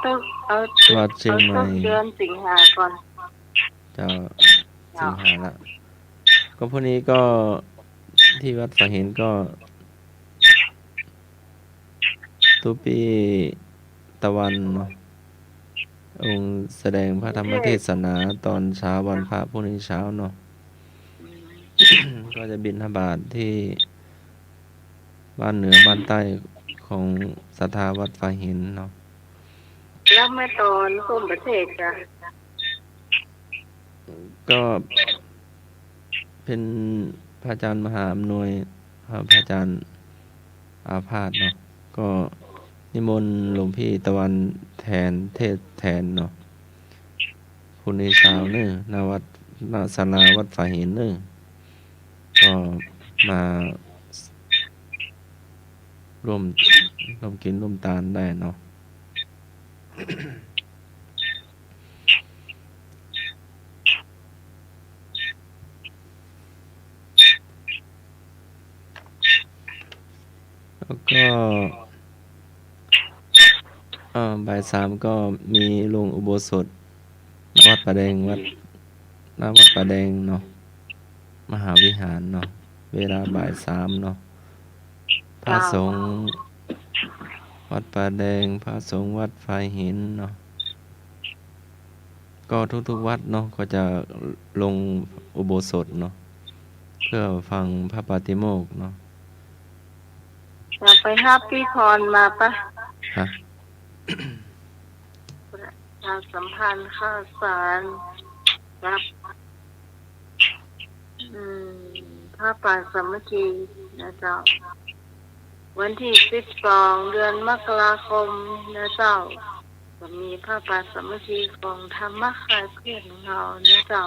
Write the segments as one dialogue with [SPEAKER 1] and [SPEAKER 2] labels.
[SPEAKER 1] ตึก
[SPEAKER 2] วัดเชียงใหม่
[SPEAKER 1] เดือนสิงหาก่อน
[SPEAKER 2] เจ้าสิงหาละก็พวกนี้ก็ที่วัดฝางหินก็ตุปีตะวันเนาะองค์แสดงพระธรรมเทศนาตอนเช้าวันพระพรุ่งนี้เช้าเนาะ ก็จะบิณฑบาตที่บ้านเหนือบ้านใต้ของศรัทธาวัดฝางหินเนาะ
[SPEAKER 1] แล้วแม่ตอนส้มประเทศจ้ะ
[SPEAKER 2] ก็เป็นพระอาจารย์มหาอำนวยพระอาจารย์อาพาธเนาะก็นิมนต์หลวงพี่ตะวันแทนเทศแทนเนาะคุณในเช้าเนื้อนาวัดนาศาลาวัดฝางหินเนื้อก็มาร่วมกินร่วมตาลได้เนาะแล้วก็บ่ายสามก็มีลงอุโบสถณวัดป่าแดงณวัดป่าแดงเนาะมหาวิหารเนาะเวลาบ่ายสามเนาะพระสงฆ์วัดป่าแดงพระสงฆ์วัดฝางหินเนาะก็ทุกๆวัดเนาะก็จะลงอุโบสถเนาะเพื่อฟังพระปาติโมกข์เนาะ
[SPEAKER 1] จะไปฮับพี่พรมาปะ
[SPEAKER 2] ฮะ
[SPEAKER 1] ชาสัมพันธ์ข้าวสารรับผ้าป่าสามัคคีนะเจ้าวันที่12เดือนมกราคมนะเจ้าจะมีผ้าป่าสามัคคีของธรรมคายเพื่อนของเรานะเจ้า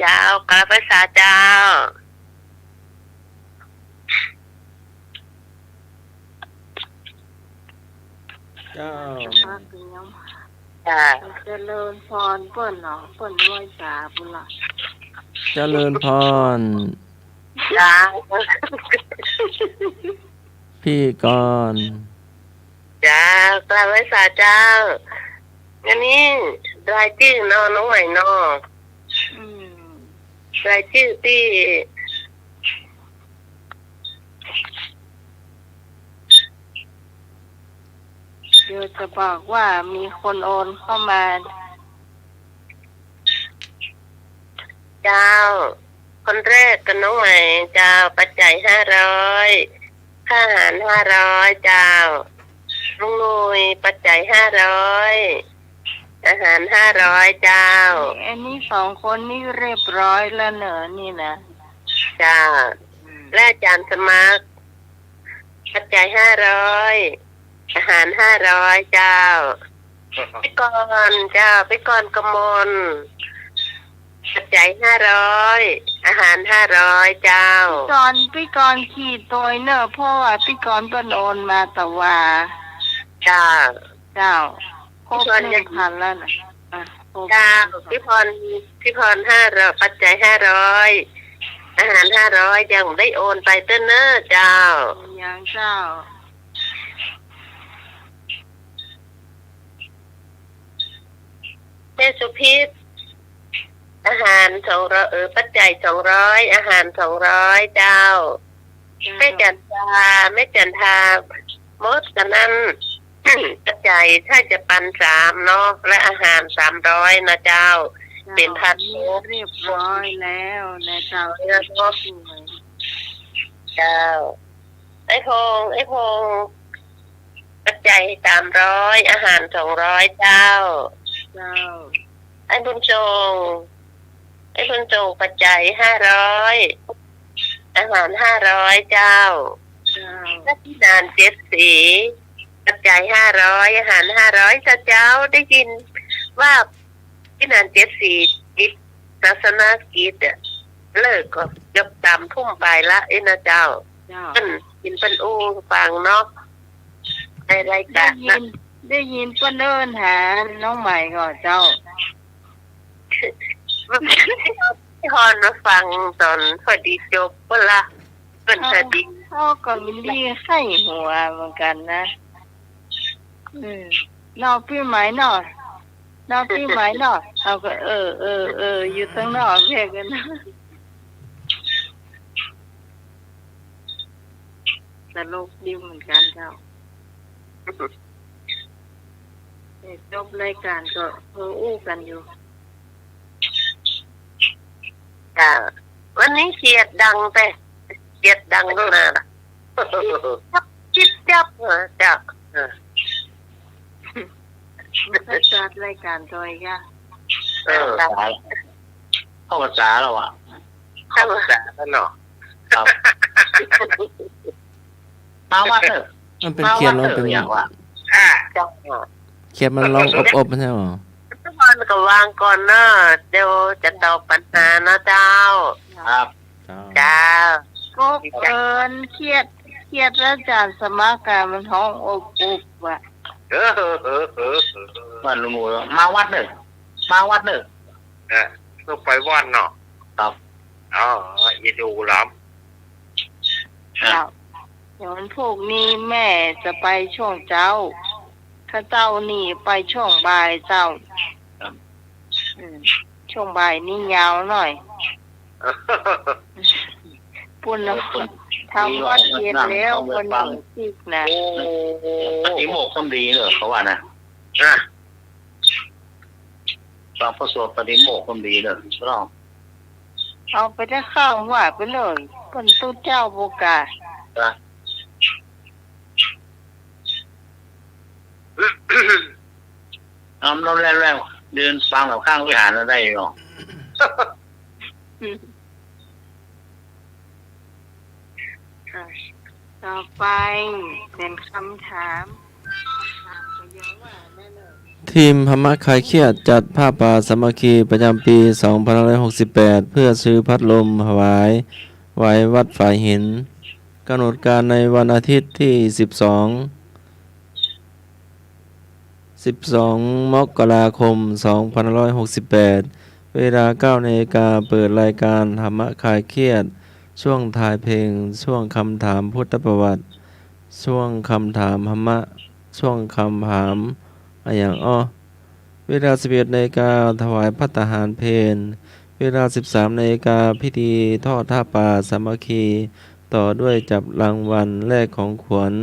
[SPEAKER 3] เจ้ากาลภาษาเจ้า
[SPEAKER 2] เจ้า
[SPEAKER 1] พระเป็นยัง
[SPEAKER 3] จ้า
[SPEAKER 1] เจริญพรเปิ้นเนาะเปิ้นด้วยสาบุญละ
[SPEAKER 2] เจริญพร
[SPEAKER 3] จ้า
[SPEAKER 2] พี่กร
[SPEAKER 3] จ้ากาลภาษาเจ้าอันนี้รายชื่อน้องใหม่น้องรายชื่อที่
[SPEAKER 1] เดี๋ยวจะบอกว่ามีคนโอนเข้ามา
[SPEAKER 3] เจ้าคนแรกกับน้องใหม่เจ้าปัจจัย500ค่าอาหาร500เจ้าลุงนุยปัจจัย500อาหาร500เจ้า
[SPEAKER 1] อันนี้2คนนี่เรียบร้อยแล้วเนอะนี่นะ
[SPEAKER 3] จ้าและอาจารย์สมัครปัจจัย500อาหาร500เจ้าพี่กรเจ้าพี่กรกมลปัจจัย500อาหาร500เจ้า
[SPEAKER 1] พี่กรขี่ตัวเนอะเพราะว่าพี่กรเปิ้นโอนมาแต่ว่า
[SPEAKER 3] เจ้า
[SPEAKER 1] ครบ1,000แล้วนะ
[SPEAKER 3] เจ้าพี่พร500ปัจจัย500อาหาร500ยังได้โอนไปเต้นเนอเจ้า
[SPEAKER 1] ยังเจ้า
[SPEAKER 3] แม่สุพิษอาหาร200ปัจจัย200อาหาร200เจ้าแม่จันทามดกันนั้นปัจจัยถ้าจะปัน3เนาะและอาหาร300นะเจ้าเป็นพัน
[SPEAKER 1] เรียบร้อยแล้วนะเจ้า
[SPEAKER 3] ไอ้พงปัจจัย300อาหาร200เจ้าไอ้บุญจงปัจจัย500อาหาร500เจ้าและที่นาน7สีปัจจัย500อาหาร500เจ้าได้ยินว่าที่นาน7สี ศาสนากิจอะเลิกก็ยกตามทุ่มไปละนะเจ้า
[SPEAKER 1] เจ้า
[SPEAKER 3] เป็นกินเป็นอูฟังเนาะในราย
[SPEAKER 1] ได้
[SPEAKER 3] การ
[SPEAKER 1] ยิ
[SPEAKER 3] นะ
[SPEAKER 1] นได้ยินเปิ้นเดินหาน้องใหม่ก่อนเจ้า
[SPEAKER 3] ที่ฮอนมาฟังตอนพอดีจบเวลาเป็นพอดี
[SPEAKER 1] เขาก็มินดีไข้หัวเหมือนกันนะนอกพี่ไหมนอกนอกพี่ไหมนอกเขาก็อยู่ข้างนอกเรียกกันนะตลกดีเหมือนกันเจ้าจบรายการก็อู้กันอยู่
[SPEAKER 3] จ้าวันนี้เสียดดังไปเสียดดังก็นะจิบจับเหรอจ้า
[SPEAKER 1] มันก็จัดรายการตัวอีกอะ
[SPEAKER 4] เข้าภาษาแล้วอ่ะ
[SPEAKER 3] เข้าภาษาแล้วเนาะ
[SPEAKER 4] ครับมาวัดเถอะ
[SPEAKER 2] มันเป็นเขียนร้องเป็น
[SPEAKER 4] อย่างว่า
[SPEAKER 3] จ้า
[SPEAKER 2] เขียนมันร้องอบๆไม่ใช่หรอ
[SPEAKER 3] ทุกคนก็วางก่อนเนาะเดี๋ยวจะตอบปัญหานะเจ้า
[SPEAKER 4] ครับ
[SPEAKER 3] จ้า
[SPEAKER 1] ก็เอินเครียดแล้วจารย์สมัครการมันท้องอบว่ะ
[SPEAKER 4] มันลุงหมูมาวัดเถอะมาวัดเถอะ
[SPEAKER 5] ต้องไปว่านเนาะ
[SPEAKER 4] ครับ
[SPEAKER 5] อ๋ออย่าดูหล้
[SPEAKER 1] เจ้าเดี๋ยววันพวกนี้แม่จะไปช่วงเจ้า ถ้าเจ้านี่ไปช่วงบ่ายเจ้า
[SPEAKER 4] ครับ
[SPEAKER 1] ช่วงบ่ายนี่ยาวหน่อย
[SPEAKER 5] ำ
[SPEAKER 1] ปุ่นนะทำวัดเย็นแล้ววันนี้อีกนะ
[SPEAKER 5] โอ้
[SPEAKER 4] ปฏิโมกข์ต้องดีเหรอเขาว่านะ
[SPEAKER 5] อ่ะ
[SPEAKER 4] ฟังพระสวดปฏิโมกข์ต้องดีเหรอใช่ไหม
[SPEAKER 1] เอาไปได้ข้างว่าไปเลยเป็นตู้เจ้าโบกา
[SPEAKER 4] นะเราแรกๆเดินฟังแบบข้างวิหารแล้วได้หรอ
[SPEAKER 1] ต่อไปเป็นคำถามก็ยังว่าแน่เลย
[SPEAKER 2] ทีมธรรมะคลายเครียดจัดผ้าป่าสามัคคีประจำปี 2568 เพื่อซื้อพัดลมถวายไว้วัดฝายหินกำหนดการในวันอาทิตย์ที่ 12 มกราคม 2568 เวลา 9 นาฬิกาเปิดรายการธรรมะคลายเครียดช่วงทายเพลงช่วงคำถามพุทธประวัติช่วงคำถามธรรมะช่วงคำถามอย่างเวลา 11 นาฬิกาถวายภัตตาหารเพลเวลา 13 นาฬิกาพิธีทอดผ้าป่าสามัคคีต่อด้วยจับรางวัลแรกของขวัญ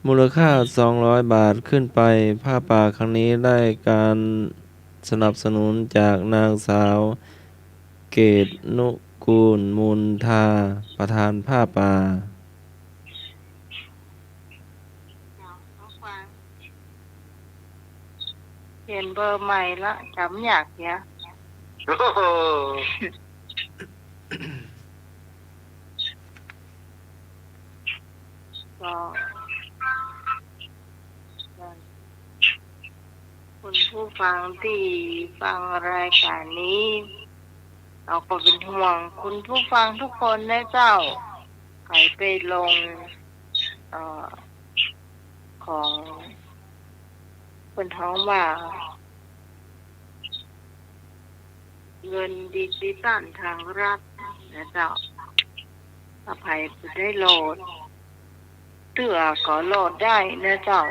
[SPEAKER 2] มูลค่า 200 บาทขึ้นไปผ้าป่าครั้งนี้ได้การสนับสนุนจากนางสาวเกตนุกูลมูลทาประธานผ้าป่า
[SPEAKER 1] เปลี่ยนเบอร์ใหม่ละจำอยากเนี่ย
[SPEAKER 5] โอ้โห
[SPEAKER 1] ก็คุณผู้ฟังที่ฟังรายการนี้ เราก็เป็นห่วงคุณผู้ฟังทุกคนนะเจ้าใครไปลงของคนท้องว่าเงินดิจิตอลทางรัฐนะเจ้าถ้าใครได้โหลดเตื้อก็โหลดได้นะเจ้า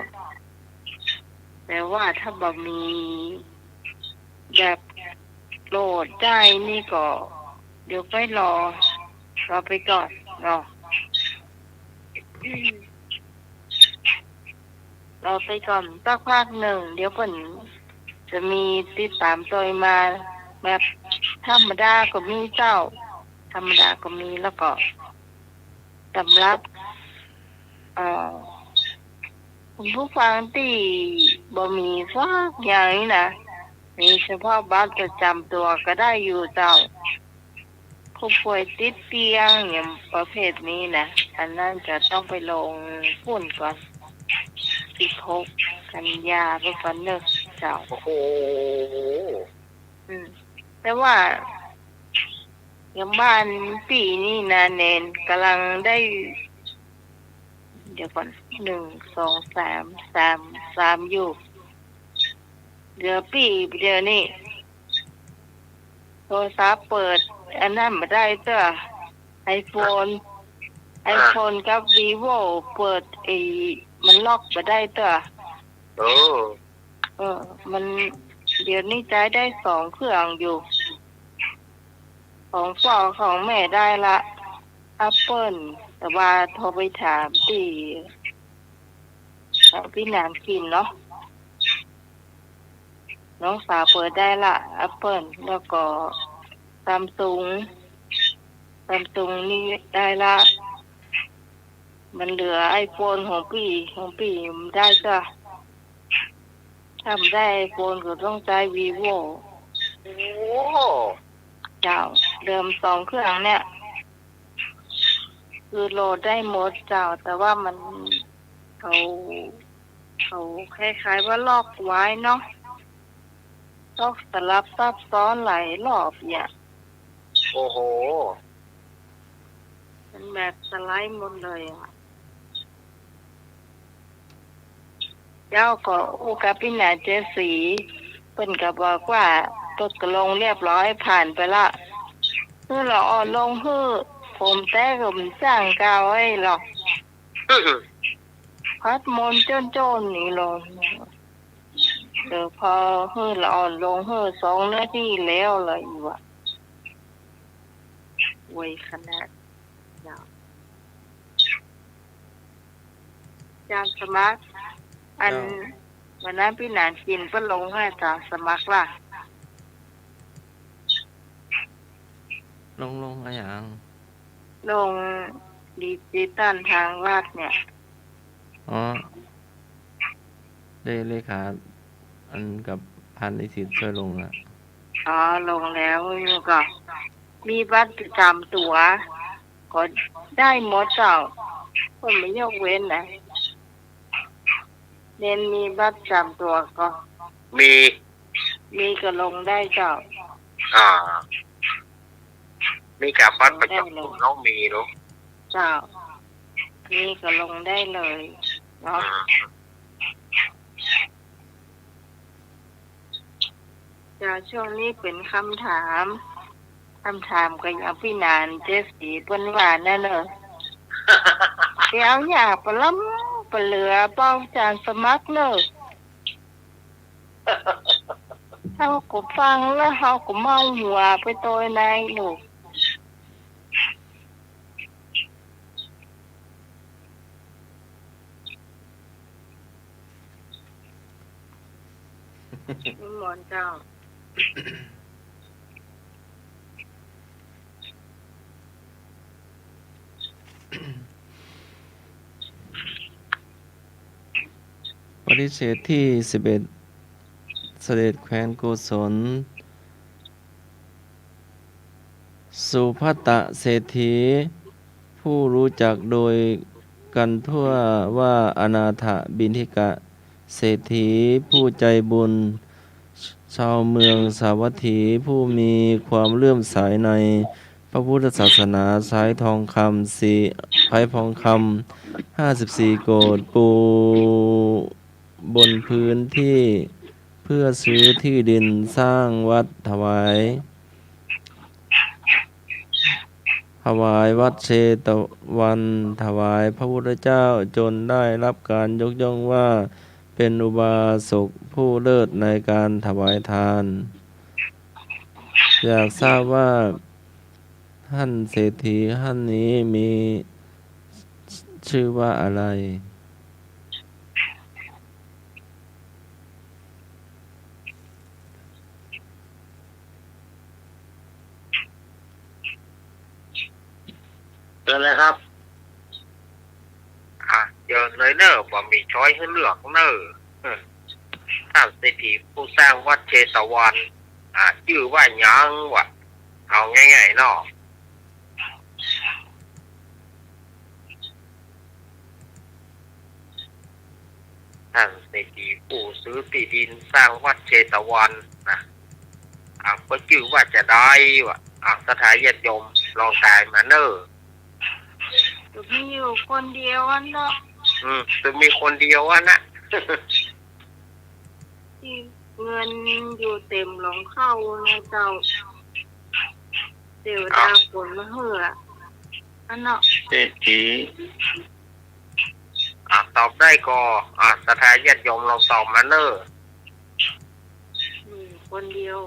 [SPEAKER 1] แต่ว่าถ้าบ่มีแบบโหลดได้นี่ก็เดี๋ยวไปรอไปก่อนเนาะรอไปก่อนสักพักหนึ่งเดี๋ยวเพิ่นจะมีติดตามตัวมาแบบธรรมดาก็มีเจ้าธรรมดาก็มีแล้วก็สำหรับคุณผู้ฟังที่บ่มีสักอย่างนี้นะมีเฉพาะบัตรประจำตัวก็ได้อยู่เจ้าผู้ป่วยติดเตียงอย่างประเภทนี้นะอันนั้นจะต้องไปลงพุ่นก่อน16 กันยาเป็นวันเจ้า
[SPEAKER 5] โอ้โห
[SPEAKER 1] แต่ว่า อย่างบ้านปีนี่นาเนนกำลังได้ เดี๋ยวก่อน1 2 3 3อยู่เดี๋ยวปีเดี๋ยวนี้โทรศัพท์เปิดอันนั้นมาได้เต้อไอโฟนกับ vivo เปิดมันล็อกมาได้เต้อ
[SPEAKER 5] โอ้
[SPEAKER 1] มันเดี๋ยวนี้ใช้ได้2 เครื่องอยู่ของพ่อของแม่ได้ละ Apple แต่ว่าโทรไปถามพี่นามกินเนาะน้องสาวเปิดได้ละ Apple แล้วก็Samsung นี่ได้ละ มันเหลือ iPhone ของปีมันได้ก็ถ้าไม่ได้ iPhone ก็ต้องใช้ vivo
[SPEAKER 5] โอ้
[SPEAKER 1] เจ้าเดิม2 เครื่องเนี่ยคือโหลดได้หมดเจ้าแต่ว่ามันเขาคล้ายๆว่าลอกไว้เนาะต้องสลับซับซ้อนหลายรอบเนี่ย
[SPEAKER 5] โอ้โห
[SPEAKER 1] มันแบบสไลด์หมดเลยอ่ะเจ้าก็กับพี่นาเจสีเพิ่นก็บอกว่าตดกระลงเรียบร้อยผ่านไปละคือเราอ่อนลงคือผมแต่ก็มันสร้างกาวไว้หรอกพัดมนต์โจนนี่ลงเดี๋ยวพอคือเราอ่อนลงคือ2 นาทีแล้วเลยอยู่อ่ะไวขนาดยาวจางสมัครอันวันนั้นพี่หนานกินเพิ่นลงให้จางสมัครล่ะ
[SPEAKER 2] ลงอะไรอย่าง
[SPEAKER 1] ลงดิจิตอลทางรัฐเนี่ย
[SPEAKER 2] อ๋อได้เลขาอันกับพันนิสิตช่วยลงละ
[SPEAKER 1] ลงแล้วอยู่ก็มีบัตรประจำตัวก็ได้หมดเจ้าคนไม่ยกเว้นนะเน้นมีบัตรประจำตัวก็
[SPEAKER 5] มี
[SPEAKER 1] ก็ลงได้เจ้า
[SPEAKER 5] มีกับบัตรประจำตัวน้องมีเนาะ
[SPEAKER 1] เจ้ามีก็ลงได้เลยเนาะเจ้าช่วงนี้เป็นคำถามก็อย่างพี่นานเจสีเปิ้นว่านั่นเนอะเดี๋ยวอยากปล้ำปเหลือเป้าจานสมัครเนอะเฮาก็ฟังแล้วเฮาก็เมาหัวไปตัวในลูกนิมนต์เจ้า
[SPEAKER 2] ปฏิเสธที่11เสด็จแคว้นโกศลสุภัตตเศรษฐีผู้รู้จักโดยกันทั่วว่าอนาถบิณฑิกะเศรษฐีผู้ใจบุญชาวเมืองสาวัตถีผู้มีความเลื่อมใสในพระพุทธศาสนาใช้ทองคำไผ่ทองคำ54 โกฏปูบนพื้นที่เพื่อซื้อที่ดินสร้างวัดถวายวัดเชตวันถวายพระพุทธเจ้าจนได้รับการยกย่องว่าเป็นอุบาสกผู้เลิศในการถวายทานอยากทราบว่าท่านเศรษฐีท่านนี้มีชื่อว่าอะไร
[SPEAKER 4] เกินเลยครับ
[SPEAKER 5] เจอเลยเนอะว่ามีช้อยให้เลือกเนอะท่านเศรษฐีผู้สร้างวัดเชตวันชื่อว่าหยังวะเอาง่ายๆเนาะท่านเศรษฐีผู้ซื้อที่ดินสร้างวัดเชตวันนะก็ชื่อว่าจะได้วะ สถานญาติโยมลองตายมาเนอะ
[SPEAKER 1] จะมีอยู่คนเดียวอันเนาะ
[SPEAKER 5] จะมีคนเดียวอะนะ
[SPEAKER 1] ที่เงินอยู่เต็มหลงเข้านะเจ้าเดี๋ยวดาวฝนมาเหืออันเนาะ
[SPEAKER 4] เศรษฐี
[SPEAKER 5] ตอบได้ก็สถานญาติโยมลองตอบมาเนอะ
[SPEAKER 1] มีคนเดียว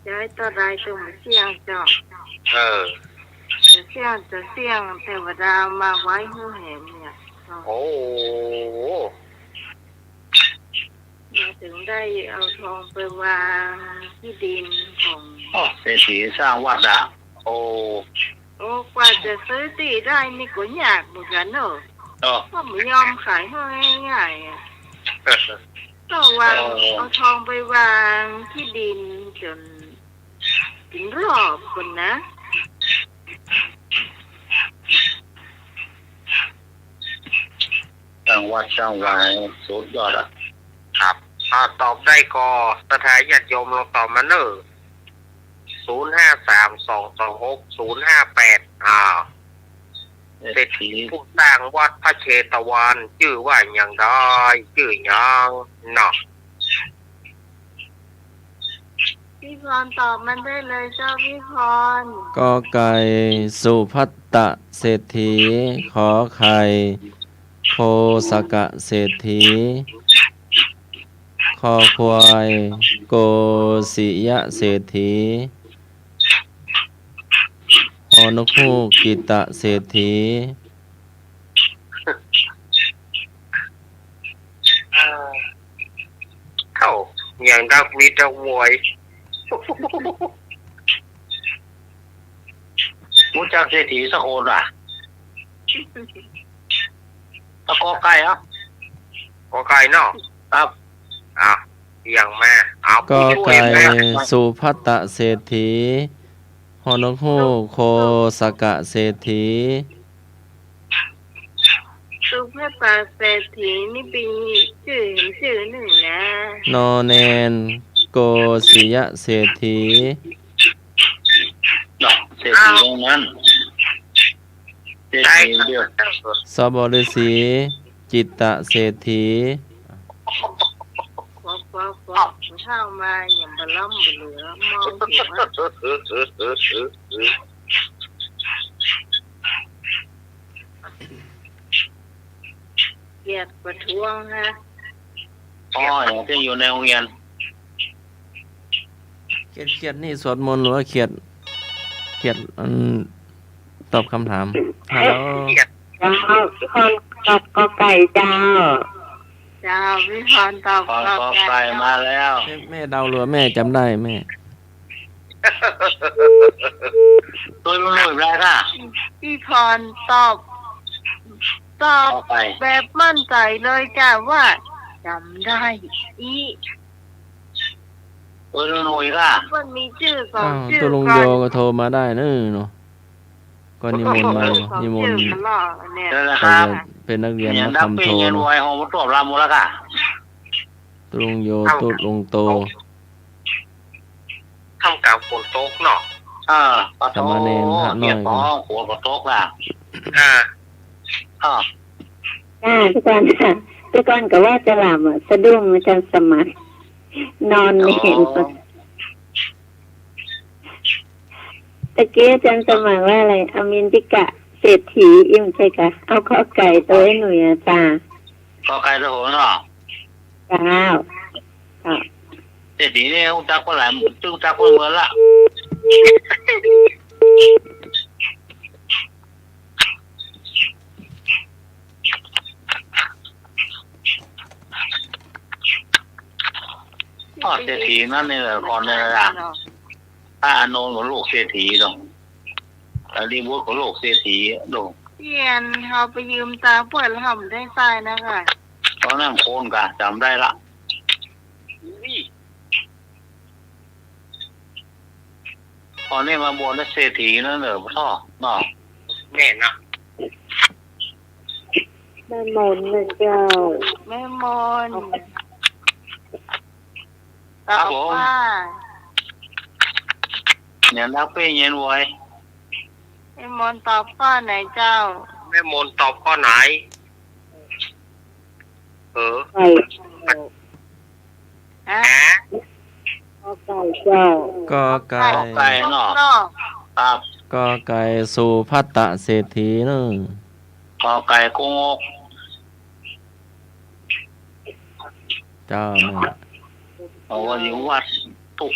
[SPEAKER 1] ย้ายต่อได้ตัวมาเสี่ยงเจ้าจะเสี่ยงเทวดามาไว้ให้เห็นเนี่ยเจ้า
[SPEAKER 5] โอ้โห
[SPEAKER 1] มาถึงได้เอาทองไปวางที่ดินของ
[SPEAKER 4] เศรษฐีสร้างวัดอ่ะโอ้
[SPEAKER 1] โอ้กว่าจะซื้อที่ได้นี่ก็ยากเหมือนกันเนอะ
[SPEAKER 4] เนาะ
[SPEAKER 1] ก็ไม่ยอมขายให้ง่ายๆอะก็วางเอาทองไปวางที่ดินจนถึงรอบคนนะ
[SPEAKER 4] สร้างวัดสร้างวายสุดยอดอ่ะ
[SPEAKER 5] ครับตอบได้ก็สถานญาติโยมลองตอบมาเนอะ0532260558เศรษฐีผู้สร้างวัดพระเชตวัน ชื่อว่าอย่างไรชื่ออย่างเนาะ
[SPEAKER 1] พี่พรตอบมันได้เลยเจ้าพี่พร
[SPEAKER 2] กอไก่สุภัตตะเศรษฐีขอไข่โคสกะเศรษฐีคอควายโกสิยะเศรษฐีฮอนกฮูกกิตะเศรษฐี
[SPEAKER 5] เข้าอย่างดักวีดวอย
[SPEAKER 4] รู้จักเศรษฐีสักคนอ่ะตะกอไก่อ่ะ
[SPEAKER 5] ก็ไก่เนาะ
[SPEAKER 4] ครับ
[SPEAKER 5] อย่างแม่
[SPEAKER 2] กอ
[SPEAKER 5] ผู้ช่วย
[SPEAKER 2] ไก่
[SPEAKER 5] แม่
[SPEAKER 2] สุภัตตะเศรษฐีฮอนกฮูกโคสกะเศรษฐี
[SPEAKER 1] สุภาพเศรษฐีนี่เป็นชื่อหนึ่งนะ
[SPEAKER 2] นอแนนโกสิยะเศรษฐี
[SPEAKER 4] เนาะเศรษฐีตรงนั้นเศรษ
[SPEAKER 5] ได้
[SPEAKER 4] ฐีเดียว
[SPEAKER 2] สบฤาษีจิตตะเศรษฐี
[SPEAKER 1] ฟอกเข้ามาอย่างบล้ำบเหลือมองเห็นว่าเกียรติประท้วงฮะ
[SPEAKER 4] อย่างที่อยู่ในโรงเรียน
[SPEAKER 2] เขียดนี่สวดมนต์หรือว่าเขียดตอบคำถามฮัลโหล
[SPEAKER 3] เจ้าพี่พรตอบกอไก่เจ้า
[SPEAKER 1] เจ้าพี่พรตอบ
[SPEAKER 4] ขอกอไก่มาแล้ว
[SPEAKER 2] แม่เดาหรือว่าแม่จำได้แม่
[SPEAKER 4] ตัวรุ่นๆแรกอ่ะ
[SPEAKER 1] พี่พรตอบ
[SPEAKER 4] กอไก่
[SPEAKER 1] แบบมั่นใจเลยจ้ะว่าจำได้อี
[SPEAKER 4] ตัวรุ่นๆอีกอ่ะ
[SPEAKER 1] มันมีชื่อสอง
[SPEAKER 2] อ้าว
[SPEAKER 1] ชื่อ
[SPEAKER 2] ตัวลุง
[SPEAKER 1] ก่
[SPEAKER 2] โย
[SPEAKER 1] อน
[SPEAKER 2] ก็โทรมาได้เนอะเนาะก็นิมนต์มา
[SPEAKER 1] สอง
[SPEAKER 2] นิม
[SPEAKER 1] ชื่
[SPEAKER 2] น
[SPEAKER 1] อ
[SPEAKER 2] ต์
[SPEAKER 1] ตลอดเนี่ย
[SPEAKER 4] นั่นแหละค
[SPEAKER 2] ก็
[SPEAKER 4] รับ
[SPEAKER 2] จะเป็นนักเรียน
[SPEAKER 4] เนี่ย
[SPEAKER 2] มา
[SPEAKER 4] ดับ
[SPEAKER 2] ทำ
[SPEAKER 4] ปี
[SPEAKER 2] โท
[SPEAKER 4] เงิน
[SPEAKER 2] เน
[SPEAKER 4] ไว
[SPEAKER 2] อะ
[SPEAKER 4] หอมตรวจรามูลค่า
[SPEAKER 2] ตัวลุงโยตุดลุงโต
[SPEAKER 5] ทำกลางฝนตกเนาะ
[SPEAKER 4] ปะโตเกียรติของหัวปะโตกล่ะ
[SPEAKER 5] อ่า
[SPEAKER 3] ทุกคนก็ว่าจะหลับสะดุ้งอาจารย์สมัครนอนไม่เห็นตะกี้อาจารย์สมัครว่าอะไรอมินทิกะเศรษฐีอิ่มใช่กะเอาข้อไก่ตัวให้หนุ่ยตา
[SPEAKER 4] ก็ใครจะโหนเนาะ
[SPEAKER 3] เจ้า
[SPEAKER 4] เศรษฐีเนี่ยจักก็หลายจึงจักก็เหมือนละเศรษฐีนั่นนี่แหละก่อนนี่แหละถ้าอานนท์ของลูกเศรษฐีตรงอริวุฒิของลูกเศรษฐีตรง
[SPEAKER 1] เพียนเขาไปยืมตาเปิดทำได้ใส่นะคะ
[SPEAKER 4] ตอนนั้นโคนกันจำได้ละตอนนี้มาบวชเศรษฐีนั่นเหรอพ่อเนาะ
[SPEAKER 5] แม่นะ
[SPEAKER 3] แม่มนนะเจ้า
[SPEAKER 1] แม่มนตอบว่า
[SPEAKER 4] เนี่ยนักเป้เย็นไว้
[SPEAKER 1] นิมนต์ตอบข้อไหนเจ้า
[SPEAKER 5] แม่มนตอบข้อไหน
[SPEAKER 1] ฮะ
[SPEAKER 5] ฮะ
[SPEAKER 2] กอไก่
[SPEAKER 4] ไก่เนาะ
[SPEAKER 1] นอก
[SPEAKER 4] ครับ
[SPEAKER 2] กอไก่สุภัตตะเศรษฐีเนอะ
[SPEAKER 4] กอไก่โกงก
[SPEAKER 2] เจ้าเนี่ย
[SPEAKER 4] เอาว่าอยู่วัดทุก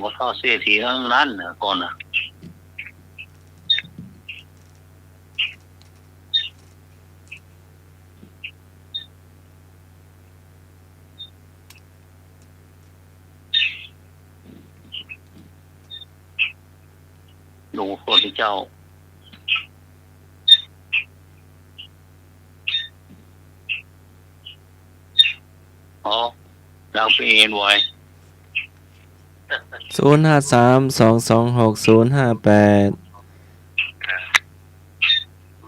[SPEAKER 4] วัดเข้าเศรษฐีทั้งนั้นนะก่อนนะหลวงพ่อที่เจ้าอ๋อเราไปเอ็นไว้
[SPEAKER 2] 053-226-058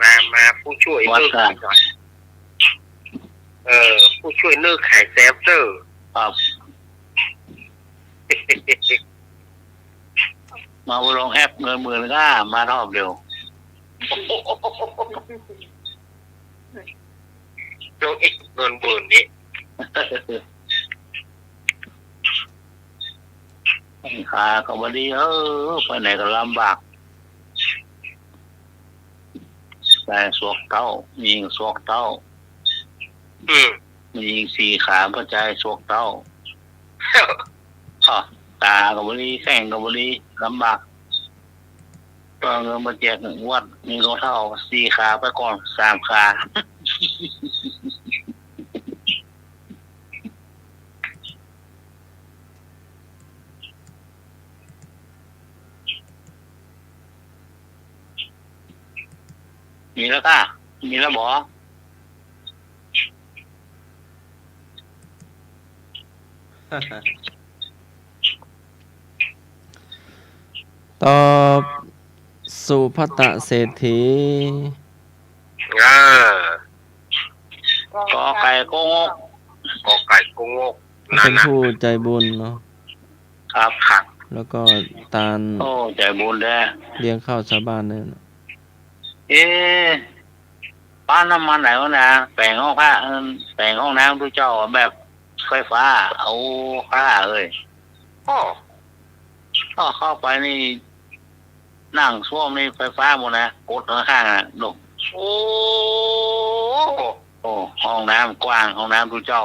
[SPEAKER 5] มาผู้ช่วยเนื้อขายหน่อยผู้ช่วยเนื้อขายแซฟเตอร์
[SPEAKER 4] ครับ มาลงแอปเงินหมื่นก็มารอบเดียว
[SPEAKER 5] โจเอ็กเงินหมื่นนี้
[SPEAKER 4] ขาก็บดีไปไหนก็ลำบากแต่สวกเต้ามีสวกเต้า มีสี่ขาพระใจสวกเต้าตาก็บดีแข้งก็บดีลำบากตอนเงินมาแจกวัดมีรองเท้าสี่ขาไปก่อนสามขามีแล้วก็มีแล้วบอ
[SPEAKER 2] ตอบสุภัตตะเศรษฐี
[SPEAKER 4] กอไก่โกงก
[SPEAKER 5] กอไก่กงก
[SPEAKER 2] เป็นผู้ใจบุญเนาะ
[SPEAKER 4] ครับ
[SPEAKER 2] แล้วก็ตาล
[SPEAKER 4] โอ้ใจบุญแด้
[SPEAKER 2] เลี้ยงข้าวชาวบ้านเนี่ยนะ
[SPEAKER 4] ป้าน้ำมันไหนวะนะแปลงห้องผ้าแปลงห้องน้ำทุกเจ้าแบบไฟฟ้าเอาผ้าเลยก็เข้าไปนี่นั่งซ่วมนี่ไฟฟ้าหมดนะกดข้างๆนะดก
[SPEAKER 5] โอ้
[SPEAKER 4] โอ้ห้องน้ำกว้างห้องน้ำทุกเจ้า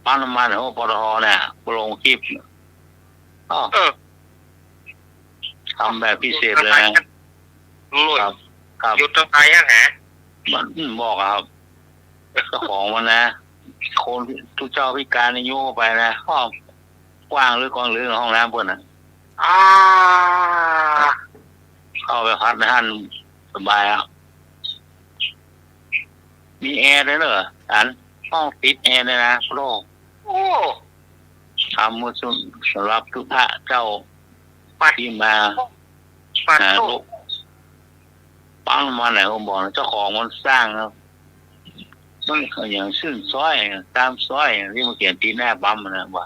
[SPEAKER 4] ป้าน้ำมันโอ้ปตทเนี่ยลงคลิปทำแบบพิเศษเลยนะ
[SPEAKER 5] ลุย
[SPEAKER 4] ครับ
[SPEAKER 5] หยุดตรงไหนอะฮะ
[SPEAKER 4] มันบอกครับเจ้าของมันนะคนทุกเจ้าพิการในยุ่งไปนะห้องกว้างหรือกว้างหรือห้องน้ำเพื่อนนะเข้าไปพักในท่านสบายอ่ะมีแอร์ด้วยเหรออันห้องติดแอร์เลยนะโลก
[SPEAKER 5] โอ้
[SPEAKER 4] ทำมือสำหรับทุกพระเจ้าที่มา
[SPEAKER 5] ปัด
[SPEAKER 4] หา
[SPEAKER 5] โต
[SPEAKER 4] ลูกปั้งมาไหนผมบอกนะเจ้าของมันสร้างนะมันอย่างชื่นซอยตามซอยที่มันเขียนตีหน้าปั๊มนะว่า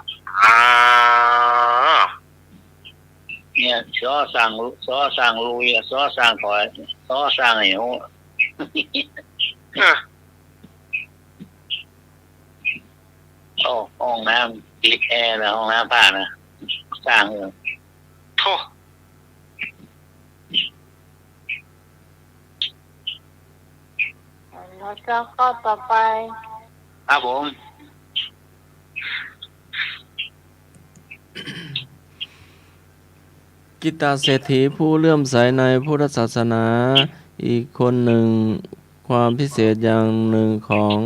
[SPEAKER 4] เนี่ยซ้อสั่งลุยซ้อสั่งถอยซ้อสั่งเหวห้องน้ำติดแอร์นะห้องน้ำผ้านะสร้างเลย
[SPEAKER 5] โธ่
[SPEAKER 1] แล้วเจ้าข้อต่อไป
[SPEAKER 4] ครับผม
[SPEAKER 2] กิตตาเศรษฐีผู้เลื่อมใสในพุทธศาสนาอีกคนหนึ่งความพิเศษอย่างหนึ่งของ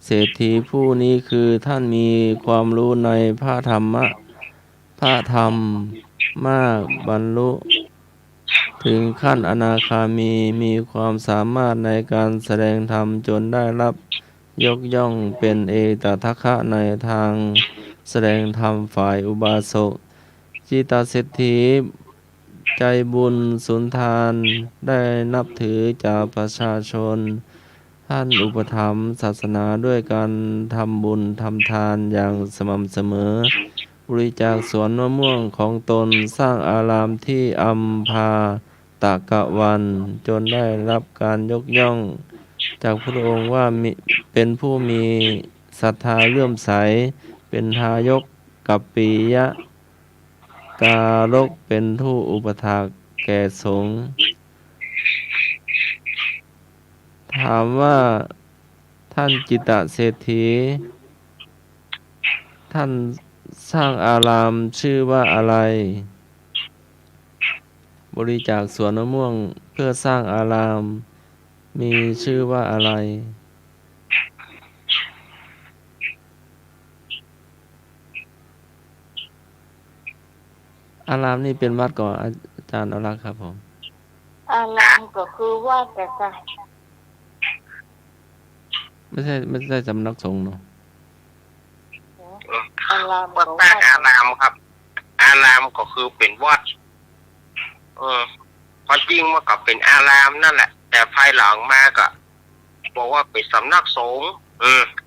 [SPEAKER 2] เศรษฐีผู้นี้คือท่านมีความรู้ในพระธรรมมากบรรลุถึงขั้นอนาคามีความสามารถในการแสดงธรรมจนได้รับยกย่องเป็นเอตทัคคะในทางแสดงธรรมฝ่ายอุบาสกจิตตเศรษฐีใจบุญสุนทานได้นับถือจากประชาชนท่านอุปถัมภ์ศาสนาด้วยการทำบุญทำทานอย่างสม่ำเสมอ บริจาคสวนมะม่วงของตนสร้างอารามที่อัมพาตกวันจนได้รับการยกย่องจากพระองค์ว่าเป็นผู้มีศรัทธาเลื่อมใสเป็นทายกกัปปิยะการกเป็นผู้อุปถากแก่สงฆ์ถามว่าท่านจิตตเศรษฐีท่านสร้างอารามชื่อว่าอะไรบริจาคสวนมะม่วงเพื่อสร้างอารามมีชื่อว่าอะไรอารามนี่เป็นวัดก่อนอาจารย์อรักษ์ครับผม
[SPEAKER 1] อารามก็คือว่าแต่ค่ะ
[SPEAKER 2] ไม่ใช่สำนักสงฆ์เนาะ
[SPEAKER 1] อาราม
[SPEAKER 5] วัดสร้างอารามครับ อารามก็คือเป็นวัดพอจริงมันก็เป็นอารามนั่นแหละ แต่ภายหลังมาก็บอกว่าเป็นสำนักสงฆ์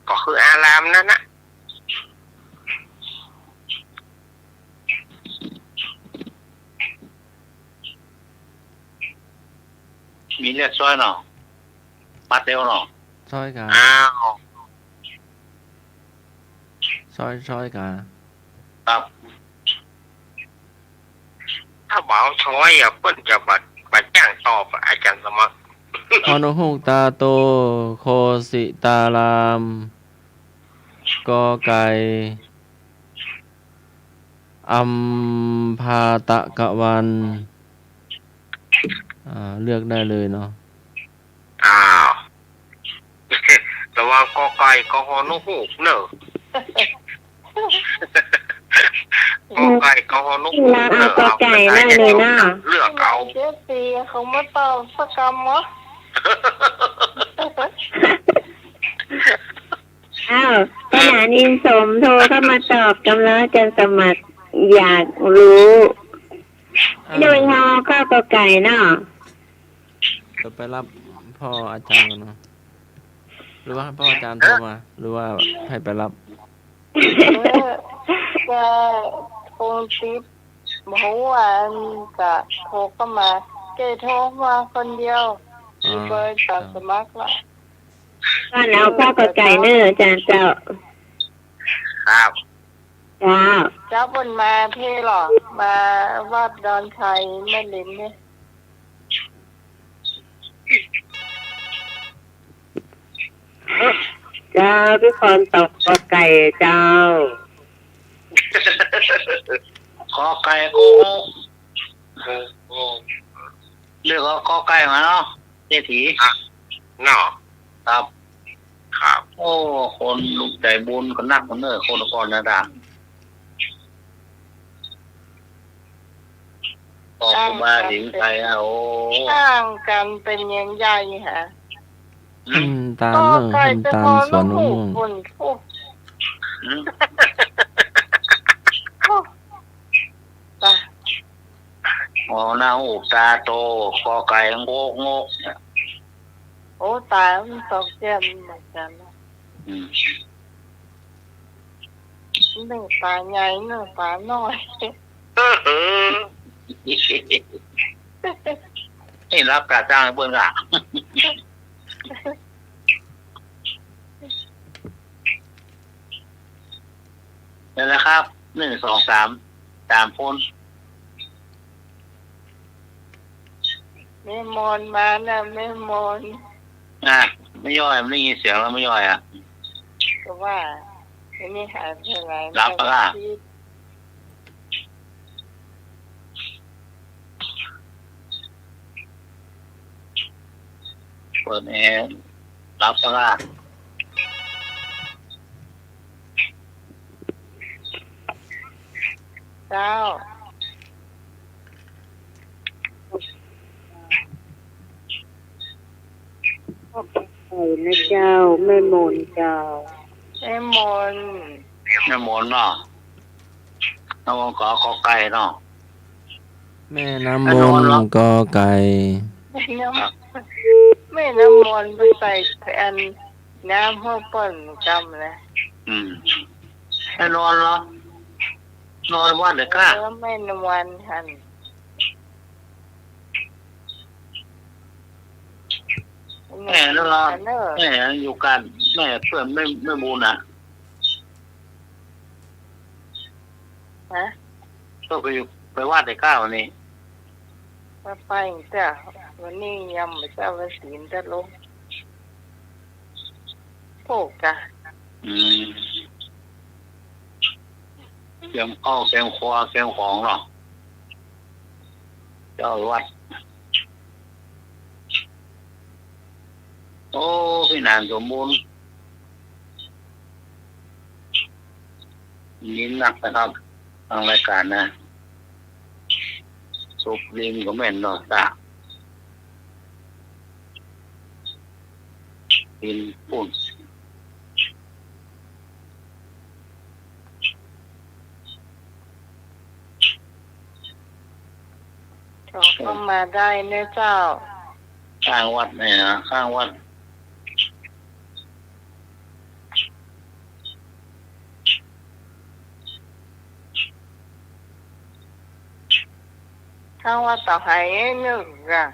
[SPEAKER 5] ก็คืออารามนั่นนะ
[SPEAKER 4] มีเลือดซ้อยเนาะปัดเดียวเนาะ
[SPEAKER 2] ช้อยกา
[SPEAKER 5] อ้าว
[SPEAKER 2] ช้อยกา
[SPEAKER 4] ครับ
[SPEAKER 5] ถ้าเบาช้อยเปิ้นจะบัดจ้างตอบอาจารย์สมัคร
[SPEAKER 2] ฮอนหูกตาโตโคสิตารามกอไก่อัมพาตกวันเลือกได้เลยเนาะ
[SPEAKER 5] อ้าวระวังกอไก่กอฮอนุหูกเนอะกอไก่กอฮอนุหูกเนอะเอาไก่นั่นเลยนะเลือกเอา
[SPEAKER 1] เจ๊ตีเขามาตอบสักคำวะ
[SPEAKER 6] อ้าวขณะนินสมโทรเข้ามาตอบกำลังอาจารย์สมัครอยากรู้โดยฮอข้าวกอไก่เนาะ
[SPEAKER 2] จะไปรับพ่ออาจารย์ก่อนเนาะหรือว่าให้พ่ออาจารย์โทรมาหรือว่าให้ไปรับ
[SPEAKER 1] จะคงติดบอกว่าจะโทรเข้ามาเจโทรมาคนเดียวมีเบอร์จากสมัครละ
[SPEAKER 6] ก็เอาข้าวกอไก่เนอะอาจารย์เจ้า
[SPEAKER 5] ครับ
[SPEAKER 6] จ้า
[SPEAKER 1] เจ้าบนมาเพ่หรอมาวัดดอนชัยแม่ลินเนี่ย
[SPEAKER 6] เจ้าพี่พรตอบกอไก่เจ้า
[SPEAKER 4] ขอไก่โกหกเลือกเอาขอไก่มาเนาะเศรษฐี
[SPEAKER 5] เนาะ
[SPEAKER 4] ครับ
[SPEAKER 5] ครับ
[SPEAKER 4] โอ้คนลูกใจบุญคนนักคนเนอร์คนก่อนนะดาออกมาถึงไปอ่ะโอ้
[SPEAKER 1] ข้างกันเป็นยังใหญ่ฮะ
[SPEAKER 2] ตาล
[SPEAKER 1] ก็
[SPEAKER 2] เนอะ
[SPEAKER 1] ไก่
[SPEAKER 2] ขึ้น
[SPEAKER 1] จะ
[SPEAKER 2] ตา
[SPEAKER 1] พ
[SPEAKER 2] ล
[SPEAKER 1] อ
[SPEAKER 2] สว
[SPEAKER 1] ลู
[SPEAKER 2] น
[SPEAKER 1] ก
[SPEAKER 2] มะ
[SPEAKER 1] หู
[SPEAKER 2] ม่วง
[SPEAKER 1] คนทุก
[SPEAKER 4] อืม
[SPEAKER 1] ตา
[SPEAKER 4] อ๋อหน้าหูตาโตคอไก่งกงก
[SPEAKER 1] โอ้ตามันตกเจ็บเหมือนกันนะ
[SPEAKER 4] อืม
[SPEAKER 1] หนึ่งตาใหญ่หนึ่งตาน้อย
[SPEAKER 4] นี่รับการจ้างเพื่อนละนั่นแหละครับ1 2 3 3 คน
[SPEAKER 1] แม่มอนมานะแม่มอน
[SPEAKER 4] ไม่ย่อยมันได้ยินเสียงแล้วไม่ย่อย
[SPEAKER 1] ก็ว่าอันนี้หายไปไหน
[SPEAKER 4] รับปะล่ะ เปิดแอร์รับปะล่ะ
[SPEAKER 1] เจ้า
[SPEAKER 6] ไก่นะเจ้าแม่มนเจ้า
[SPEAKER 1] แม่มอน
[SPEAKER 4] แม่หมอนเนาะน้องขอไก่เนาะ
[SPEAKER 2] แม่น้ำมนต์กอไก่
[SPEAKER 1] แม่น้ำแม่น้ำมอนไปใส่อันน้ำห้อป่นกำเลย
[SPEAKER 4] แน่นอนเหรอ นอนวัดเด็กก้า
[SPEAKER 1] ไม่นวันหัน
[SPEAKER 4] แม่นั่นละ
[SPEAKER 1] เนอะ
[SPEAKER 4] แม่อยู่กันแม่เพื่อนไม่บูนอ่ะ
[SPEAKER 1] ฮะ
[SPEAKER 4] ก็ไปวัดเด็กก้าวันนี้
[SPEAKER 1] มาไปจ้ะวันนี้ยังไม่ทราบว่าศีลจะลงโภกกะ
[SPEAKER 4] เตรียมข้าวเตรียมครัวเตรียมของหรอเจ้าวัดโอ้พี่นานสมบูรณ์ยิ้มหนักนะครับทางรายการนะสุบลิมก็แม่นเนาะตากินปุ่น
[SPEAKER 1] เข้ามาได้เนื้อเจ้า
[SPEAKER 4] ข้างวัดเนี่ยนะข้างวัด
[SPEAKER 1] ข้างว่าต่อให้นึกอ่ะ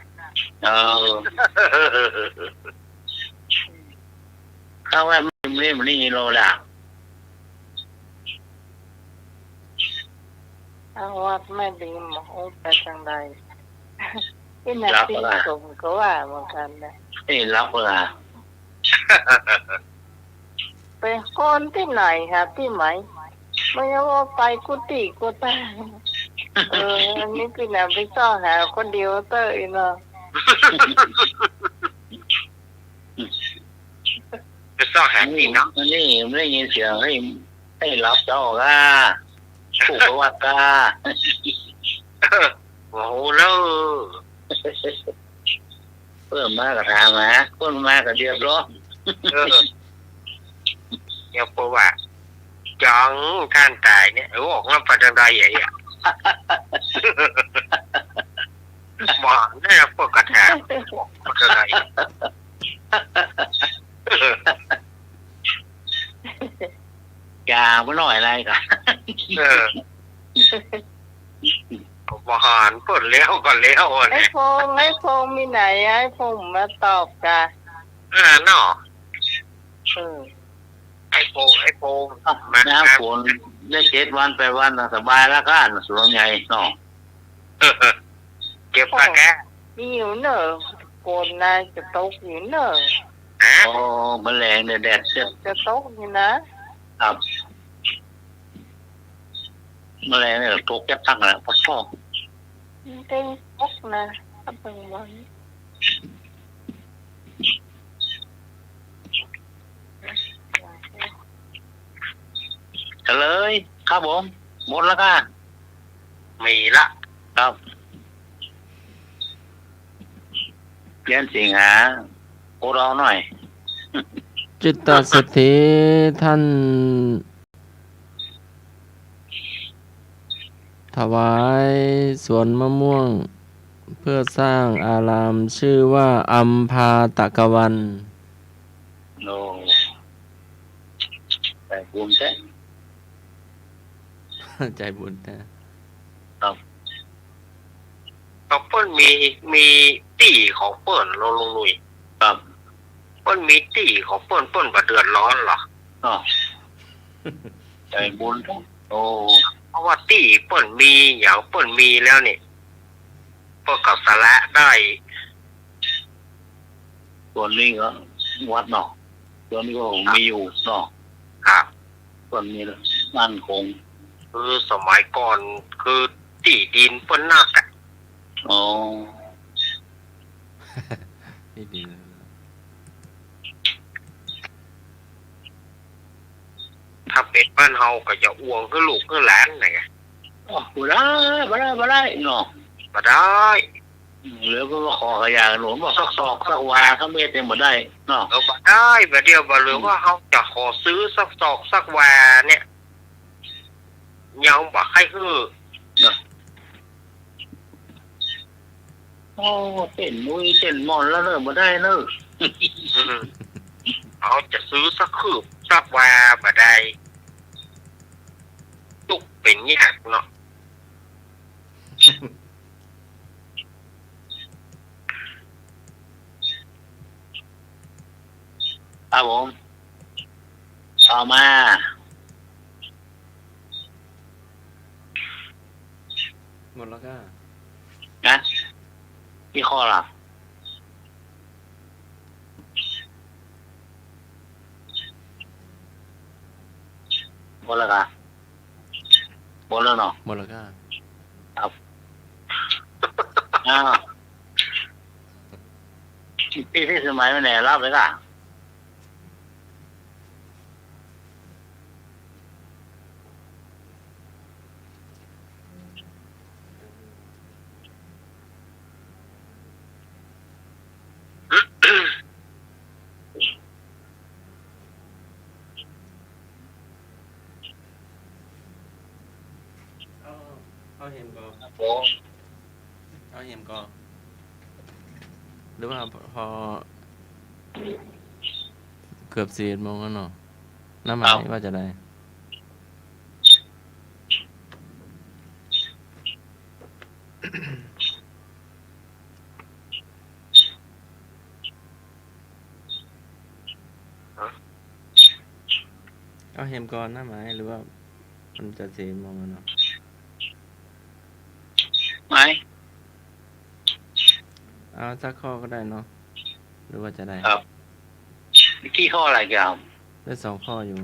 [SPEAKER 4] ข้างวัดมันนี่โลละ
[SPEAKER 1] ข้างวัดไม่ดีหมอไปทางใดที่นาทีสมก็ว่าเหมือนกันนะ
[SPEAKER 4] นี่รับเวลา
[SPEAKER 1] เป็นคนที่ไหนครับที่ไหนไม่ใช่ว่าไปกุฏิกุฏาอันนี้พี่นาไปซ่อหาคนเดียวเตอร์อีเนาะ
[SPEAKER 5] จะซ่องหาจริงเนาะ
[SPEAKER 4] นี่ไม่ได้ยินเสียงให้รับเจ้าก้าถูกวัดก้า
[SPEAKER 5] โอ้โหแล้ว
[SPEAKER 4] เพิ่มมากกับทางนะคนมากกับเดียบร้อย
[SPEAKER 5] เนี่ยเพราะว่าจังท่านตายเนี่ยออกมาประจังใดอย่างเงี้ยบอกได้พวกกระแทกประจังใด
[SPEAKER 4] ยาไม่หน่อยอะไรกัน
[SPEAKER 5] บอกหานเปิดเลี้ยวก่อนเลี้ยว
[SPEAKER 1] ไอ้
[SPEAKER 5] เนี่ย
[SPEAKER 1] พงมีไหนไอ้พงมาตอบกัน
[SPEAKER 5] เนาะ
[SPEAKER 1] เออ
[SPEAKER 5] ไอ้โพงมา
[SPEAKER 4] น้ำฝนได้7 วัน8 วันสบายแล้วกันส่วนใหญ่เนาะ
[SPEAKER 5] เก็บปากแก
[SPEAKER 1] มีอยู่เนอะโกนนายจะตกอยู่เนอะ
[SPEAKER 5] ฮะ
[SPEAKER 4] โอ้แมลงเนี่ยแดดเสียบ
[SPEAKER 1] จะตกอยู่นะครับ
[SPEAKER 4] แมลงเนี่ยตกแก๊บตั้งแล้วพอชอบ
[SPEAKER 1] เต็งตกนะถ้าเป็นวัน
[SPEAKER 4] เฉลยครับผมหมดแล้วกัน
[SPEAKER 5] มีละ
[SPEAKER 4] ครับเรียนสิงหาโอเราหน่อย
[SPEAKER 2] จิตตสสถิท่านถวายสวนมะม่วง เพื่อสร้างอารามชื่อว่าอัมพาตกวัน
[SPEAKER 4] โอ้แต่ภูมิใจ
[SPEAKER 2] ใจบุญนะ
[SPEAKER 5] ก็เปิ้นมีตีของเปิ้นลงลุย
[SPEAKER 4] ครับ
[SPEAKER 5] เปิ้นมีตีของเปิ้นบ่เดือดร้อนหรอ
[SPEAKER 4] อ๋อใจบุญโอ้
[SPEAKER 5] เพราะว่าตีเปิ้นมีอย่างเปิ้นมีแล้วนี่เปิ้นก็สละได้
[SPEAKER 4] ส่วนนี้ก็วัดเนาะส่วนนี้ก็มีอยู่เนาะ
[SPEAKER 5] ครับ
[SPEAKER 4] ส่วนนี้มั่นคง
[SPEAKER 5] คือสมัยก่อนคือตีดินเปิ้นนักอะ
[SPEAKER 4] อ๋อ
[SPEAKER 2] นี่ดีนะ
[SPEAKER 5] ถ้าเป็ดบ้านเฮาก็จะอ้วงคือลูกคือหลานน่ะไง
[SPEAKER 4] อ๋อบ่ได้เนาะ
[SPEAKER 5] บ่ได้
[SPEAKER 4] เหลือก็ขอขยาหนุนบอกสักศอกสักวาถ้าเมตรยังบ่ได้เนาะ
[SPEAKER 5] บ่ได้บ่เดียวบ่เหลือว่าเฮาจะขอซื้อสักศอกสักแวเนี่ยยังบ่ให้ฮื้อ
[SPEAKER 4] โอ้เต้นมุ้ยเต้นมอนแล้วเนอะบ่ได้เนอะ
[SPEAKER 5] เอาจะซื้อสักคืบสักแวบ่ได้ตุก เป็นยากเนาะ
[SPEAKER 4] ครับผมต่อมา
[SPEAKER 2] หมดแล้วก็
[SPEAKER 4] นะที่ข้อละหมดแล้วกันหมดแล้วเนาะ
[SPEAKER 2] หมดแล้วก็
[SPEAKER 4] อ้าวพี่สมัยมันไหนรับเลยก่ะ
[SPEAKER 2] เอาเห็มก่อน
[SPEAKER 4] โอ้
[SPEAKER 2] เอาเห็มก่อนหรือว่าพอเกือบ4 โมงแล้วเนาะน้ำหมายว่าจะได้เอาเห็มก่อนน้ำหมายหรือว่ามันจะ4 โมงแล้วเนาะ
[SPEAKER 4] ไหม
[SPEAKER 2] เอาสักข้อก็ได้เนาะหรือว่าจะได้
[SPEAKER 4] ครับที่ข้ออะไรกัน
[SPEAKER 2] ได้2 ข้ออยู่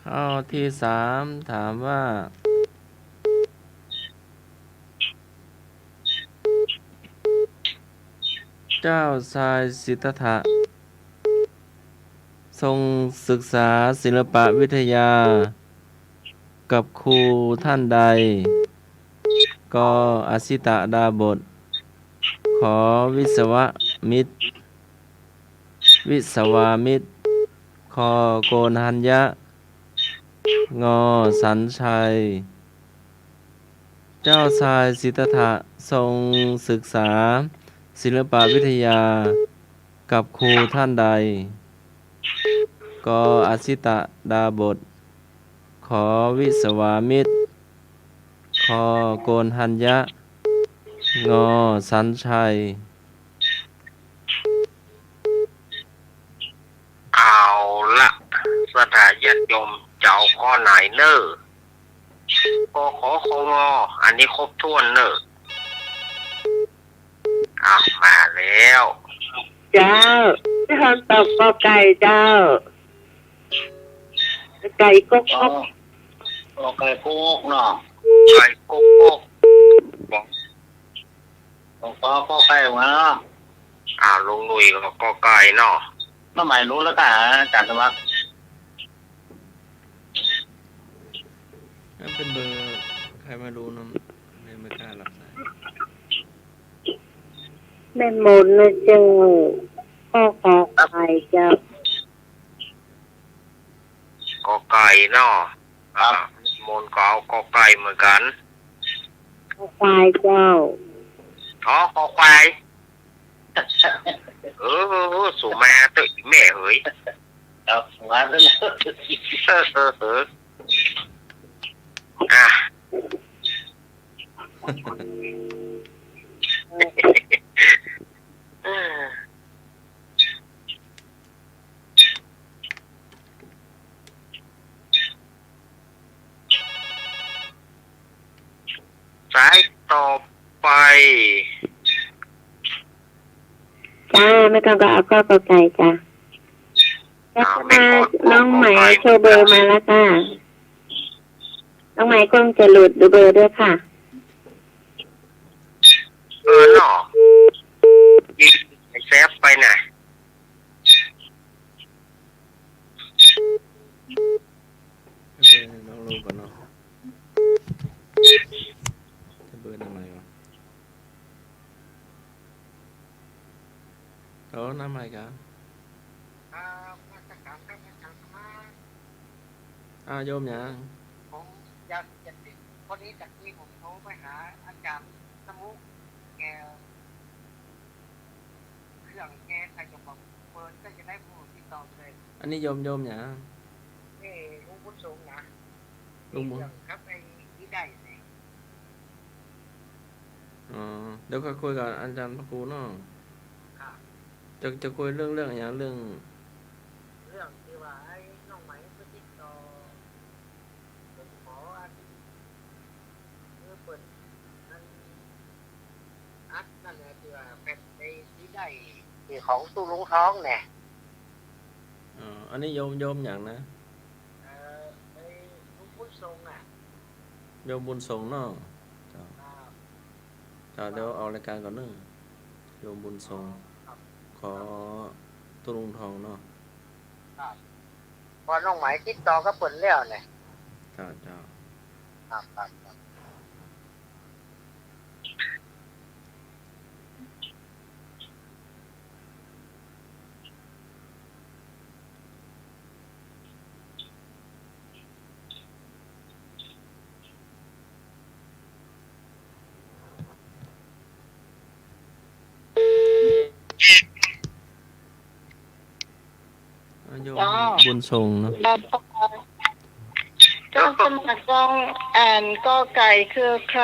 [SPEAKER 2] ข้อที่3ถามว่าเจ้าชายสิทธัตถะทรงศึกษาศิลปวิทยากับครูท่านใดกอสิตะดาบทขอวิศวมิตรวิศวามิตรคอโกณัญญะงอสัญชัยเจ้าชายสิทธัตถะทรงศึกษาศิลปวิทยากับครูท่านใดกอสิตะดาบทขอวิศวามิตรคอโกณัญญะงอสัญชัย
[SPEAKER 5] เอาละสถาญาติโยมเจ้าข้อไหนเนอขอคงออันนี้ครบถ้วนเนอมาแล้ว
[SPEAKER 6] เจ้าที่คำตอบก็ไก่เจ้า ไก่ก็
[SPEAKER 4] อ๋อไก่โป๊กเนาะ
[SPEAKER 5] ไก่กุ๊กกุ๊กบอก
[SPEAKER 4] ก็ไก่มาเนาะ
[SPEAKER 5] ลุงหนุ่ยก็ไก่เนาะ
[SPEAKER 4] น้ำหมายรู้แล้วกันอาจารย์สมัคร
[SPEAKER 2] นั่นเป็นเบอร์ใครไม่รู้นะไม่กล้ารับสาย
[SPEAKER 6] แม่หมดนะเจ้าพ่อขอไก่เจ้า
[SPEAKER 5] ก็ไก่เนาะมนก็เอาก็ไก่เหมือนกัน
[SPEAKER 6] ควายเจ้า
[SPEAKER 5] ก็ควายสู่มาตึกแม่เฮ้ย
[SPEAKER 4] ครับมาแล้วนะ
[SPEAKER 5] สายต่อไป
[SPEAKER 6] จ้าไม่ต้องก็เอาก็ไก่จ้าแล้วก็มาน้องไหมโชว์เบอร์มาแล้วจ้าน้องไหมคงจะหลุดดูเบอร์ด้วยค่ะ
[SPEAKER 5] เนาะยิงไอ้แซฟไปไหน
[SPEAKER 2] โอเคลองรู้ก่อนเนาะจะเบอร์ทำไมวะน้ำใหม่กัน โยมหยัง
[SPEAKER 5] ผมอยากจะติดคนนี้จากที่ผมโทรไปหาอาจารย์สมุกแกเครื่องแกใครจะบอกเปิดก็จะได้ผู้ติดต่อเลย
[SPEAKER 2] อันนี้โยมหยัง
[SPEAKER 5] นี่ลุงบุญสูงนะ
[SPEAKER 2] ลุงบุญ
[SPEAKER 5] เรื่องครับไอ้ที่ได้เนี่ย
[SPEAKER 2] อ๋อเดี๋ยวค่อยคุยกับอาจารย์พระครูเนาะ
[SPEAKER 5] ครับ
[SPEAKER 2] จะคุยเรื่องอย่างเรื่อง
[SPEAKER 5] เรื่องที่ว่าไอ้น้องไหมไปติดต่อผมขออันเปิดอันอัดนั่นแหละที่ว่าเป็นไอ้ที่ได้ที่ของตู้ลุงท้องเนี่ย
[SPEAKER 2] อันนี้โยมอย่างนะ
[SPEAKER 5] ไอ้ลุงบุญทรงอ่ะ
[SPEAKER 2] โยมบุญส่งเนาะเจ้า
[SPEAKER 5] อ่า
[SPEAKER 2] เดี๋ยวเอารายการก่อนเนึงโยมบุญส่ง
[SPEAKER 5] ครับ
[SPEAKER 2] ขอตุลุงทองเนาะ
[SPEAKER 5] ครับพอน้องไหมติดต่อก็เปิดแล้วเนี่ย
[SPEAKER 2] เจ้า
[SPEAKER 5] ครับครับครับ
[SPEAKER 2] โยมบุญส่งเนาะ
[SPEAKER 1] เจ้าสมัครกองอ่านก็ไก่คือใคร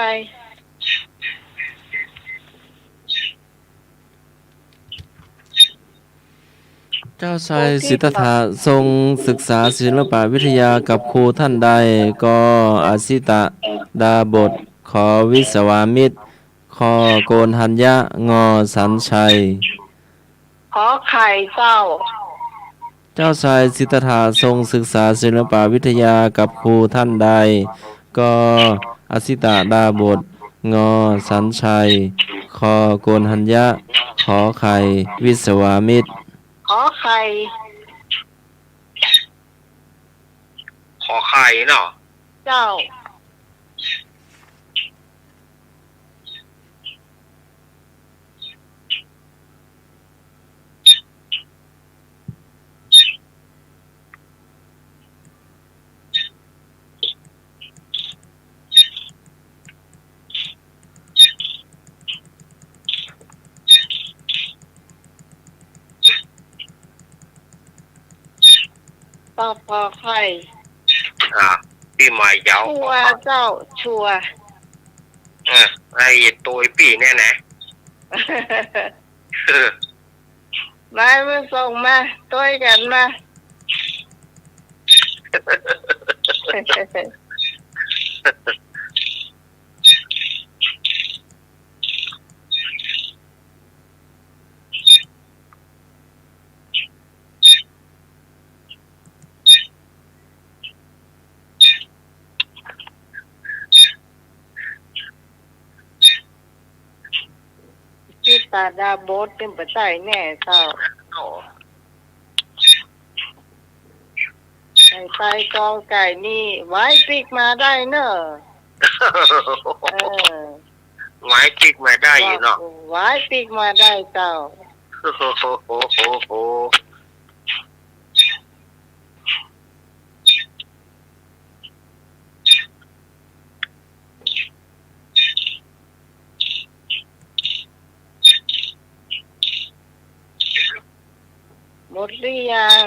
[SPEAKER 2] เจ้าชายสิทธัตถะทรงศึกษาศิลปวิทยากับครูท่านใดก็อาสิตะดาบทขอวิสวามิตรขอโกนทัญญะงอสันชัย
[SPEAKER 1] ขอไข่เจ้า
[SPEAKER 2] เจ้าชายสิทธัตถะทรงศึกษาศิลปวิทยากับครูท่านใดก็อาสิตะดาบทงอสันชัยขอโกนทัญญะขอไข่วิสวามิตร
[SPEAKER 1] ขอไข่
[SPEAKER 5] ขอไข่เนาะ
[SPEAKER 1] เจ้า ต่อขอไข่
[SPEAKER 5] พี่หมายยาว
[SPEAKER 1] ชัวร์เจ้าชัวร์
[SPEAKER 5] ไอ้ตัวพี่เนี่ยนะ
[SPEAKER 1] นายมาส่งมาต้วยกันมา ที่ตาดาโบสเป็นปัจจัยแน่เจ้าไก่ไก่กอไก่นี่ไว้ปีกมาได้เนอะเออ
[SPEAKER 5] ไม้ติกมาได้อยู่เนาะ
[SPEAKER 1] ไว้ปีกมาได้เจ้า
[SPEAKER 5] โอ้โห
[SPEAKER 1] หมดหรือยัง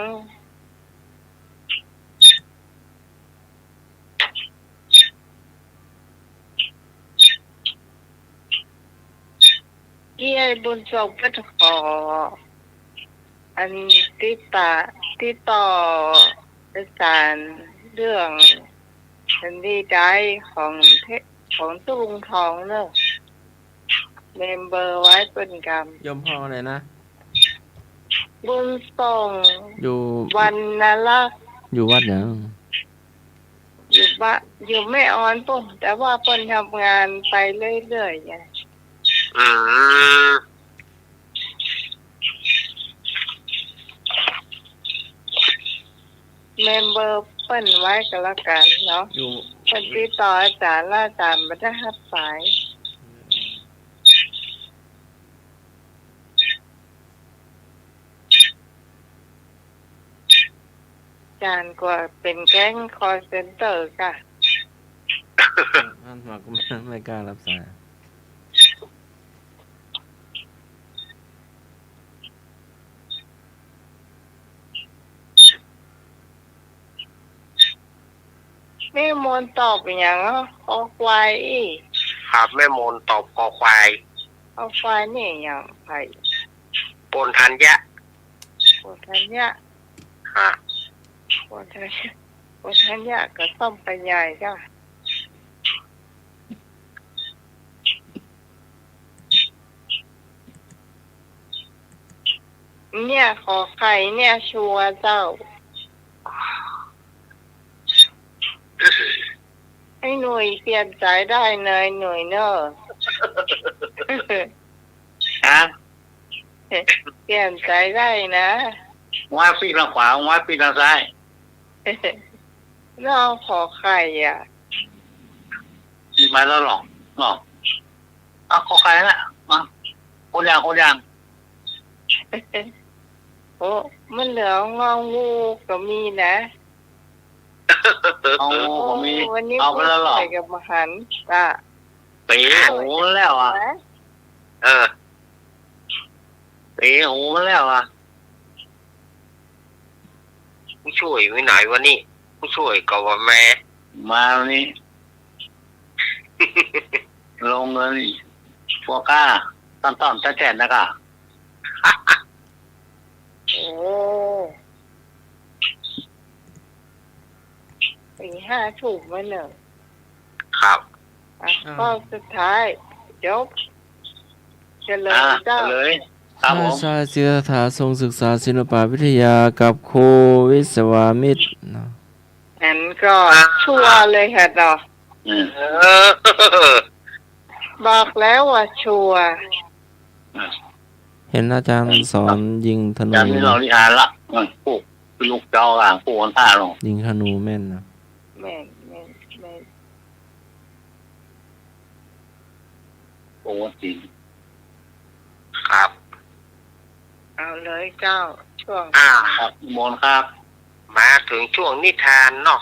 [SPEAKER 1] ที่ไอ้บุญส่งไปขออันติดต่อเอกสารเรื่องสันดีใจของตุ้งทองเนอะเมมเบอร์ไว้เป็นกรรม
[SPEAKER 2] โยมพ่ออะไรนะ
[SPEAKER 1] บุญส่ง
[SPEAKER 2] อยู่
[SPEAKER 1] วันนั้นละ
[SPEAKER 2] อยู่วัดหยัง
[SPEAKER 1] อยู่ไม่ออนปุ่นแต่ว่าปุ่นทำงานไปเรื่อยๆไง
[SPEAKER 5] อืม
[SPEAKER 1] เมมเบอร์เปิ้นไว้ก็แล้วกันเนาะ
[SPEAKER 2] อยู่
[SPEAKER 1] เปิ้นติดต่ออาจารย์แล้วอาจารย์ไม่ได้รับสาย
[SPEAKER 5] อ
[SPEAKER 1] จารย์กว่าเป็นแก๊งคอร์เซ็นเตอร์ค่ะ
[SPEAKER 2] มันมาก็ไม่กล้ารับสาย
[SPEAKER 1] นี่มนต์ตอบอย่างอ่ะคอควายอีก
[SPEAKER 5] ครับแม่มนตอบคอควาย
[SPEAKER 1] คอควายนี่อย่างไผ่
[SPEAKER 5] ปนทันยะ
[SPEAKER 1] ปวดทันยะ
[SPEAKER 5] ฮะ
[SPEAKER 1] ปวดทันยะปวดทันยะก็ต้มไปใหญ่จ้ะเนี่ยขอไข่เนี่ยชัวร์เจ้า ให้หน่วยเปลี่ยนใจได้เนยหน่วยเนอะ
[SPEAKER 4] ฮะ
[SPEAKER 1] เปลี่ยนใจได้นะ
[SPEAKER 4] ว่าปีทางขวาว่าปีทางซ้าย
[SPEAKER 1] น้องขอไข่อ่ะ
[SPEAKER 4] มีมาแล้วหรอกเอาขอใครละมาคนยัง
[SPEAKER 1] โอ้มันเหลืององงูก็มีนะ
[SPEAKER 4] เอาผมมี
[SPEAKER 1] วันนี้
[SPEAKER 4] เอาไปแล้วหรอ
[SPEAKER 1] ใส่กับมหันต์จ้ะ
[SPEAKER 4] ปีหูแล้วอ่ะ
[SPEAKER 1] นะ
[SPEAKER 5] เออ
[SPEAKER 4] ปีหูแล้วอ่ะ
[SPEAKER 5] ผู้ช่วยไว้ไหนวะนี่ผู้ช่วยก็ว่าแม่
[SPEAKER 4] มาวันนี้ ลงเงินพวกก้าต้นๆแจ่ๆนะก้า
[SPEAKER 1] โอ้ปีห้าถูกมาเนอะ
[SPEAKER 5] ครับ
[SPEAKER 1] อ่ะข้อสุดท้ายจบเฉลยเจ้า
[SPEAKER 4] เลยครับผม
[SPEAKER 2] ชาติศิลธาทรงศึกษาศิลปวิทยากับครูวิศวามิตรเนาะ
[SPEAKER 1] งั้นก็ชัวร์เลยค่ะต่อ
[SPEAKER 4] อืม
[SPEAKER 5] เออ
[SPEAKER 1] บอกแล้วว่าชัวร์
[SPEAKER 2] เห็นอาจารย์สอนยิงธนู
[SPEAKER 4] จากนี้เราที่อ่านละผู้ลูกเจ้าอ่างผู้คนท่าลง
[SPEAKER 2] ยิงธนูแม่นนะ
[SPEAKER 1] แม่น
[SPEAKER 4] โอ้จริง
[SPEAKER 5] ครับ
[SPEAKER 1] เอาเลยเจ้าช่วง
[SPEAKER 4] ครับมนครับ
[SPEAKER 5] มาถึงช่วงนิทานเนาะ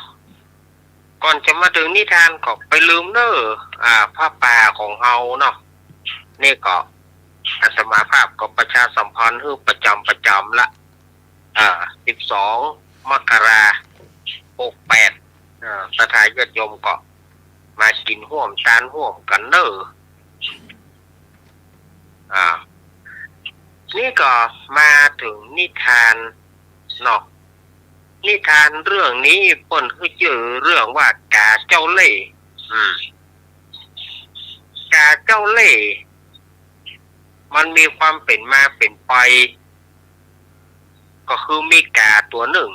[SPEAKER 5] ก่อนจะมาถึงนิทานก็ไปลืมเนอะผ้าป่าของเฮาเนาะนี่ก็อาตมาภาพก็ประชาสัมพันธ์ให้ประจำละ12 มกราคม 68สถานญาติโยมก็มากินห่วมทานห่วมกันเนอะนี่ก็มาถึงนิทานเนาะนิทานเรื่องนี้เปิ้นคือชื่อเรื่องว่ากาเจ้าเล่ห์กาเจ้าเล่ห์มันมีความเป็นมาเป็นไปก็คือมีกาตัวหนึ่ง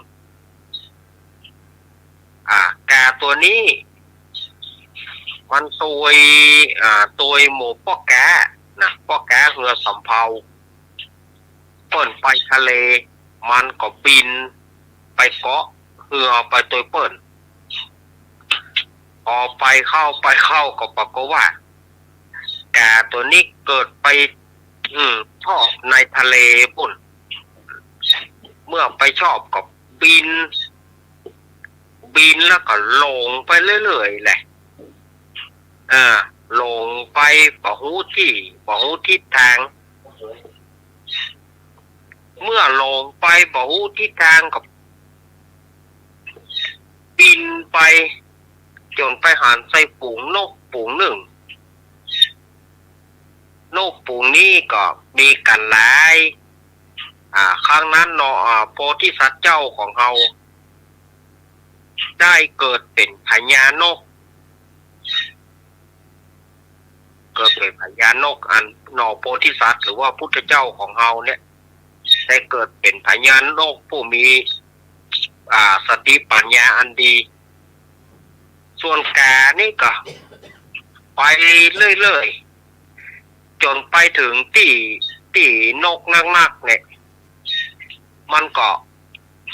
[SPEAKER 5] กาตัวนี้มันตัวหมูป้อกานะป้อกาเรือสำเภาเปิ้นไปทะเลมันก็บินไปเกาะเรือไปตัวเปิ้นพอไปเข้าก็ปรากฏว่ากาตัวนี้เกิดไปชอบในทะเลปุ่นเมื่อไปชอบก็บินแล้วก็ลงไปเรื่อยๆแหละลงไปบ่ฮู้ทิศทางเมื่อลงไปบ่ฮู้ทิศทางก็บินไปจนไปหันใส่ฝูงนกฝูงหนึ่งนกฝูงนี้ก็มีกันหลายครั้งนั้นเนาะโพธิสัตว์เจ้าของเฮาได้เกิดเป็นพญานกอันเนาะโพธิสัตว์หรือว่าพุทธเจ้าของเฮาเนี่ยได้เกิดเป็นพญานกผู้มีสติปัญญาอันดีส่วนกานี่ก็ไปเรื่อยๆจนไปถึงที่นกนักๆเนี่ยมันก็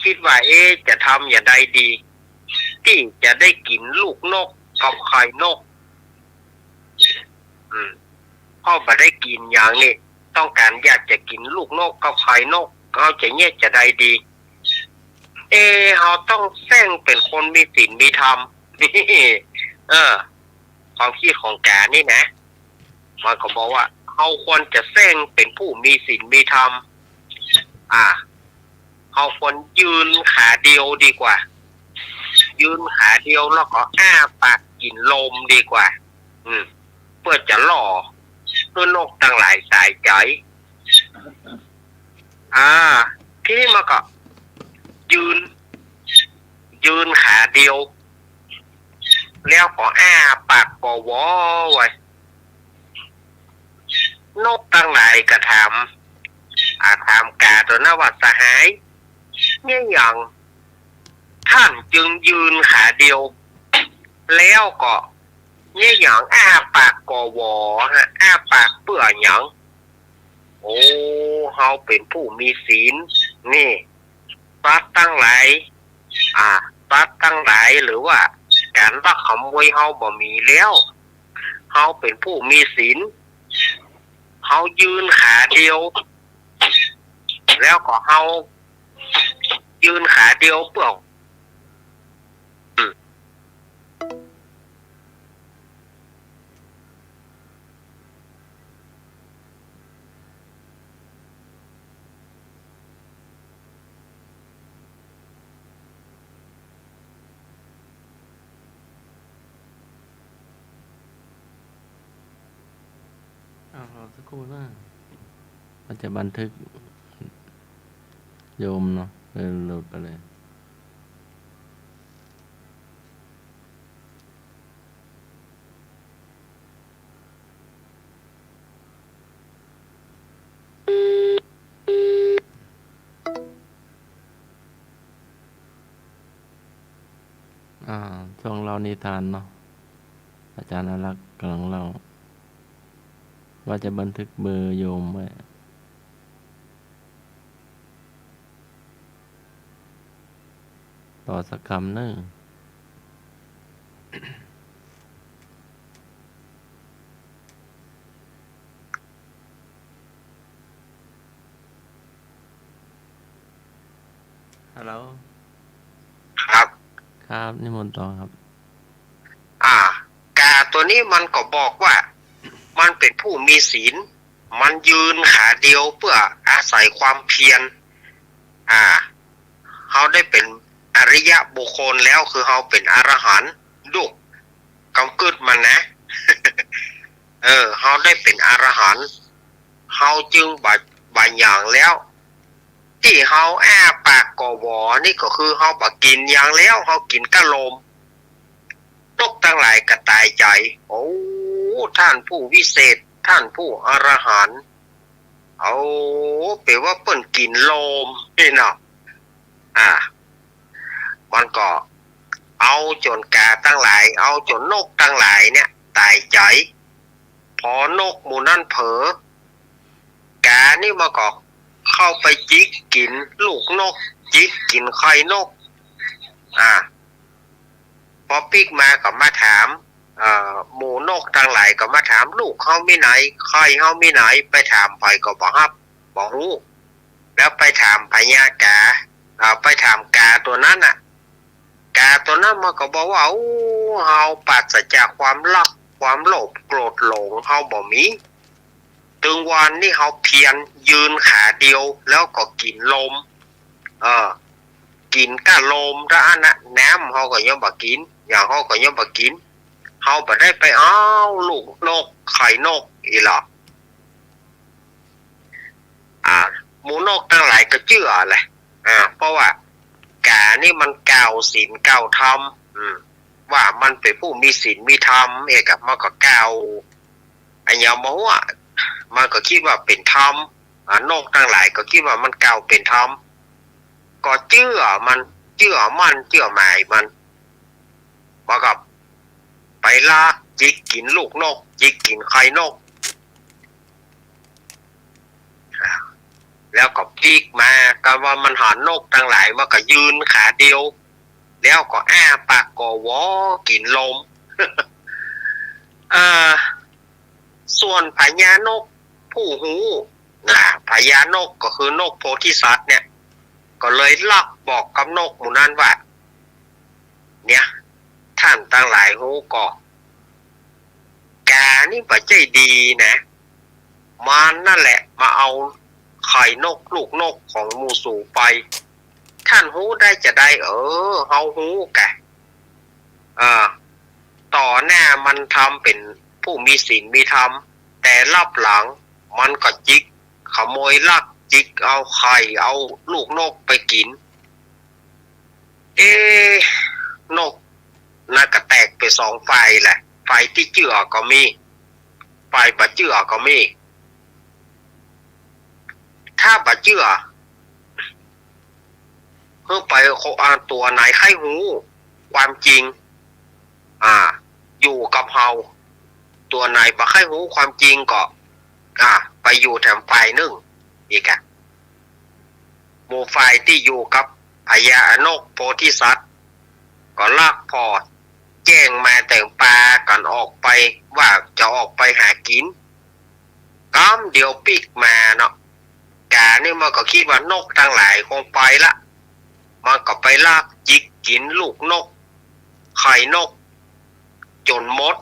[SPEAKER 5] คิดว่าจะทำอย่างใดดีที่จะได้กินลูกนกกับไข่นกพ่อมาได้กินอย่างนี้ต้องการอยากจะกินลูกนกกับไข่นกเอาจะเนี่ยจะใดดี เราต้องแซงเป็นคนมีศีลมีธรรมนี่ความคิดของแกนี่นะมันก็บอกว่าเราควรจะแซงเป็นผู้มีศีลมีธรรมเราควรยืนขาเดียวดีกว่ายืนขาเดียวแล้วก็อ้าปากกินลมดีกว่าเพื่อจะล่อเพื่อนกต่างหลายสายใจที่นี่มันก็ยืนขาเดียวแล้วก็อ้าปากกวอไว้นกต่างหลายก็ถามกาตัวนั้นว่าสหายเนี่ยอย่างท่านจึงยืนขาเดียวแล้วก็เนี่ยอย่างอ้าปากกวออ้าปากเปื่อหยังโอ้เฮาเป็นผู้มีศีลนี่ปัดตั้งหลายปัดตั้งหลายหรือว่าการลักขโมยเฮาบ่มีแล้วเฮาเป็นผู้มีศีลเฮายืนขาเดียวแล้วก็เฮายืนขาเดียวเปล่า
[SPEAKER 2] รอสักครู่นะมันจะบันทึกโยมเนาะเลยหลุดไปเลยช่วงเรานิทานเนาะอาจารย์อารักษ์กำลังเล่าว่าจะบันทึกเบอร์โยมไว้ต่อสักคำหนึ่งฮัลโหลครับนิมนต์ต่อครับ
[SPEAKER 5] กาตัวนี้มันก็บอกว่ามันเป็นผู้มีศีลมันยืนขาเดียวเพื่ออาศัยความเพียรเขาได้เป็นอริยะบุคคลแล้วคือเขาเป็นอรหันต์ดูกำกึดมันนะ เขาได้เป็นอรหันต์เขาจึงบางอย่างแล้วที่เขาอ้าปากกวอนี่ก็คือเขาบกินอย่างแล้วเขากินกะโลมนกทั้งหลายกระตายใจโอ้ท่านผู้วิเศษท่านผู้อรหันต์แปลว่าเปิ้นกินโลมนี่เนาะมันก็เอาจนกาตั้งหลายเอาจนนกตั้งหลายเนี่ยตายใจพอนกหมู่นั่นเผลอกานี่มาก็เข้าไปจิกกินลูกนกจิกกินไข่นกพอปิกมาก็มาถามหมูนกทั้งหลายก็มาถามลูกเขามีไหนไข่เขามีไหนไปถามไปก็บอกครับบอกรู้แล้วไปถามพญากาไปถามกาตัวนั้นกาตัวนั้นมันก็บอกว่าเฮาปราศจากความรักความโลภโกรธหลงเฮาบ่มีถึงวันนี้เฮาเพียรยืนขาเดียวแล้วก็กินลมกินกะลมแล้วอันน่ะน้ำเฮาก็ยังบ่กินอย่างเฮาก็ยังบ่กินเฮาบ่ได้ไปเอาลูกนกไข่นกอีหล่ะหมูนกทั้งหลายก็เชื่อแหละเพราะว่ากานี่มันกล่าวศีลกล่าวธรรมว่ามันเป็นผู้มีศีลมีธรรมมันก็กล่าวอันยามว่ามันก็คิดว่าเป็นธรรมนกทั้งหลายก็คิดว่ามันกล่าวเป็นธรรมก็เชื่อมันเชื่อหมายมันว่ากับไปลากจิกกินลูกนกจิกกินไข่นกแล้วก็ปีกมาก็ว่ามันหานกทั้งหลายมันก็ยืนขาเดียวแล้วก็อ้าปากกวอกินลม ส่วนพญานกผู้หูพญานกก็คือนกโพธิสัตว์เนี่ย ก็เลยลักบอกกับนกหมู่นั้นว่า เนี่ยท่านตั้งหลายหูก็แกนี่ปัจจัยดีนะมันนั่นแหละมาเอาไข่นกลูกนกของหมูสู่ไปท่านหูได้จะได้เฮาหูแกต่อหน้ามันทำเป็นผู้มีศีลมีธรรมแต่รับหลังมันก็จิกขโมยลักจิกเอาไข่เอาลูกนกไปกินนกน่าก็แตกไปสองฝ่ายแหละฝ่ายที่เจือก็มีฝ่ายบ่เจือก็มีถ้าบ่เจือเพื่อไปตัวไหนให้หูความจริงอยู่กับเฮาตัวไหนบ่ให้หูความจริงก็ไปอยู่แถมฝ่ายนึงอีกหมู่ฝ่ายที่อยู่กับพญานกโพธิสัตว์ก็ลากพอแจ้งมาแต่งปลากันออกไปว่าจะออกไปหากินก้ามเดียวปิกมาเนาะกานี่มันก็คิดว่านกทั้งหลายคงไปละมันก็ไปลากจิกกินลูกนกไข่นกจนหมด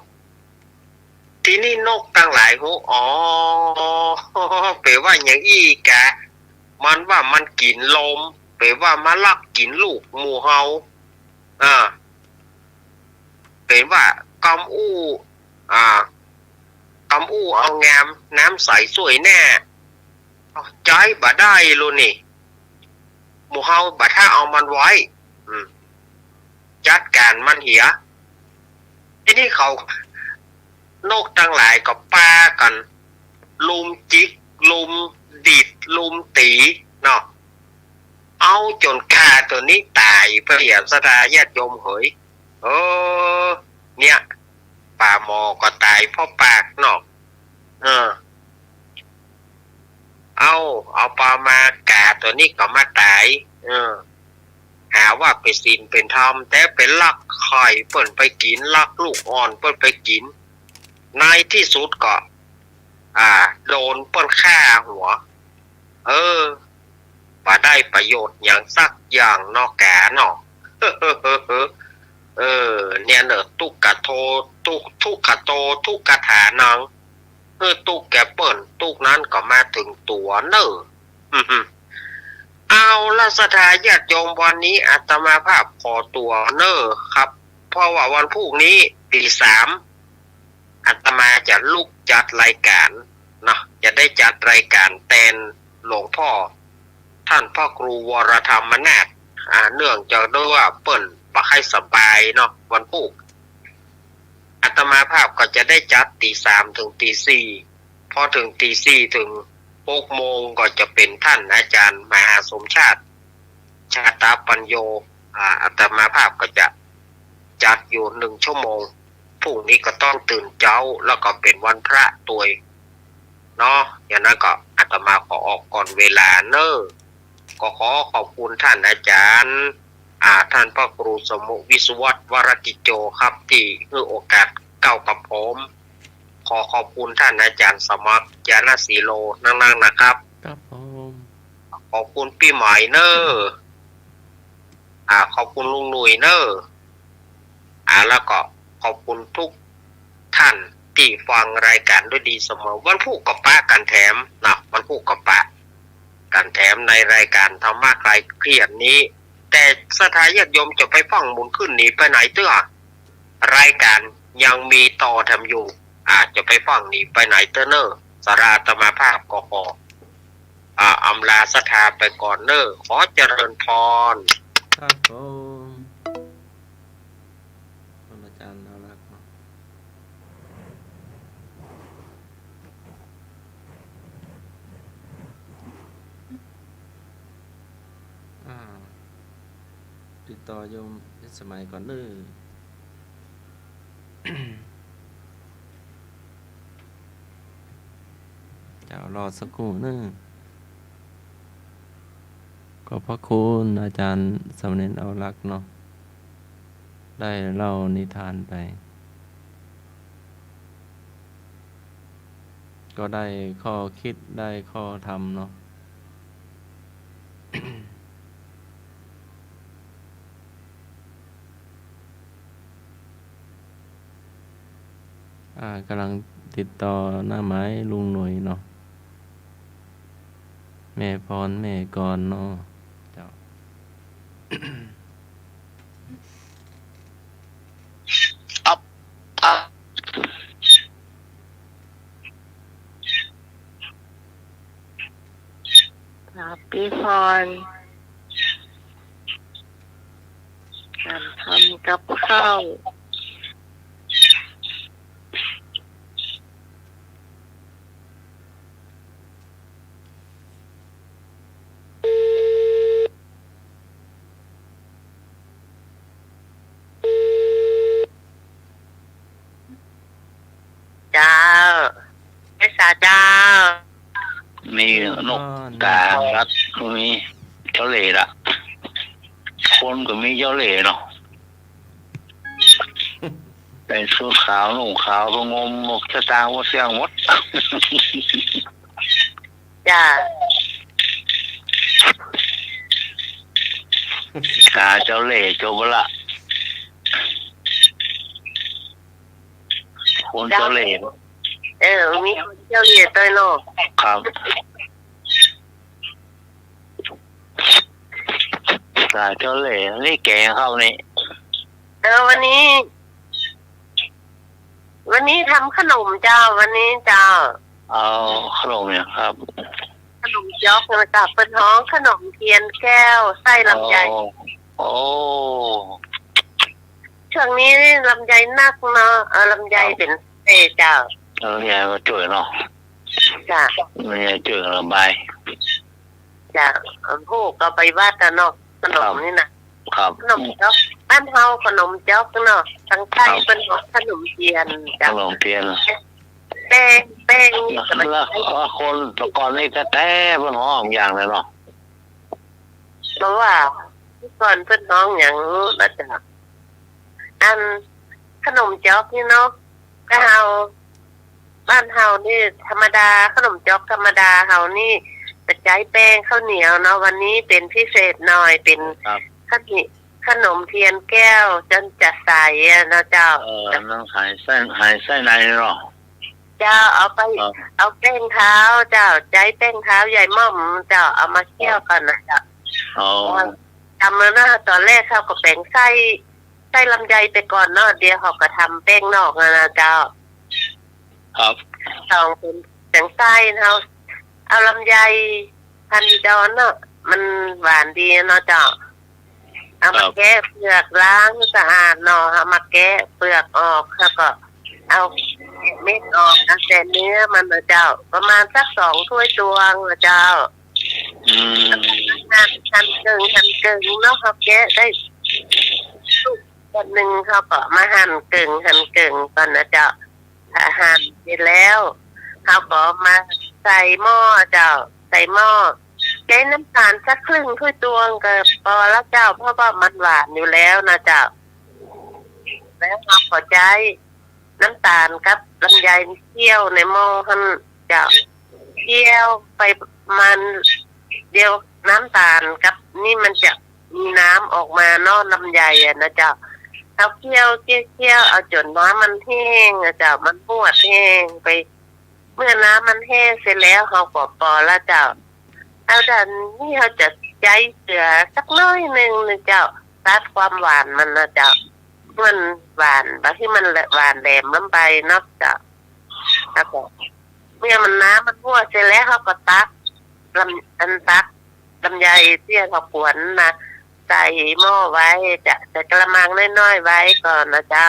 [SPEAKER 5] ทีนี้นกทั้งหลายแปลว่าอย่างอี้กะมันว่ามันกินลมแปลว่ามาลักกินลูกหมูเฮาเป็นว่ากำอู้เอางามน้ำใสสวยแน่ใจบ่ได้เลยนี่หมูเฮาบ่ถ้าเอามันไว้จัดการมันเหียทีนี้เขานกทั้งหลายก็ป้ากันลุมจิกลุมดิดลุมตีเนาะเอาจนกาตัวนี้ตายเพื่ออย่าสดาญาติโยมเหยเนี่ยป่าหมอก็ตายเพราะปากเนาะเอาปลามากาตัวนี้ก็มาตายหาว่าเป็นศีลเป็นธรรมแต่เป็นลักไข่เปิ้นไปกินลักลูกอ่อนเปิ้นไปกินในที่สุดก็โดนเปิ้นฆ่าหัวบ่ได้ประโยชน์อย่างสักอย่างนอกแก่เนาะเนี่ยเนอะทุกขะโททุกขะโตทุกขะฐานังตุกแกเปิ้นตุกนั้นก็มาถึงตัวเนอะเอาละสถาญาติโยมวันนี้อาตมาภาพขอตัวเนอะครับเพราะว่าวันพรุ่งนี้ตี 3อาตมาจะลุกจัดรายการเนาะจะได้จัดรายการแทนหลวงพ่อท่านพ่อครูวรธรรมนาถเนื่องจากด้วยว่าเปิ้นบ่ให้สบายเนาะวันพรุ่งอาตมาภาพก็จะได้จัดตี 3ถึงตี 4พอถึงตี 4ถึง6 โมงก็จะเป็นท่านอาจารย์มหาสมชาติชาตาปัญโยอาตมาภาพก็จะจัดอยู่1 ชั่วโมงพรุ่งนี้ก็ต้องตื่นเช้าแล้วก็เป็นวันพระตัวเนาะอย่างนั้นก็อาตมาขอออกก่อนเวลาเนอะก็ขอขอบคุณท่านอาจารย์ท่านพระครูสมุวิศวัตวรกิจโจครับที่ให้โอกาสเก้ากับผมขอขอบคุณท่านอาจารย์สมัครยานสีโลนั่งๆนะครับ
[SPEAKER 2] ครับผม
[SPEAKER 5] ขอบคุณพี่หมายเนอขอบคุณลุงหนุ่ยเนอแล้วก็ขอบคุณทุกท่านที่ฟังรายการด้วยดีเสมอวันพุธกับป้ากันแถมนะวันพุธกับป้ากันแถมในรายการธรรมะคลายเครียดนี้แต่สถาญาติโยมจะไปฟังหมุนขึ้นหนีไปไหนเตื้อรายการยังมีต่อทำอยู่จะไปฟังหนีไปไหนเตื้อเนอสาราธรรมภาพก็ขออำลาสถาไปก่อนเนอขอเจริญพร
[SPEAKER 2] ครับผมอาจารย์น่ารักเนาะติดต่อโยมสมัยก่อนเนอ เจ้ารอสักครู่นึงขอบพระคุณอาจารย์สำเน็จเอารักเนาะได้เล่านิทานไปก็ได้ข้อคิดได้ข้อธรรมเนาะ กำลังติดต่อหน้าไม้ลุงหน่วยเนาะแม่พรแม่กรเนาะเจ้า
[SPEAKER 4] อัพ
[SPEAKER 1] ครับพี่พรการทำกับข้าว
[SPEAKER 3] เจ้าไอ้สาเจ้า
[SPEAKER 4] มีนกกาลัดก็มีเจ้าเหล่ละคนก็มีเจ้าเหล่เนาะแต่ชุดขาวนุ่งขาวก็งมหมกชะตาว่าเสียงหมด
[SPEAKER 3] จ้าก
[SPEAKER 4] าเจ้าเหล่เจ้าบละคนเจ้าเหล่
[SPEAKER 3] มีคนเจ้าเหลี่ยตัวโลก
[SPEAKER 4] ครับกาเจ้าเหล่นี่แกงเข้านี่
[SPEAKER 3] วันนี้ทำขนมเจ้าวันนี้เจ้า
[SPEAKER 4] เอาขนมเนี่ยครับ
[SPEAKER 3] ขนมจ๊อกนะจ๊ะเป็นท้องขนมเทียนแก้วไส้ลำไย
[SPEAKER 4] โอ้
[SPEAKER 3] ช่วงนี้ลำไยนักเนาะลำไยเป็นเจ้า
[SPEAKER 4] แล้วเนี่ยมาช่วยเนาะ
[SPEAKER 3] จ้ะ
[SPEAKER 4] เนี่ยช่วยระบาย
[SPEAKER 3] จ้ะผู้ก็ไปวาดกันเนาะขนมนี่นะครับ ขนมจ๊อกบ้านเฮาขนมจ๊อกเนาะทางไทยเป็นขนมเทียน
[SPEAKER 4] ข
[SPEAKER 3] จ้ะ
[SPEAKER 4] นมเทียน
[SPEAKER 3] แป้งนี่สมัย
[SPEAKER 4] แล้วคนแตะกอนนี่แท้ๆเป็นห้องอย่างเลยเนาะ
[SPEAKER 3] เพราะว่าก่อนเพื่อนน้องอย่างนะจ๊ะอันขนมจ๊อกนี่เนาะก็เฮาบ้านเฮานี่ธรรมดาขนมจ๊อกธรรมดาเฮานี่จะใช้แป้งข้าวเหนียวเนาะวันนี้เป็นพิเศษหน่อยเป็นขนมเทียนแก้วจนจะใสนะเจ้า
[SPEAKER 4] นั่งหายไส้ในเนาะ
[SPEAKER 3] เจ้าเอาไปเอาแป้งเท้าเจ้าใจแป้งเท้าใหญ่ม่อมเจ้าเอามาเคี่ยวกันนะเจ้า
[SPEAKER 4] อ๋อ
[SPEAKER 3] ทำแล้วนะตอนแรกเขาก็แป้งไส้ลำไยไปก่อนเนาะเดี๋ยวเขาก็ทำแป้งนอกนะเจ้า
[SPEAKER 4] ครับ
[SPEAKER 3] สองเป็นแป้งไส้เขาเอาลำไยพันดอนเนาะมันหวานดีเนาะเจ้าเอามาแกะเปลือกล้างสะอาดเนาะเอามาแกะเปลือกออกแล้วก็เอาเม็ดออกเอาแต่เนื้อมันนะเจ้า ประมาณสัก2 ถ้วยตวงนะเจ้า หั่นเกิงเนาะเขาแกะได้ลูกคนหนึ่งเขาก็มาหั่นเกิงก่อนนะเจ้าหั่นเสร็จแล้วเขาก็มาใส่หม้อเจ้าใส่หม้อใช้น้ำตาลสักครึ่งถ้วยตวงก็พอแล้วเจ้าเพราะว่ามันหวานอยู่แล้วนะเจ้าแล้วเขาก็ใช้น้ำตาลกับลำไยเคี่ยวในหม้อหั่นเจ้าเคี่ยวไปมันเดียวน้ำตาลกับนี่มันจะมีน้ำออกมาเนาะลำไยนะเจ้าเอาเคี่ยวเอาจนน้ำมันแห้งนะเจ้ามันหวดแห้งไป เมื่อน้ำมันแห้งเสร็จแล้วเขาก็ปอแล้วเจ้าเอาดันนี่เขาจะใจเสือสักน้อยหนึ่งนะเจ้าตัดความหวานมันนะเจ้ามันหวานบางที่มันหวานแหลมล้ำไปเนาะเจ้าแล้วก็เมื่อมันน้ำมันหวดเสร็จแล้วเขาก็ตักลำไยที่เขาขวนนะใส่หม้อไว้จะใส่กระมังน้อยๆไว้ก่อนนะเจ้า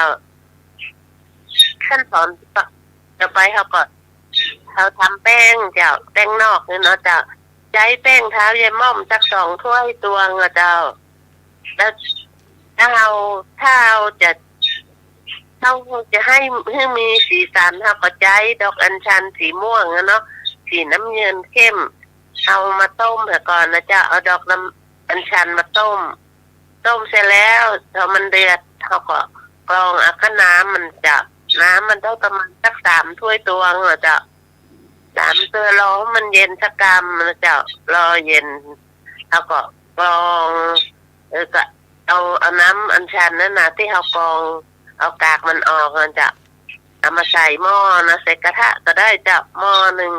[SPEAKER 3] ขั้นตอนต่อไปเขาทำแป้งเจ้าแป้งนอกนี่เนาะเจ้าใช้แป้งเท้าเยม่อมสัก2 ถ้วยตวงนะเจ้าแล้วถ้าเราจะให้มีสีสันเขาก็ใช้ดอกอัญชันสีม่วงเนาะสีน้ำเงินเข้มเอามาต้มก่อนนะเจ้าเอาดอกน้ำอัญชันมาต้มเสร็จแล้วพอมันเดือดเขาก็กรองเอาข้าน้ำมันจะน้ำมันได้ประมาณสัก3 ถ้วยตวงนะเจ้า3 ตัวรอมันเย็นสักกรัมนะเจ้ารอเย็นเขาก็กรองก็เอาน้ำอัญชันนั่นนะที่เขากรองเอากากมันออกนะเจ้า เอามาใส่หม้อนะใส่กระทะก็ได้จ้ะหม้อหนึ่ง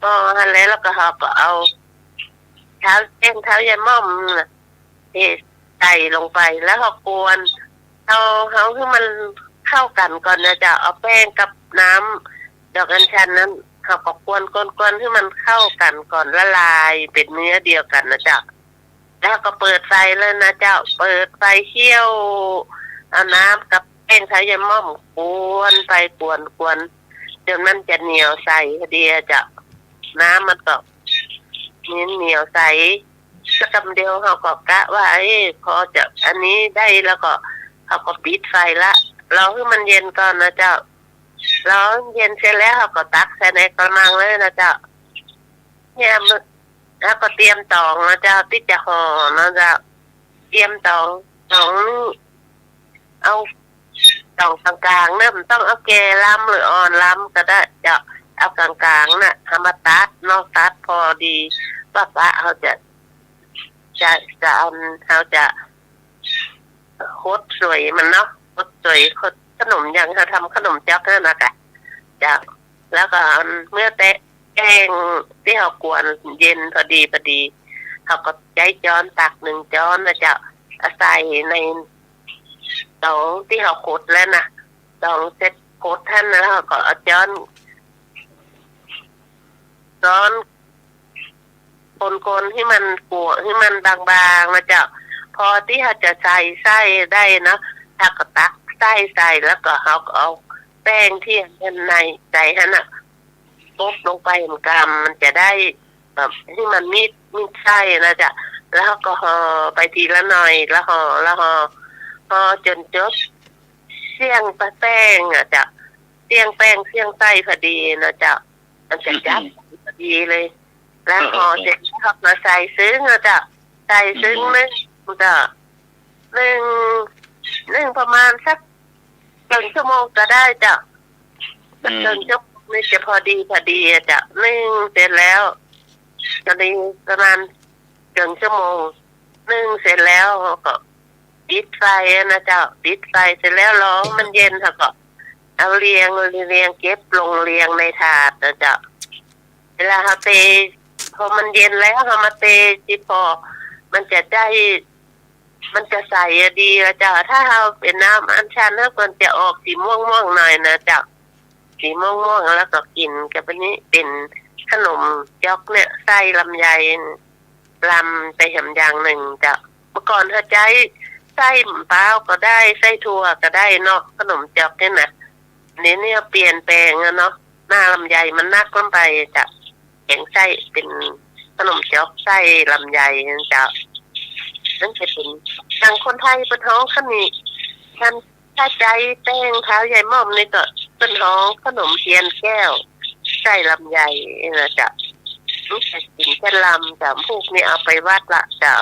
[SPEAKER 3] หม้อหันแล้วก็เราก็เอาเท้ายายม่อมน่ะใส่ลงไปแล้วเรากวนเอาให้มันเข้ากันก่อนนะจ๊ะเอาแป้งกับน้ำดอกอัญชันนั้นเราก็กวนให้มันเข้ากันก่อนละลายเป็นเนื้อเดียวกันนะจ๊ะแล้วก็เปิดไฟเลยนะเจ้าเปิดไฟเคี่ยวเอาน้ำกับแป้งเท้ายายม่อมกวนไปกวนจนมันจะเหนียวใสเดียจ้ะน้ำมันก็เหนียวใสสักคำเดียวเขาก็กะว่าพอจะอันนี้ได้แล้วก็เขาก็ปิดไฟละรอให้มันเย็นก่อนนะเจ้ารอเย็นเสร็จแล้วเขาก็ตักใส่ในกระมังเลยนะเจ้าเนี่ยแล้วก็เตรียมตองนะเจ้าที่จะห่อนะเจ้าเตรียมตองเอาตองกลางๆเนี่ยมันต้องเอาแก่ล้ำหรืออ่อนล้ำก็ได้เจ้าเอากลางๆน่ะทำมาตัดนอกตัดพอดีว่าเขาจะเขาจะโคตรสวยมันเนาะโคตรสวยโคตรขนมอย่างเขาทำขนมจ๊อกนั่นนะกะจ้ะแล้วก็เมื่อแกงที่เขากวนเย็นพอดีเขาก็ใช้ช้อนตัก1 ช้อนนะจ๊ะใส่ในตองที่เขาขดแล้วนะตองเซ็ตขดท่านแล้วเขาก็เอาช้อนคนให้มันกัวให้มันบางๆนะจ๊ะพอที่เขาจะใส่ไส้ได้นะถ้าก็ตักไส้ใส่แล้วก็เขาก็เอาแป้งที่มันในใส่ฮะน่ะตบลงไปเหมือนกันมันจะได้แบบที่มันมีไส้นะจ๊ะแล้วก็ห่อไปทีละหน่อยแล้วห่อจนจบเสี่ยงแป้งอ่ะจ๊ะเสี่ยงแป้งเสี่ยงไส้พอดีนะจ๊ะมันจะจับพอดีเลยแล้วห่อเสร็จเขามาใส่ซึ้งนะจ๊ะใส่ซึ้งนึงจ้ะนึ่งประมาณสัก1 ชั่วโมงก็ได้จ้ะ1 ชั่วโมงนี่จะพอดีจ้ะนึ่งเสร็จแล้วตอนนี้ประมาณ1 ชั่วโมงนึ่งเสร็จแล้วก็ปิดไฟนะจ๊ะปิดไฟเสร็จแล้วรอมันเย็นค่ะก็เอาเรียงเก็บลงเรียงในถาดนะจ๊ะเวลาเขาเทพอมันเย็นแล้วเขามาเทที่พอมันจะได้มันจะใสดีนะจ๊ะถ้าเราเป็นน้ำอัญชันถ้าควรจะออกสีม่วงหน่อยนะจ๊ะสีม่วงแล้วก็กินกับอันนี้เป็นขนมจ๊อกเนี่ยไส้ลำไยลำไปแหมอย่างหนึ่งจ้ะเมื่อก่อนถ้าใช้ไส้เปล่าก็ได้ไส้ถั่วก็ได้เนาะขนมจ๊อกเนี่ยนะเนี่ยเปลี่ยนแปลงเนาะหน้าลำไยมันนักลงไปจ้ะแกงไส้เป็นขนมจ๊อกไส้ลำไยจ้ะนั่นจะเป็นทางคนไทยเป็นท้องขนมท่านถ้าใจแป้งเท้ายายม่อมนี่ก็เป็นท้องขนมเทียนแก้วไส้ลำไยนะจ๊ะรู้สึกกินแค่ลำแต่พวกนี้เอาไปวัดละจ้ะ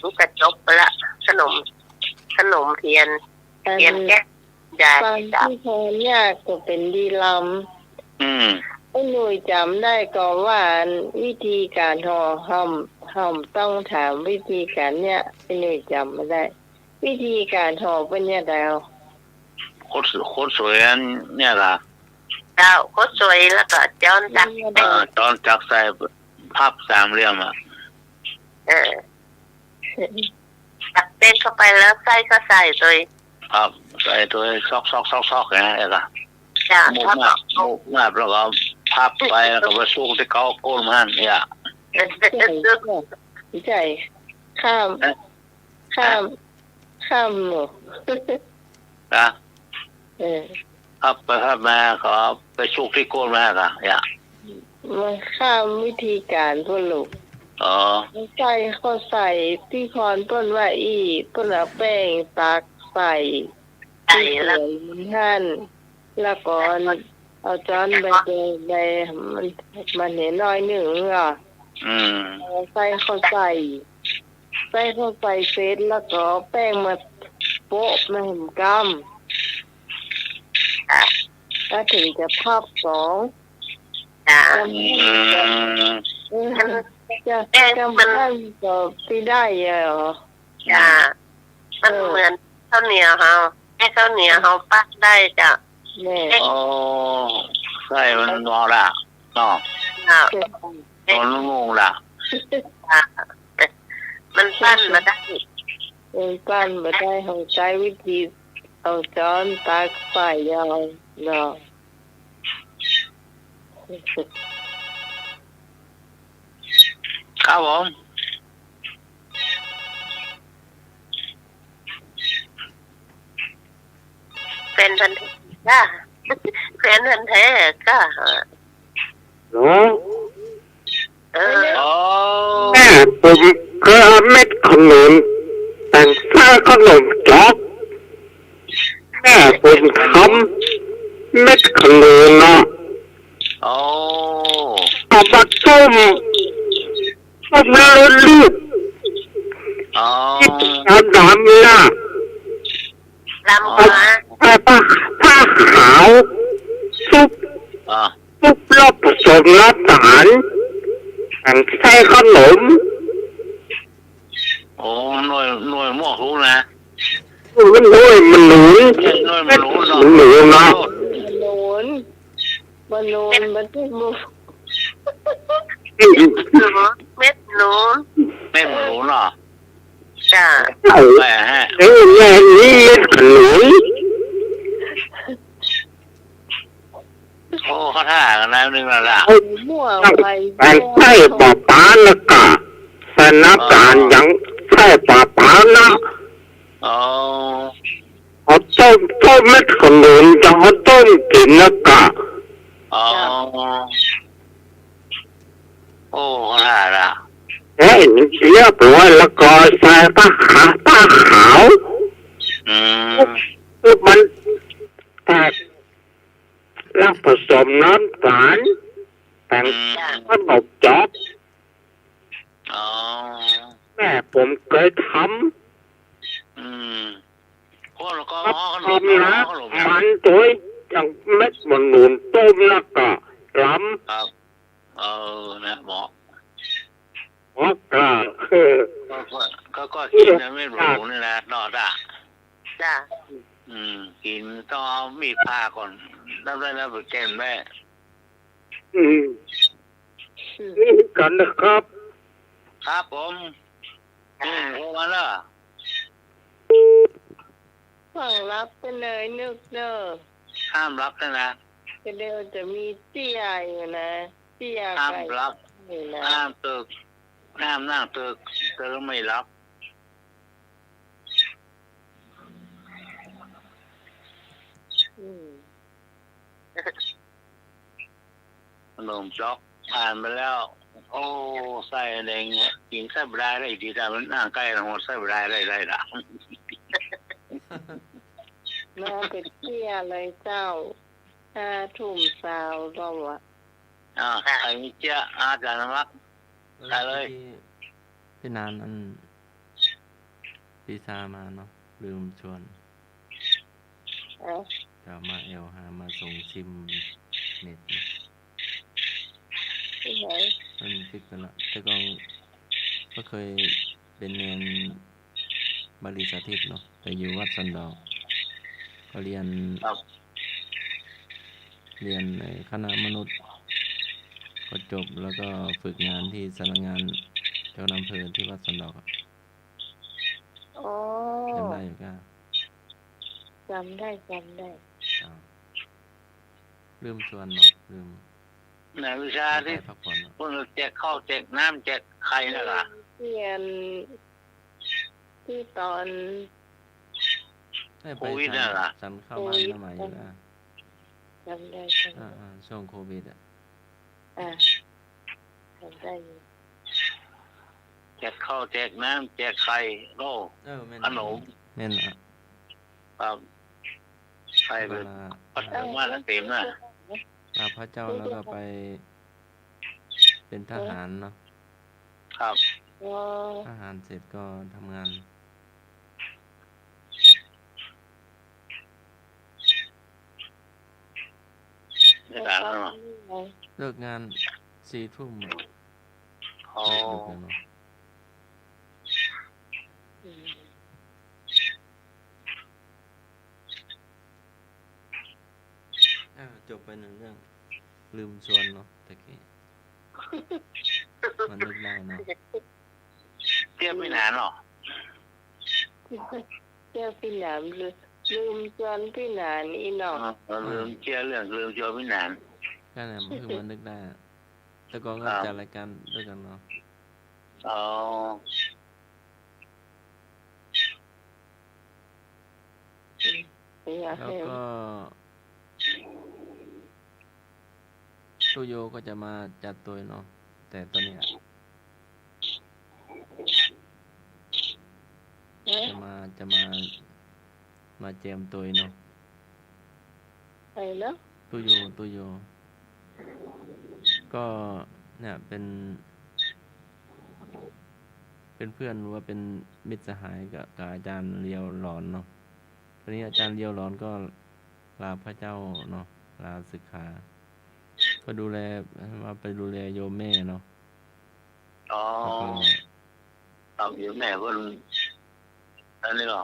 [SPEAKER 3] รู้กระจบไปละขนมเทียนแก้วใหญ่จ้ะ
[SPEAKER 6] ที่แทนยากก็เป็นดีลำไอ้หนุ่ยจำได้ก็ว่าวิธีการห่อห้อมต้องถามวิธีการเนี่ยไอ้หนุ่ยจำไม่ได้วิธีการห่อเป็นยังไง
[SPEAKER 4] โคตรสวยอันเนี่ยล่ะ
[SPEAKER 3] เจ้าโคตรสวยแล้วก็จ้อนจัก
[SPEAKER 4] ใส่ภาพสามเหลี่ยมอ่ะ
[SPEAKER 3] ตักเต้นเข้าไปแล้วไส้ก็ใส่ตัว
[SPEAKER 4] ครับใส่ตัวซอกอย่างนี้ล่ะ
[SPEAKER 3] จ้ะ
[SPEAKER 4] มุกมาแล้วก็พับไปแล้วก็ไปสู้ที่เขาโก้มันเนี่ย
[SPEAKER 6] ใจข้ามหนู
[SPEAKER 4] นะพับมาเขาไปสู้ที่โก้มาค่ะเนี่ย
[SPEAKER 6] มันข้ามวิธีการพ่นลูกใจเขาใส่ที่คอนต้นว่าต้นเอาแป้งตักใส่
[SPEAKER 3] แล้ว
[SPEAKER 6] ท่านแล้วก็เอาจานใบมันเห็นน้อยหนึ่งอ่ะใส่เข้าใส่เสร็จแล้วก็แป้งมาโปะมาเห็นกำแล้วถึงจะพับจะมันก็ที่ได้เหรอ
[SPEAKER 3] มันเหมือนข้าวเหนียวเฮา ให้ข้าวเหนียวเขาปั้นได้จ้ะ
[SPEAKER 1] แม่
[SPEAKER 4] โอ้ใส่มันงอละเนาะ
[SPEAKER 3] จ้ะ
[SPEAKER 4] มันงงละ
[SPEAKER 3] มันปั้นมาได้
[SPEAKER 1] ยังปั้นมาได้เขาใช้วิธีเอาช้อนตักไฟยาวเนาะ
[SPEAKER 4] ครับผม
[SPEAKER 3] เป็นพันธุ์จ้ะเป็นพันธุ์แท้ก็
[SPEAKER 5] หนู
[SPEAKER 3] เออ
[SPEAKER 4] โอ้
[SPEAKER 5] แม่ผมก็เอาเม็ดขนุนแต่งใส่ขนมจ๊อกแม่ผมทำเม็ดขนุนเนาะ
[SPEAKER 4] โอ้
[SPEAKER 5] เอามาต้มแล้วลูก
[SPEAKER 4] โอ้
[SPEAKER 5] ดำๆนะ
[SPEAKER 3] ลำหัว
[SPEAKER 5] ผ้าขาวซุป
[SPEAKER 4] อ่า
[SPEAKER 5] รอบผสมน้ำตาลแต่งใส่ขนม
[SPEAKER 4] โอ้หน่วยหมวกรู้นะ
[SPEAKER 5] มันด้วยมันหนุน
[SPEAKER 4] หน่วยมันรู้เนาะ
[SPEAKER 5] มันหนุนเนาะ
[SPEAKER 1] มันโนนมันที่มุก
[SPEAKER 3] หนูเม็ดหนู
[SPEAKER 4] ไม่รู้เนาะ
[SPEAKER 3] จ้ะ
[SPEAKER 4] แม่ฮะ
[SPEAKER 5] เอ้ยแม่นี่เม็ดขนุน
[SPEAKER 4] โอ้เขาท่ากันแล้วนึงและล่ะ
[SPEAKER 1] มั่วไป
[SPEAKER 5] แต่งใส่ปะปาแล้วก็ใส่น้ำตาลยังใส่ปะปานะ
[SPEAKER 4] โอ้
[SPEAKER 5] เอาต้มเม็ดขนุนจะเอาต้มกินแล้วก็
[SPEAKER 4] โอ้โอ้เขาท่าละ
[SPEAKER 5] เอ้ยเรียบร้อยแล้วก็ใส่ผ้าขาว
[SPEAKER 4] อืม
[SPEAKER 5] มันแตกแล้วผสมน้ำตาลแต่งขนมจ๊อก
[SPEAKER 4] อ๋อ
[SPEAKER 5] แม่ผมเคยท
[SPEAKER 4] อืมพวกเราก็
[SPEAKER 5] ำ
[SPEAKER 4] อ๋อขนม
[SPEAKER 5] ทำนะ
[SPEAKER 4] ขนม
[SPEAKER 5] มันตัวอย่างเม็ดมันหนุนต้มแล้วก็ล้
[SPEAKER 4] ครับนะหมอ
[SPEAKER 5] ำแล้วก็
[SPEAKER 4] ก็กินนะไม่รู้นี่นะนอดอ่ะ
[SPEAKER 3] จ้ะ
[SPEAKER 4] กินต้องเอามีดผ่าก่อนแล้วได้แล้วไปแก้แม่
[SPEAKER 5] นี่กันนะครับ
[SPEAKER 4] ครับผมโทรมาแล้ว
[SPEAKER 1] ฟังรับไปเลยนึกเด้อ
[SPEAKER 4] ห้ามรับนะ
[SPEAKER 1] จะเดี๋ยวจะมีเตี้ยอยู่นะเตี้ย
[SPEAKER 4] ห้าม
[SPEAKER 1] ไก่
[SPEAKER 4] รับ
[SPEAKER 1] นี่นะ
[SPEAKER 4] ห้ามตึกห้ามนั่งตึกไม่รับขนมจ๊อกผ่านไปแล้ว โอ้ไส้แดงกินไส้บรายได้ดีแต่มันนั่งใกล้หัวไส้บรายได้ละ
[SPEAKER 1] น้าเป็นเตี้ยเลยเจ้าทุ่มสาวเราอะ
[SPEAKER 4] ไอ้เจ้าอาจารย์รัก ได้เลย
[SPEAKER 2] พี่นานอันปีซามาเนาะลืมชวน
[SPEAKER 1] เอ้า
[SPEAKER 2] จะมาเอลหามาส่งชิมเน็ต
[SPEAKER 1] ที่ไหน
[SPEAKER 2] มันฟิกกันละแต่ก็เคยเป็นเนนบริสาธิตเนาะแต่อยู่วัดสันดอกก็เรียนในคณะมนุษย์ก็จบแล้วก็ฝึกงานที่สำนักงานเจ้าอำเภอที่วัดสันดอกอะ
[SPEAKER 1] อ๋อ
[SPEAKER 2] จำได้อยู่ก็
[SPEAKER 1] จำได้
[SPEAKER 2] ลืมชวนเนาะลืม
[SPEAKER 4] ในวิชา
[SPEAKER 2] ไป
[SPEAKER 4] ที่
[SPEAKER 2] พักผ่อนเนาะ
[SPEAKER 4] พวกเราแจกข้าวแจกน้ำแจกไข่นั่นล่ะ
[SPEAKER 1] เรียนที่ตอน
[SPEAKER 2] ได้ไป
[SPEAKER 4] โควิดน่ะล่ะ
[SPEAKER 2] สันเข้าบ้านใหม่อยู่นะ
[SPEAKER 1] จำได้
[SPEAKER 2] ช่วงโควิดอ่ะ
[SPEAKER 1] จำได้อยู่
[SPEAKER 4] แจกข้าวแจกน้ำแจกไข่โล
[SPEAKER 2] แม่น
[SPEAKER 4] ขนม
[SPEAKER 2] แม่นอ่ะ
[SPEAKER 4] ครับไข่
[SPEAKER 2] เว
[SPEAKER 4] เป็น
[SPEAKER 2] ลา
[SPEAKER 4] ปัดถึงว่าแล้วเต็มน่ะ
[SPEAKER 2] ลาพระเจ้าแล้วก็ไปเป็นทหารเนาะ
[SPEAKER 4] ครับ
[SPEAKER 1] อ๋อ
[SPEAKER 2] ทหารเสร็จก็ทำงาน
[SPEAKER 4] ในต่างกันเนาะ
[SPEAKER 2] เลิกงาน4 ทุ่ม
[SPEAKER 4] โอ้
[SPEAKER 2] เลิกดึกแล้วเนาะ
[SPEAKER 1] อืม
[SPEAKER 2] ไปหนึ่งเรื่อง ลืมชวนเนาะตะกี้มันนึกได้เนาะ
[SPEAKER 4] เทียบไม่นานหรอก
[SPEAKER 1] เจ้าพี่หนามลืมจวนพี่หนานอีหนอ
[SPEAKER 4] ลืมเชื่อเรื่องลืมชวนไม่นาน
[SPEAKER 2] ก็เนี่ยมันคือมันนึกได้อะแต่ก่อนก็จัดรายการด้วยกันเนาะ
[SPEAKER 4] อ๋อ
[SPEAKER 1] อยาก
[SPEAKER 2] แล้ว
[SPEAKER 1] ให้
[SPEAKER 2] ก็ตูโยก็จะมาจัดตัวเนาะแต่ตอนเนี้ยจะมาแจมตัวเนาะ
[SPEAKER 1] ไปเนาะ
[SPEAKER 2] ตูโยก็เนี่ยเป็นเพื่อนหรือว่าเป็นมิตรสหายกับอาจารย์เลียวหลอนเนาะตอนนี้อาจารย์เลียวหลอนก็ลาพระเจ้าเนาะลาศึกษาก็ดูแลมาไปดูแลโยมแม่เนาะ
[SPEAKER 4] อ๋อ
[SPEAKER 2] แล้วก็
[SPEAKER 4] เอาอยู่แม่ก็อันนี้หรอ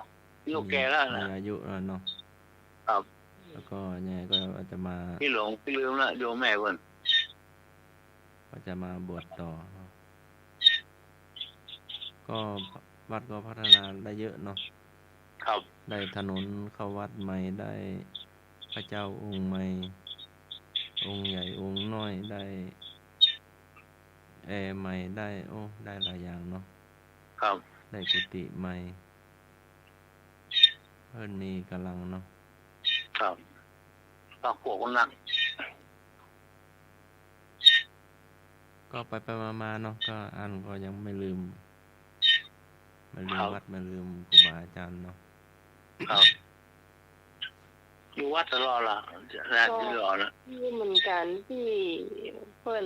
[SPEAKER 4] ลูกแกแล้ว
[SPEAKER 2] มี
[SPEAKER 4] นะ
[SPEAKER 2] อายุแล้วเนาะ
[SPEAKER 4] ครับ
[SPEAKER 2] แล้วก็เนี่ยก็จะมา
[SPEAKER 4] พี่หลงพี่ลืมละโยมแม่คน
[SPEAKER 2] ก็จะมาบวชต่อเนาะก็วัดก็พัฒนาได้เยอะเนาะ
[SPEAKER 4] ครับ
[SPEAKER 2] ได้ถนนเข้าวัดใหม่ได้พระเจ้าองค์ใหม่องค์ใหญ่องค์น้อยได้แอร์ใหม่ได้ได้หลายอย่างเนาะ
[SPEAKER 4] ครับ
[SPEAKER 2] ได้กุฏิใหม่เพิ่นมีกำลังเนาะ
[SPEAKER 4] ครับปากพวกคนนัก
[SPEAKER 2] ก็ไปมาๆเนาะก็อันก็ยังไม่ลืมวัดไม่ลืมครูบาอาจารย์เนาะ
[SPEAKER 4] ครับอยู่วัดตลอดล่ะร้านที่รอนะ
[SPEAKER 1] ที่เหมือนกันที่เพิ่น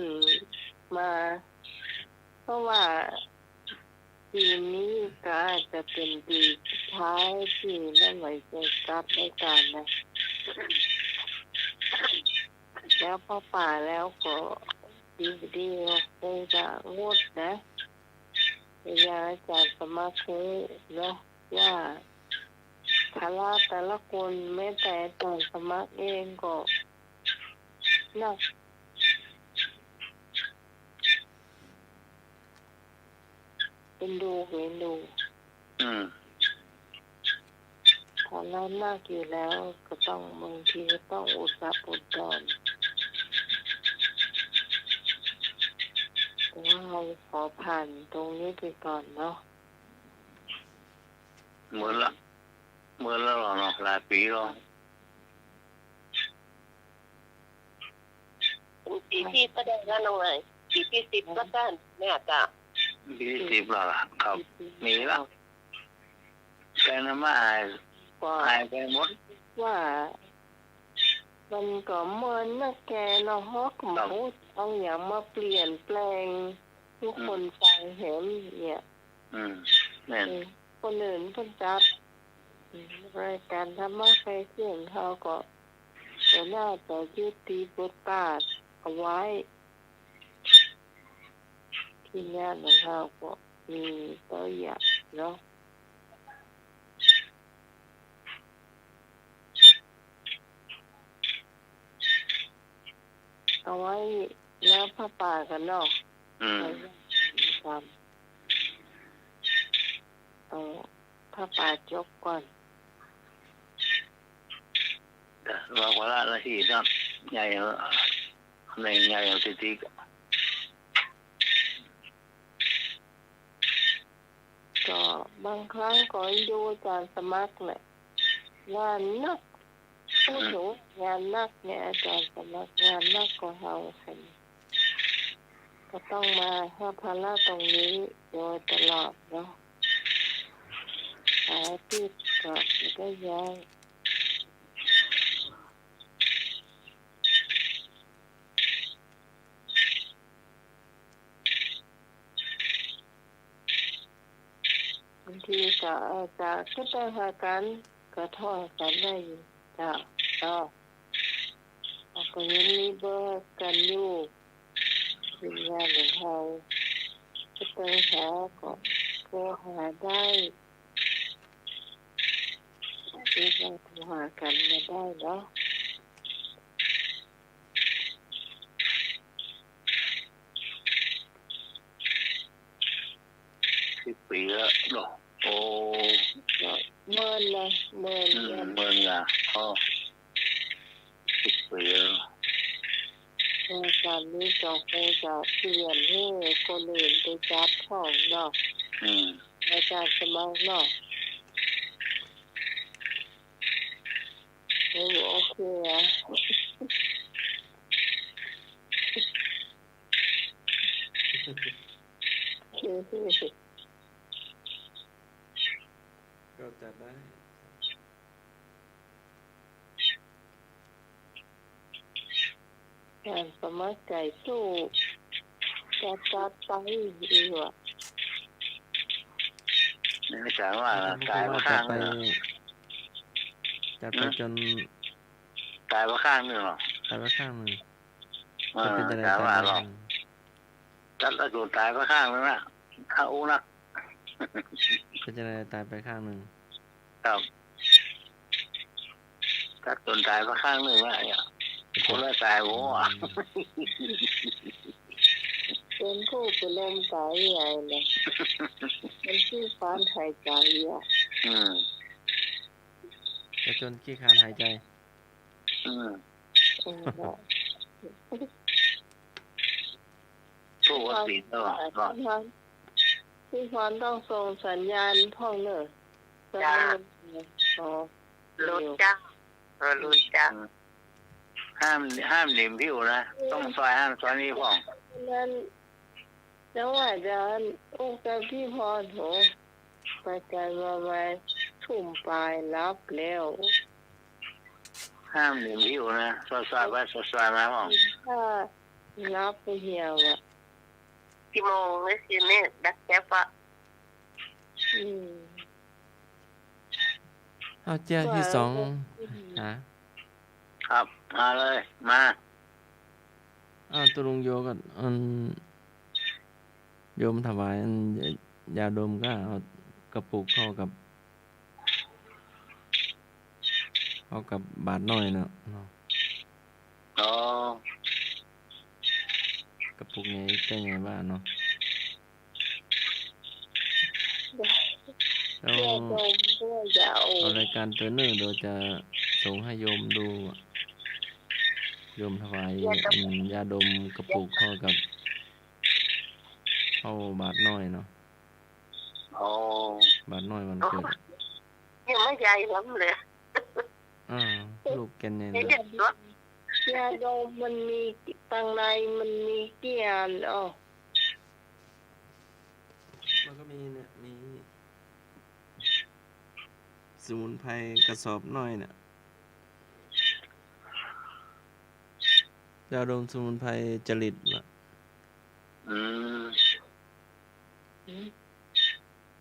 [SPEAKER 1] มา เพราะว่าปีนี้ก็อาจจะเป็นปีสุดท้ายที่ได้ไหวใจกลับในการนะแล้วพอป่าแล้วก็ดีคงจะงดนะอยาอาจารย์สมาธิเนาะว่าภาระแต่ละคนแม้แต่อาจารย์สมัครเองก็หนักเป็นดู
[SPEAKER 4] อืม
[SPEAKER 1] ภาระมากอยู่แล้วก็ต้องบางทีก็ต้องอดรับอดนอนแต่ว่าเราขอผ่านตรงนี้ไปก่อนเนาะ
[SPEAKER 4] เหมือนแล้วหรอเนาะหลายปีแล้ว
[SPEAKER 3] ปีที่ก็ได้แล้วน้องไงปีที่10ก็ได้แม่จ้ะ
[SPEAKER 4] ปีที่10แล้วล่ะครับมีแล้วแกนั้นมาอาย
[SPEAKER 1] ว่า
[SPEAKER 4] ไปหมด
[SPEAKER 1] ว่ามันก็เหมือนนะแกเนาะฮอกหมูเอาอย่างมาเปลี่ยนแปลงทุกคนฟังเห็นเนี่ย
[SPEAKER 4] อืมแม่น
[SPEAKER 1] คนอื่นเพิ่นจัดรายการธรรมะใครเสียงเขาก็น่าจะยุติบทบาทเอาไว้ที่งานของเขาก็มีตัวอย่างเนาะเอาไว้แล้วพระป่ากันเนาะ
[SPEAKER 4] อืม
[SPEAKER 1] ครับเอาผ้าป่าจกก่อน
[SPEAKER 4] ว่าละที่เนาะใหญ่ในใหญ่ติด
[SPEAKER 1] ก็บางครั้งก็ดูอาจารย์สมัครแหละงานนักพูดถึงงานนักเนี่ยอาจารย์สมัครงานนักก็เฮาค่ะก็ต้องมาให้ภาระตรงนี้โดยตลอดเนาะอาทิตย์ก็ไม่ได้ย้ายบางทีก็อาจจะคิดได้หากันก็โทษกันได้อยู่จ้ะก็ก็ยังมีเบอร์กันอยู่ทีมงานของเราคิดได้หาก็โทรหาได้ที่เราโทรหากันมาได้เนาะ
[SPEAKER 4] ปีแล้วเนาะโอ้
[SPEAKER 3] เมินเลยเมิน
[SPEAKER 4] เมืองอ่ะอ๋อ10 ปีแล้ว
[SPEAKER 3] การนี้ก็คงจะเปลี่ยนให้คนอื่นไปจับของเนาะ ในการสมัครเนาะโอเคอ่ะ
[SPEAKER 2] ก็จัดได้
[SPEAKER 3] การสมัครใจสู้จัดไปดีกว่า
[SPEAKER 4] นี่ไม่ใช่ว่าตายมาข้างนึง
[SPEAKER 2] จัดไปจน
[SPEAKER 4] ตายมาข้างนึงหรอ
[SPEAKER 2] ตายไปข้างหนึ่ง
[SPEAKER 4] เอ
[SPEAKER 2] จะ
[SPEAKER 4] อ
[SPEAKER 2] เป็นอะไร
[SPEAKER 4] ตาย
[SPEAKER 2] ตา
[SPEAKER 4] ว่าย หร
[SPEAKER 2] ไป
[SPEAKER 4] อกจัดแล้วโดนตายมาข้างนึงนะข้าอู้นัก
[SPEAKER 2] เป็นอะไรตายไปข้างหนึ่ง
[SPEAKER 4] ครับจัดโดนตายมาข้างนึงนะเนี่ยคนละตายโว้อ่ะ
[SPEAKER 3] เป็นผู้เป็นลมตายใหญ่เลยเป็นที่ฟ้านหายใจอ่ะ
[SPEAKER 2] จะจนขี้คร้านหายใจ
[SPEAKER 4] สู้วัคซีนแล้วก็
[SPEAKER 3] พี่พรต้องส่งสัญญาณพ่องเนอะ
[SPEAKER 4] จ้า
[SPEAKER 3] รู้จ้ารู้จ้า
[SPEAKER 4] ห้ามหนิมผิวนะต้องซอยห้ามซอยนี้พ่อง
[SPEAKER 3] นั้นจังหวะจะอุ้งกับพี่พรโหไปกันมาทุ่มปลายรับแล้ว
[SPEAKER 4] ห้ามหนิมผิวนะซอยไว้ซอยมาพ่อง
[SPEAKER 3] ถ้ารับไปเหี่ยวอ่ะ
[SPEAKER 6] กี่โมงไม่สิเนี่ยดักแจ๊บอ่ะ
[SPEAKER 2] เอาเจ้าที่สองฮะ
[SPEAKER 4] ครับมาเลยมา
[SPEAKER 2] ตุลุงโยก็โยมถวายยาดมก็เอากระปุกเข้ากับบาทน้อยเนาะ
[SPEAKER 4] อ๋อก
[SPEAKER 2] ระปุกไงได้ไงบ้านเนาะแล้ว
[SPEAKER 3] เพื่อจะเอา
[SPEAKER 2] เอารายการเตือนเนอร์โดยจะส่งให้โยมดูโยมถวายยาดมกระปุกเข้ากัเข้าบาทน้อยเนาะ
[SPEAKER 4] อ๋อบ
[SPEAKER 2] าทน้อยวันเกิด
[SPEAKER 6] ยังไม่ใหญ่ลำเลย
[SPEAKER 2] ลูกแกนเนี่ย
[SPEAKER 6] ไม่เด็ดเนาะ
[SPEAKER 3] ยาดมมันมีตังในมันมีกี่อันอ๋อ
[SPEAKER 2] มันก็มีเนี่ยมีสมุนไพรกระสอบน้อยเนี่ยยาดมสมุนไพรจริตว่ะ
[SPEAKER 4] อืม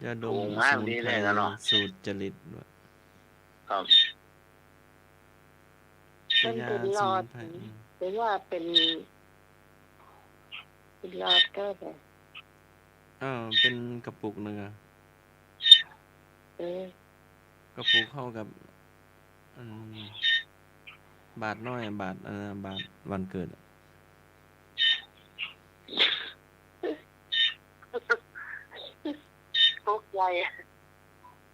[SPEAKER 2] ยาดม
[SPEAKER 4] โอ้
[SPEAKER 2] ส
[SPEAKER 4] งาม
[SPEAKER 2] มุน
[SPEAKER 4] ดี
[SPEAKER 2] ไพ
[SPEAKER 4] เล
[SPEAKER 2] ร
[SPEAKER 4] ยนะเนาะ
[SPEAKER 2] สูตรจริตว่ะ
[SPEAKER 4] ครับ
[SPEAKER 3] มัน
[SPEAKER 2] ยา
[SPEAKER 3] เป็น
[SPEAKER 2] ส
[SPEAKER 3] หลอ
[SPEAKER 2] มุ
[SPEAKER 3] ด
[SPEAKER 2] นไพร
[SPEAKER 3] หรือว่าเป็นหลอดก็ได้
[SPEAKER 2] เป็นกระปุกหนึ่งอะ
[SPEAKER 3] เออก
[SPEAKER 2] ระปุกเข้ากับ บาทน้อยบาทบาทวันเกิดอะ
[SPEAKER 6] ทุกใหญ่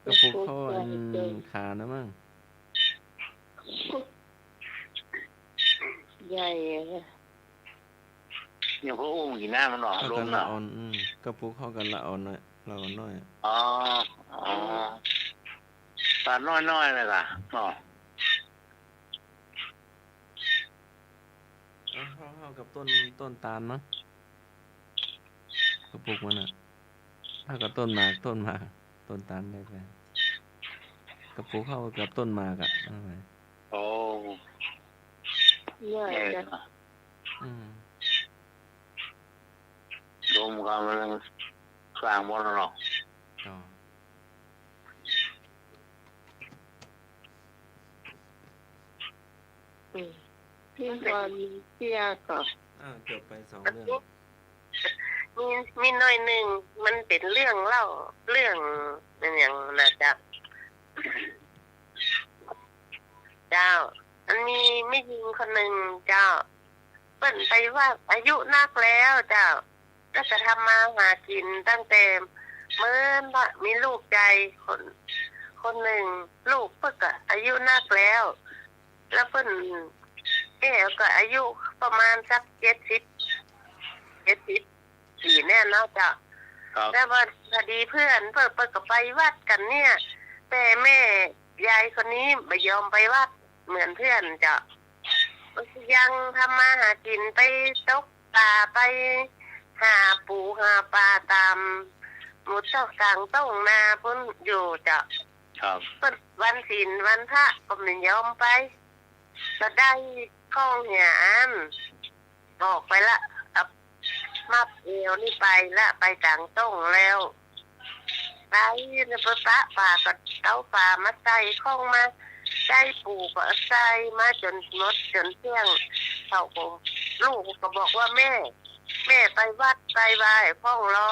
[SPEAKER 2] กระปุกเข้าขานะมั้ง
[SPEAKER 3] ใหญ่อะ
[SPEAKER 4] เนี่ยพวกอุ้มกินหน้ามันหรอ
[SPEAKER 2] เข้า
[SPEAKER 4] ล
[SPEAKER 2] กั
[SPEAKER 4] ม
[SPEAKER 2] น
[SPEAKER 4] หร
[SPEAKER 2] ละ
[SPEAKER 4] อ
[SPEAKER 2] อ่อนกระปุกเข้ากันละอ่อนหน่อยละอ่อนน้อย
[SPEAKER 4] อ๋อตัดน้อยๆเลยล่ะอ๋อ
[SPEAKER 2] เข้ากับต้นตาลมั้งกระปุกมันอ่ะถ้ากับต้นหมากต้นตาลได้ไปกระปุกเข้ากับต้นหมากอ่ะเอาไป
[SPEAKER 4] โอ้
[SPEAKER 3] ใหญ่
[SPEAKER 4] แย่
[SPEAKER 3] จ้ะ
[SPEAKER 4] นะ
[SPEAKER 2] อืม
[SPEAKER 4] ลมก็มันสร้างหมดแล้วหรอก
[SPEAKER 2] ต่อ
[SPEAKER 3] พี่พรเสียก็
[SPEAKER 2] จบไป2 เรื่อง
[SPEAKER 6] มีหน่อยหนึ่งมันเป็นเรื่องเล่าเรื่องเป็นอย่างนะจ๊ะเจ้ามันมีไม่ยิงคนหนึ่งเจ้าเปิ้นไปว่าอายุนักแล้วเจ้าก็จะทำมาหากินตั้งแต่
[SPEAKER 3] เหมื่อนว่ามีลูกใจคนหนึ่งลูกเพิ่นก็อายุนักแล้ว แล้วเพิ่นแก่ก็อายุประมาณสัก70 4แน่เนาะจ้ะ
[SPEAKER 4] ครับ
[SPEAKER 3] แล้วพอดีเพื่อนเพิ่นก็ไปวัดกันเนี่ย แต่แม่ยายคนนี้ไม่ยอมไปวัดเหมือนเพื่อนจ้ะยังทำมาหากินไปตกปลาไปหาปูหาปลาตามหมุดเจ้ากลางต้องนาพุ่นอยู่จ้ะ
[SPEAKER 4] ครับ
[SPEAKER 3] เพิ่นวันศีลวันพระก็ไม่ยอมไปก็ได้ข้องเหียอันบอกไปละอับมาเอวนี่ไปละไปกลางต้องแล้วไปในปะป่าก็เต้าป่ามาใส่ข้องมาใส่ปูก็ใส่มาจนหมดจนเที่ยงเขาก็ลูกก็บอกว่าแม่ไปวัดไปไหว้พ่องรอ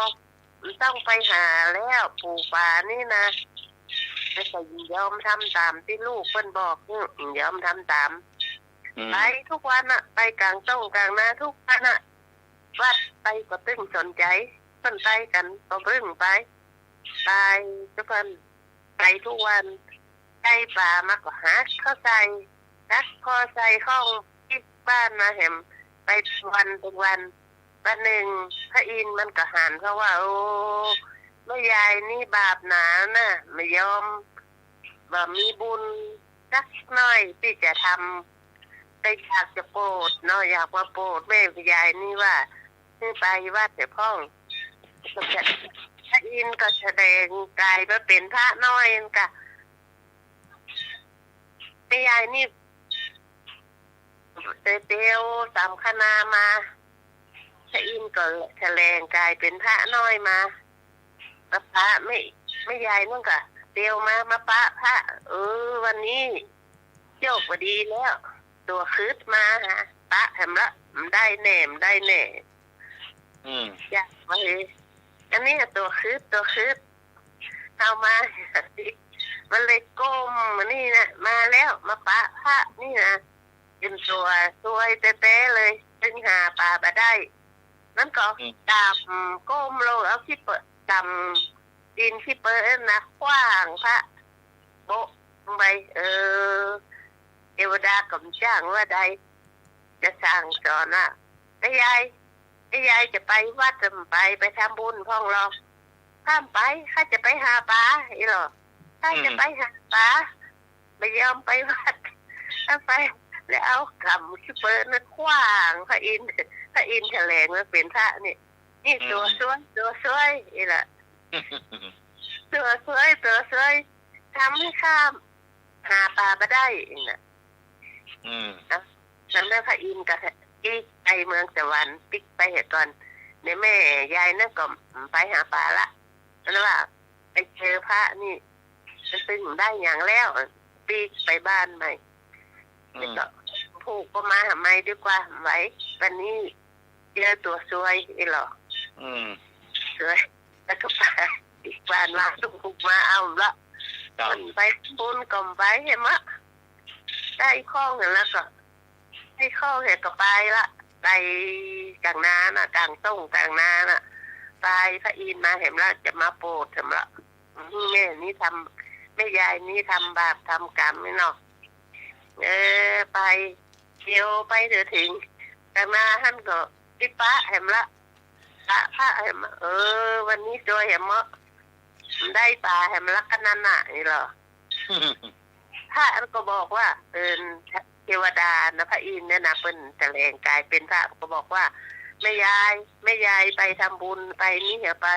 [SPEAKER 3] ต้องไปหาแล้วปูป่านี่นะไม่ใช่ยอมทำตามที่ลูกเพิ่นบอกยอมทำตาม ไปทุกวันอะไปกลางต้องกลางนาทุกวันอะวัดไปก็ตึ้งสนใจเพิ่นไปกันก็เพิ่งไปทุกคนไปทุกวันใส่ปลามาก็หาเข้าใส่นักพอใส่ข้องที่บ้านมาเห็นไปวันวันหนึ่งพระอินทร์มันก็หันเพราะว่าโอ้แม่ยายนี่บาปหนาน่ะไม่ยอมบ่มีบุญสักหน่อยที่จะทำแต่อยากจะโปรดเนาะอยากมาโปรดแม่ยายนี่ว่าให้ไปวัดแต่พ่องพระอินทร์ก็แสดงกายมาเป็นพระน้อยนั่นกะแม่ยายนี่เตียวสามคณามาพระอินทร์ก็แสดงกายเป็นพระน้อยมาพระไม่ยายนั่นกะเตียวมาปะพระวันนี้โยกพอดีแล้ว ตัวคืดมาฮะปะแถมละได้แหน่อยากมาเลยอันนี้ตัวคืดเอามามันเลยก้มมานี่นะมาแล้วมาปะพระนี่นะเป็นตัวสวยเต้ๆเลยดึงหาปลาไปได้นั่นก็ดำก้มลงเอาขี้เปิดดำดินขี้เปิดนะกว้างพระโบะลงไปเทวดากำจ้างว่าใดจะสั่งสอนว่าไอ้ยายจะไปวัดจะไปทำบุญพ่องเราข้ามไปข้าจะไปหาปลาอีหรอข้าจะไปหาปลาไม่ยอมไปวัดถ้าไปแล้วเอากำขี้เปิดนั่นกว้างพระอินทร์แถลงว่าเป็นพระนี่ตัวสวยอีหล่ะตัวสวยทำให้ข้ามหาปลาไปได้น่ะฉันได้พระอินทร์กับอีกไปเมืองสวรรค์ปิ๊กไปเหตุก่อนในแม่ยายนั่นก็ไปหาปลาละนั่นว่าไปเจอพระนี่มันตึงได้อย่างแล้วปีกไปบ้านใหม่แล้วก็ผูกก็มาหาไม่ดีกว่าไว้วันนี้เจอตัวสวยอีหรอสวยแล้วก็ไปอีกบ้านมาถูกมาเอาละมันไปบุญก่อมไปเห็นมะได้ข้องเห็นแล้วก็ให้ข้องเห็นก็ไปละไปกลางนาน่ะกลางต้องกลางนาน่ะไปพระอินทร์มาเห็นแล้วจะมาโปรดเห็นละแม่นี่ทำแม่ยายนี่ทำบาปทำกรรมไม่เนาะไปเที่ยวไปถึงแต่มาท่านก็ที่ปะเห็นละพระเห็นวันนี้จอยเห็นมะได้ปลาเห็นละกันนั่นน่ะนี่เหรอพระก็บอกว่าเทวดานะพระอินทร์เนี่ยนะเป็นแถลงกายเป็นพระก็บอกว่าแม่ยายไปทำบุญไปนี่เหรอไป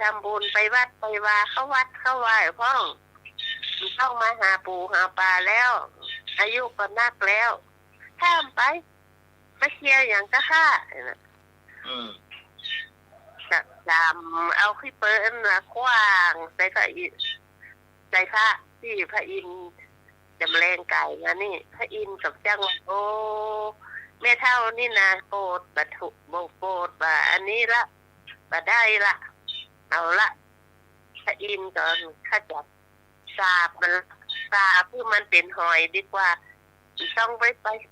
[SPEAKER 3] ทำบุญไปวัดไปวาเข้าวัดเข้าไหว้พ่องต้องมาหาปูหาปลาแล้วอายุก็นักแล้วข้ามไปมาเที่ยวอย่างก็ฆ่าจำเอาขี้เปิ้ลนะกว้างใส่พระอินทร์ใส่พระที่พระอินทร์จำแรงไก่นะนี่พระอินทร์กับจังโอ้แม่เท่านี่นะโปรดบัตุโปรดบ่าอันนี้ละบ่ได้ละเอาละพระอินทร์ก่อนข้าจับสาบเพื่อมันเป็นหอยดีกว่าต้องไป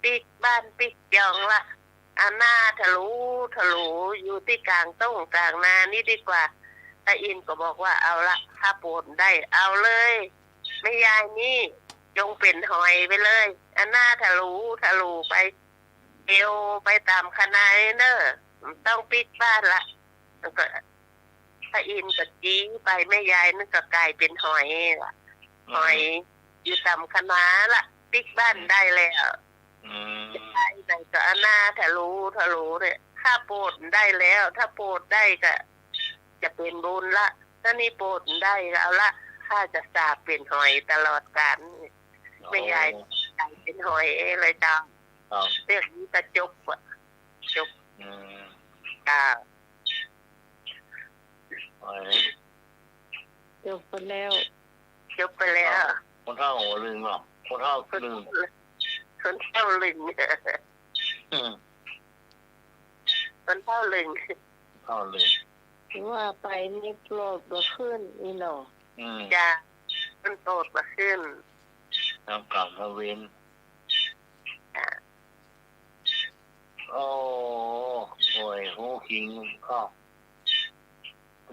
[SPEAKER 3] ปิกบ้านปิกยองละหน้าทะลุอยู่ที่กลางต้องกลางนานี่ดีกว่าไป ระอินทร์ก็บอกว่าเอาละถ้าโปรดได้เอาเลยแม่ยายนี่จงเป็นหอยไปเลยอันหน้าทะลุไปเอวไปตามคณะเนอะต้องปิดบ้านละแล้วก็พระอินทร์ก็จี้ไปแม่ยายนั่นก็กลายเป็นหอยละหอยอยู่ตามคณะละปิดบ้านได้แล้วได้ไหนก็อันหน้าทะลุเนี่ยถ้าโปรดได้แล้ว ถ้าโปรดได้ก็จะเป็นบุญละถ้านี่โปรดได้ก็เอาละข้าจะสาบเป็นหอยตลอดกาลไม่ยายกลายเป็นหอยเลยจ้าเรื่องนี้จะจบจ้า
[SPEAKER 1] จบไปแล้ว
[SPEAKER 4] คนเท่าลืมหรอคนเท่าลืม
[SPEAKER 3] คนเท่าลึงคนเท่าลึง
[SPEAKER 4] เข้าเลย
[SPEAKER 1] ว่าไปนี่โปรดบ่ขึ้นอีหนอ
[SPEAKER 3] จ้ามันโตดมาขึ้น
[SPEAKER 4] ทำกรรมทำเวรโอ้โหหูคิงก็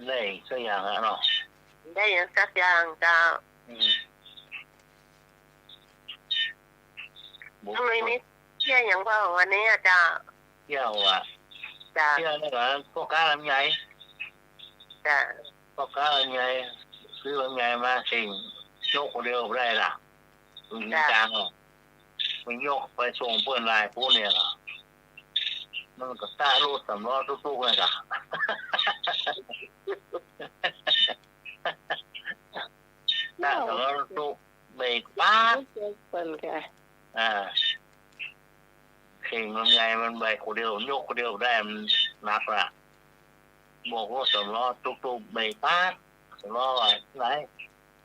[SPEAKER 4] ได้สักอย่างอะเนาะ
[SPEAKER 3] ได้อย่างสักอย่างจ้าทำไมนี่เที่ยอย่างว่าวันนี้จ้า
[SPEAKER 4] เที่ยวอ่ะ
[SPEAKER 3] จ้า
[SPEAKER 4] เที่ยวนี่ก็พวกก้าลำไย
[SPEAKER 3] จ้า
[SPEAKER 4] พวกก้าลำไยซื้อลำไยมาสิ่งโยกคนเดียวได้ล่ะมันจางอ่ะมันโยกไปส่งเพื่อนลายผู้เนี่ยล่ะมันก็ต้ารูดสำล้อทุกๆเลยจ้ะต้าสำล้อทุกเบรกป้า
[SPEAKER 1] เป็นค่ะ
[SPEAKER 4] เข่งลำไยมันใบคนเดียวโยกคนเดียวได้มันหนักล่ะบอกว่าสำล้อทุกๆเบรกป้าสำล้อไหน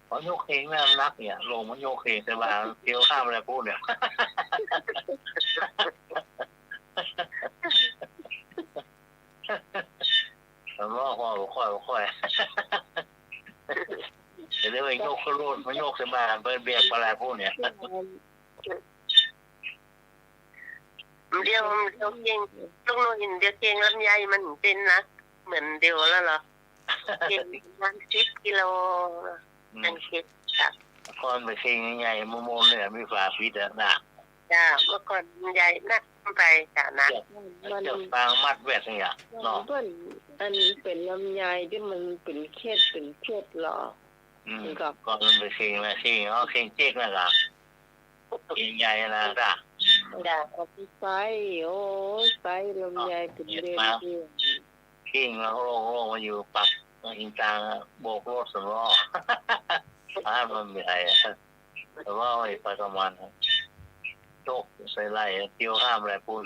[SPEAKER 4] พอโยกเข่งแล้วมันนักเนี่ยลงมันโยกเข่งแต่ว่าเกี่ยวข้ามอะไรพูดเนี่ยสำล้อค่อยจะเรียกว่าโยกขลุ่นมันโยกเสมาเบิร์เบียกอะไรพูดเนี่ย
[SPEAKER 3] เดียวเก่งต้องรู้เห็นเดียวเก่งลำไยมันเป็นนะเหมือนเดียวแล้วเหรอเก่งมัน10 กิโลนั่นคิดจ้ะ
[SPEAKER 4] ก่อนไปเข่งใหญ่ๆมุมๆเนี่ยมีฝาปิดหนัก
[SPEAKER 3] จ้าเมื่อก่อนใหญ่นักไปจ้ะนะ
[SPEAKER 4] เจ้าฟางมัดแวดเนี่ยเนาะ
[SPEAKER 1] เพิ่นอันเป็นลำไยที่มันเป็นเคสหรอ
[SPEAKER 4] ก่อนมันไปเข่งนะเข่งเอาเข่งเจ๊กนะครับเข่งใหญ่นะจ้ะ
[SPEAKER 3] จ้ะ
[SPEAKER 1] เอาไปใส่โอ้ใส่ลำไยเป็นเดือน
[SPEAKER 4] เข่งแล้วโล่งมาอยู่ปักอินตางโบกรถสำล้อมันมีอะไรแต่ว่าไปประมาณโจกใส่ไหล่เกี่ยวข้ามอะไรพูด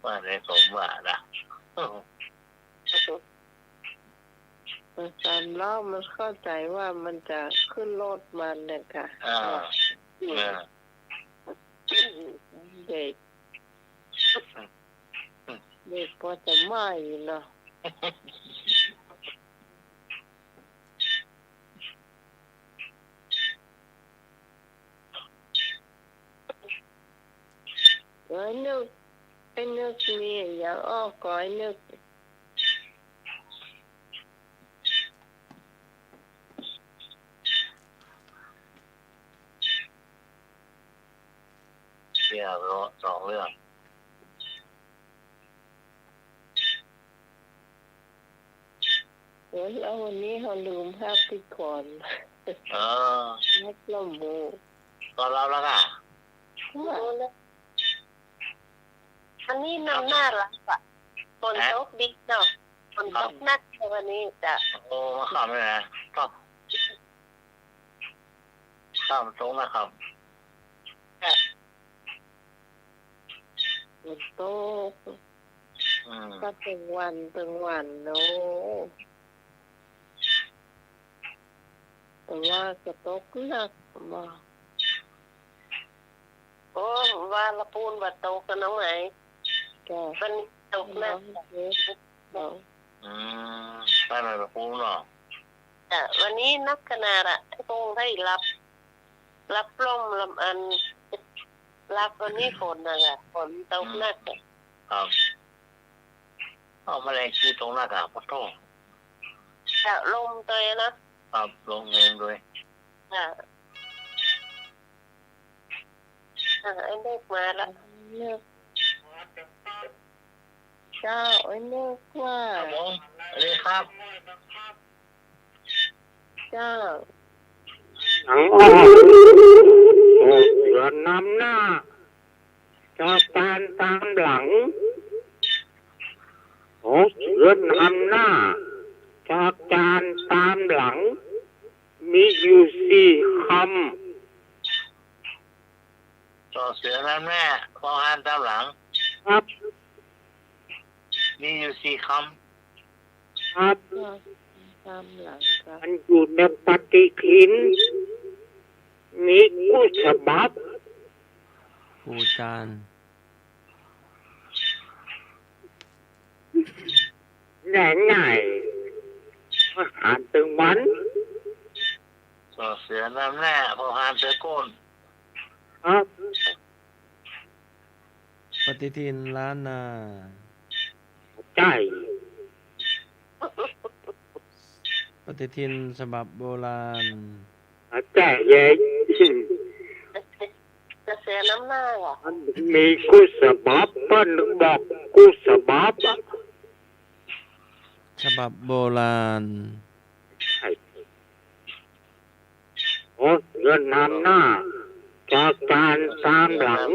[SPEAKER 4] ว่าได้สมว่านะ
[SPEAKER 1] ตามเล่ามันเข้าใจว่ามันจะขึ้นรถมันเนี่ยค่ะเด็กพอจะไม่เนาะไอ้นึกมีอย่างอ้อก็ไอ้นึก
[SPEAKER 4] เรียกสองเรื่อง
[SPEAKER 1] แล้ววันนี้เขาลืมภาพไปก่อนนักละโม
[SPEAKER 4] ตอนเราแล้วค่ะ
[SPEAKER 3] อันนี้น้ำหน้ารักอ่ะฝนตกดิเนาะฝนตกนักวันนี้จ้ะ
[SPEAKER 4] โอ้มาขับเลยนะข้ามตรงนะครับ
[SPEAKER 1] ฝนตกก็เป็นวันเนาะแต่ว่าจะตกหนักมาก
[SPEAKER 3] โอ้ว่าละปูนว่าตกกันน้องไหนมันตกหนัก
[SPEAKER 4] ไปไหนละปูนเนาะ
[SPEAKER 3] วันนี้นักขนาดอะให้คงได้รับลมลำอัน รับวันนี้ฝนน่ะฝนตกหนัก
[SPEAKER 4] ครับเอามาแรงชื่อตรงหน้ากากพ่อโต
[SPEAKER 3] จะลมตัวนะครับ
[SPEAKER 4] ลงเงินด้วย
[SPEAKER 3] ค่ะไอ้เด็กมาละ
[SPEAKER 1] นึกเจ้าไอ้นึกว่า
[SPEAKER 4] ครับผมสวัสดีครับ
[SPEAKER 1] เจ้า
[SPEAKER 5] หนังออกโอ้เสือนำหน้าจอจานตามหลังโอ้เสือนำหน้าจอจานตามหลัง มีอยู่4 ค
[SPEAKER 4] ต่อเสือนั้นแม่พอหันตามหลัง
[SPEAKER 5] ำครับ
[SPEAKER 4] มีอยู่4 ค
[SPEAKER 5] ครับ
[SPEAKER 1] ตามหลังครับ
[SPEAKER 5] มันอยู่ในปฏิทินมีกู้ฉบับ
[SPEAKER 2] ปูจาน
[SPEAKER 5] แน่ไงอาหารตึงวัน
[SPEAKER 4] ำต่อเสือนั้นแม่พอหันเสือโกน
[SPEAKER 5] ครับ
[SPEAKER 2] ปฏิทินล้านนา
[SPEAKER 5] ใจ
[SPEAKER 2] ปฏิทินฉบับโบราณ
[SPEAKER 5] ใจเย็น
[SPEAKER 3] จะเสียน้ำหน้าอ่ะ
[SPEAKER 5] มันมีกู้ฉบับเปิ้นบอกกู้ฉบับ
[SPEAKER 2] ฉบับโบราณ
[SPEAKER 5] ใช่โอ้เงินนำหน้าจากการตามหลัง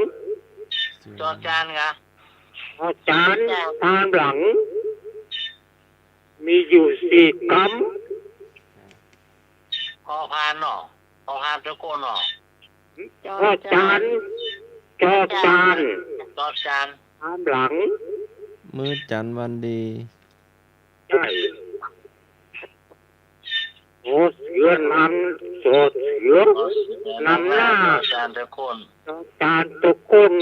[SPEAKER 4] จอจานไง
[SPEAKER 5] พอจานตามหลัง มีอยู่4 ก
[SPEAKER 4] พอพานเนาะพอหันเสือโกนเนาะ
[SPEAKER 5] ำพอจานจอจาน
[SPEAKER 4] จอจาน
[SPEAKER 5] ตามหลัง
[SPEAKER 2] มื้อจันทร์วันดี
[SPEAKER 5] ใช่โอ้เสือนำโสดเสือ
[SPEAKER 4] ต่อเสือนำหน้าจอจานเสือโกน
[SPEAKER 5] จอจานตะก้น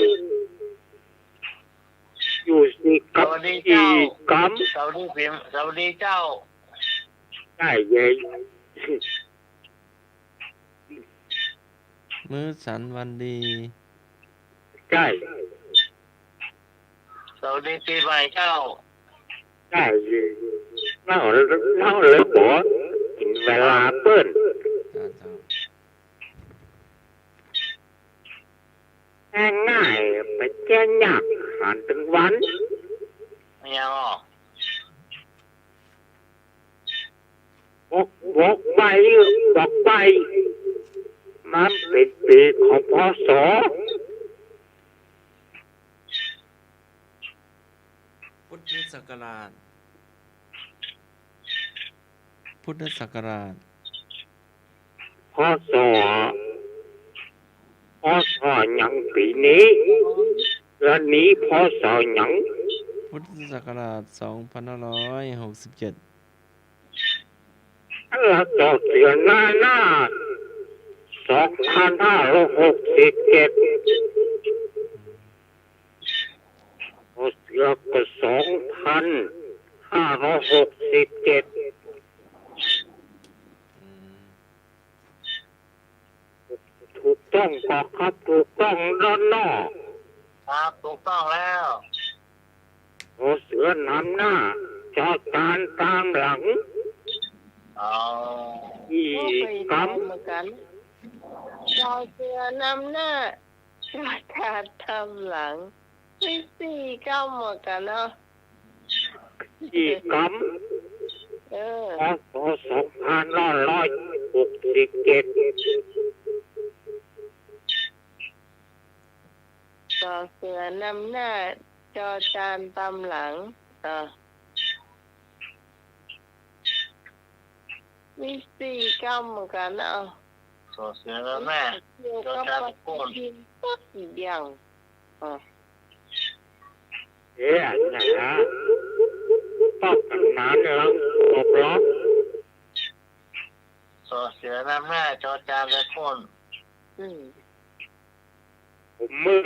[SPEAKER 5] อยู่4
[SPEAKER 4] สวัสดี
[SPEAKER 5] 4
[SPEAKER 4] เจ้า
[SPEAKER 5] ก
[SPEAKER 4] สวัสดีพิมพ์สวัสดีเจ้า
[SPEAKER 5] ำใช่เย็น
[SPEAKER 2] มื้อสันวันดี
[SPEAKER 5] ใช่
[SPEAKER 4] สวัสดีปีใหม่เจ้า
[SPEAKER 5] ใช่เล่าเลยบอกถึงเวลาเปิ้น
[SPEAKER 2] จ้าเจ้า
[SPEAKER 5] ง่ายๆไปแจ้งยากหานถึงวัน
[SPEAKER 4] ไม่ยังอ่ะ
[SPEAKER 5] บอกไปมันเป็นปีของพศ
[SPEAKER 2] พุทธศักราช พุทธศักราช
[SPEAKER 5] พศหยังปีนี้และนี้พศหยัง
[SPEAKER 2] พุทธศักราช 2567
[SPEAKER 5] แล้วต่อเสือหน้า2567พอเสือก็2567ถูกต้องก็ครับถูกต้องด้านนอก
[SPEAKER 4] ครับถูกต้องแล้ว
[SPEAKER 5] พอเสือนำหน้าจอจานตามหลัง
[SPEAKER 4] เอา
[SPEAKER 5] อี
[SPEAKER 1] ก็
[SPEAKER 5] ก
[SPEAKER 1] ไปทำเหมือนกันจอเสือนำหน้าจอจานทำหลังไม่4 กำเหมือนกันเนาะ
[SPEAKER 5] ำอีก
[SPEAKER 1] เออ
[SPEAKER 5] พศ2567
[SPEAKER 1] จอเสือนำหน้าจอจานตามหลังมี4 กำเหมือนกันเนาะ
[SPEAKER 4] ต่อเสือแล้วแม่
[SPEAKER 1] เกี่ยวกับปฏิทินสักอย่าง
[SPEAKER 5] นะต้องกันนานแล้วบอกล้อ
[SPEAKER 4] ต่อเสือน้ำหน้าจอจานและคน
[SPEAKER 1] อืม
[SPEAKER 5] ผมมื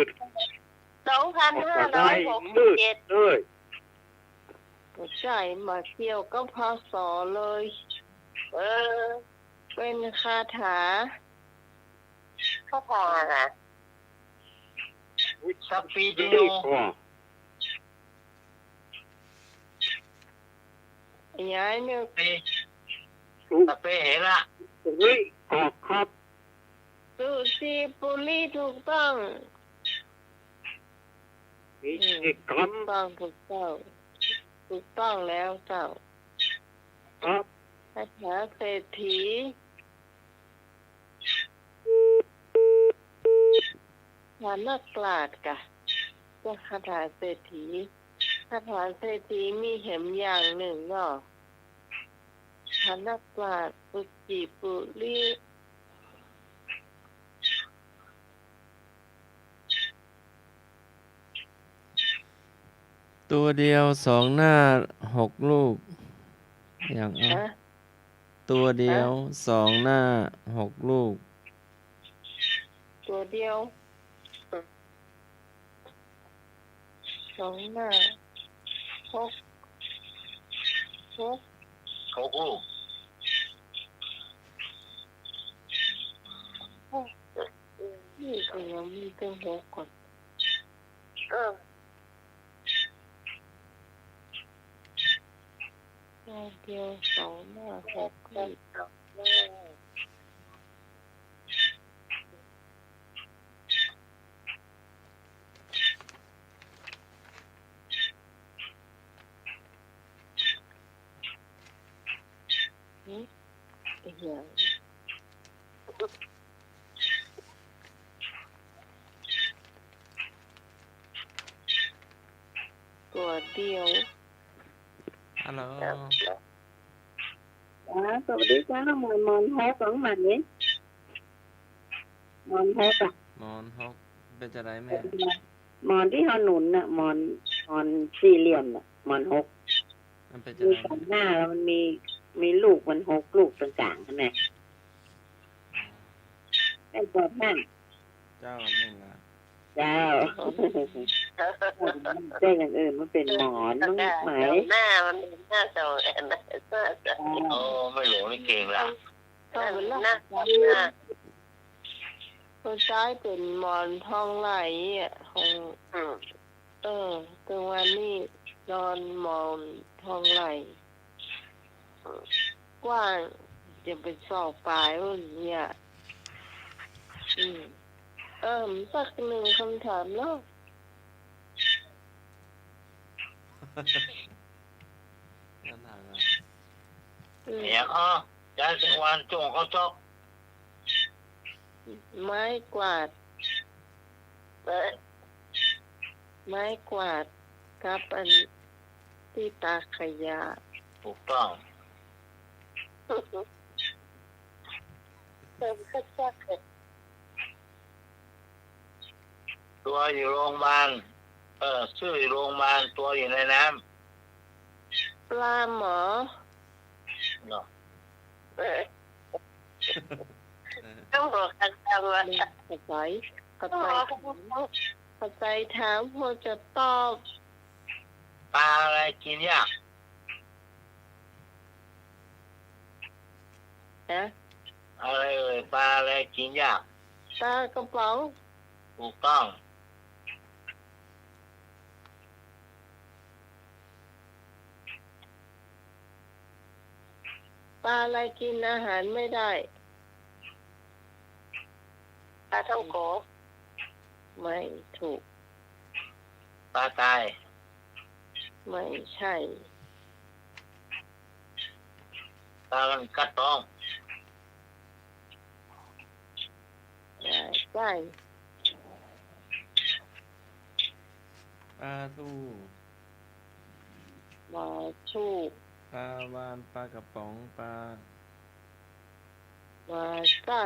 [SPEAKER 5] ด
[SPEAKER 3] 2567
[SPEAKER 5] เลย
[SPEAKER 1] ใช่มาเกี่ยวกับพศเลย
[SPEAKER 3] เออ
[SPEAKER 1] เป็นคาถา
[SPEAKER 3] ข้าพาค่ะ
[SPEAKER 4] สักปีเดียว
[SPEAKER 1] ย้ายเนี่ย
[SPEAKER 4] ปีตะเปเห็นละ
[SPEAKER 5] ครับ
[SPEAKER 1] สุสีปุรีถูกต้อง
[SPEAKER 5] มีสิกรรม
[SPEAKER 1] ถูกต้องถูกต้องแล้วเจ้า
[SPEAKER 5] ครับ
[SPEAKER 1] คาถาเศรษฐีฐานักกลาดกะก็คาถาเศรษฐีคาถาเศรษฐีมีเห็มอย่างหนึ่งเนาะฐานักกลาดปุจิปุรี
[SPEAKER 2] ตัวเดียวสองหน้าหกลูก อย่างเอา
[SPEAKER 1] นะ
[SPEAKER 2] ตัวเดียวสองหน้าหกลูก
[SPEAKER 1] ตัวเดียวสองหน้าหก
[SPEAKER 4] เขาคู่
[SPEAKER 1] นี่ก็ยังมีเป็นหกก่อน
[SPEAKER 3] เออ
[SPEAKER 1] ตัวเดียวสองหน้าหกลูกนี่อีกอย่างตัวเดียว
[SPEAKER 2] ฮัลโหล
[SPEAKER 6] สวัสดีจ้ามอนแท้ของมันนี้มอนแท้ปะ
[SPEAKER 2] มอนฮกเป็นจะไรแม่
[SPEAKER 6] มอนที่เขาหนุนน่ะมอนสี่เหลี่ยมน่ะมอนหก
[SPEAKER 2] มันเป็นจะ
[SPEAKER 6] มี
[SPEAKER 2] ไร
[SPEAKER 6] สองหน้าแล้วมันมีลูกมันหกลูกต่างๆใช่ไหมเป็นตัวนั่น
[SPEAKER 2] เจ้ากับแม่ละ
[SPEAKER 6] เจ้าเจ้าอย่างอื่นมันเป็นหมอนน้องไหม
[SPEAKER 3] หน้ามันหน้าสองอันนะหน้าสอง
[SPEAKER 4] โอ้ไม่หลงนี่เก่งละ
[SPEAKER 1] ต้องเป็น
[SPEAKER 3] ห
[SPEAKER 1] ลั
[SPEAKER 3] น้าก
[SPEAKER 1] ษณะ
[SPEAKER 3] หน้า
[SPEAKER 1] ตัวซ้ายเป็นหมอนทองไหลอ่ะของ
[SPEAKER 3] อืม
[SPEAKER 1] ตัววันนี้นอนหมอนทองไหลกว้างจะเป็นศอกปลายรุ่นเนี่ยสักหนึ่งคำถามเนาะ
[SPEAKER 2] นั่นถามว่า
[SPEAKER 4] เนี่ยอ๋อยายสิงวันจงเขาจอก
[SPEAKER 1] ไม้กวาด
[SPEAKER 3] เออ
[SPEAKER 1] ไม้กวาดกับอันที่ตาขยะ
[SPEAKER 4] ถูกต้อง
[SPEAKER 3] เติมก็ชักเลย
[SPEAKER 4] ตัวอยู่โรงพยาบาลชื่ออยู่โรงพยาบาลตัวอยู่ในน้
[SPEAKER 1] ปลาหมอ
[SPEAKER 4] ำเนาะ
[SPEAKER 3] เออต้องบอกกันจังว่า
[SPEAKER 1] กระใจกระ
[SPEAKER 3] ต้อง
[SPEAKER 1] ใจ
[SPEAKER 3] บอก
[SPEAKER 1] กระใจถามพอจะตอบ
[SPEAKER 4] ปลาอะไรกินยาก
[SPEAKER 1] นะ
[SPEAKER 4] อะไรปลาอะไรกินยาก
[SPEAKER 1] ตากระเป๋า
[SPEAKER 4] ถูกต้อง
[SPEAKER 1] ปลาอะไรกินอาหารไม่ได้
[SPEAKER 3] ปลาท่องโก
[SPEAKER 1] ไม่ถูก
[SPEAKER 4] ปลาตาย
[SPEAKER 1] ไม่ใช่
[SPEAKER 4] ปลามันกัดท้อง
[SPEAKER 1] ใช่
[SPEAKER 2] ปลาตู้
[SPEAKER 1] มาชูก
[SPEAKER 2] ปลาวานปลากระป๋องปลา
[SPEAKER 1] มาใส่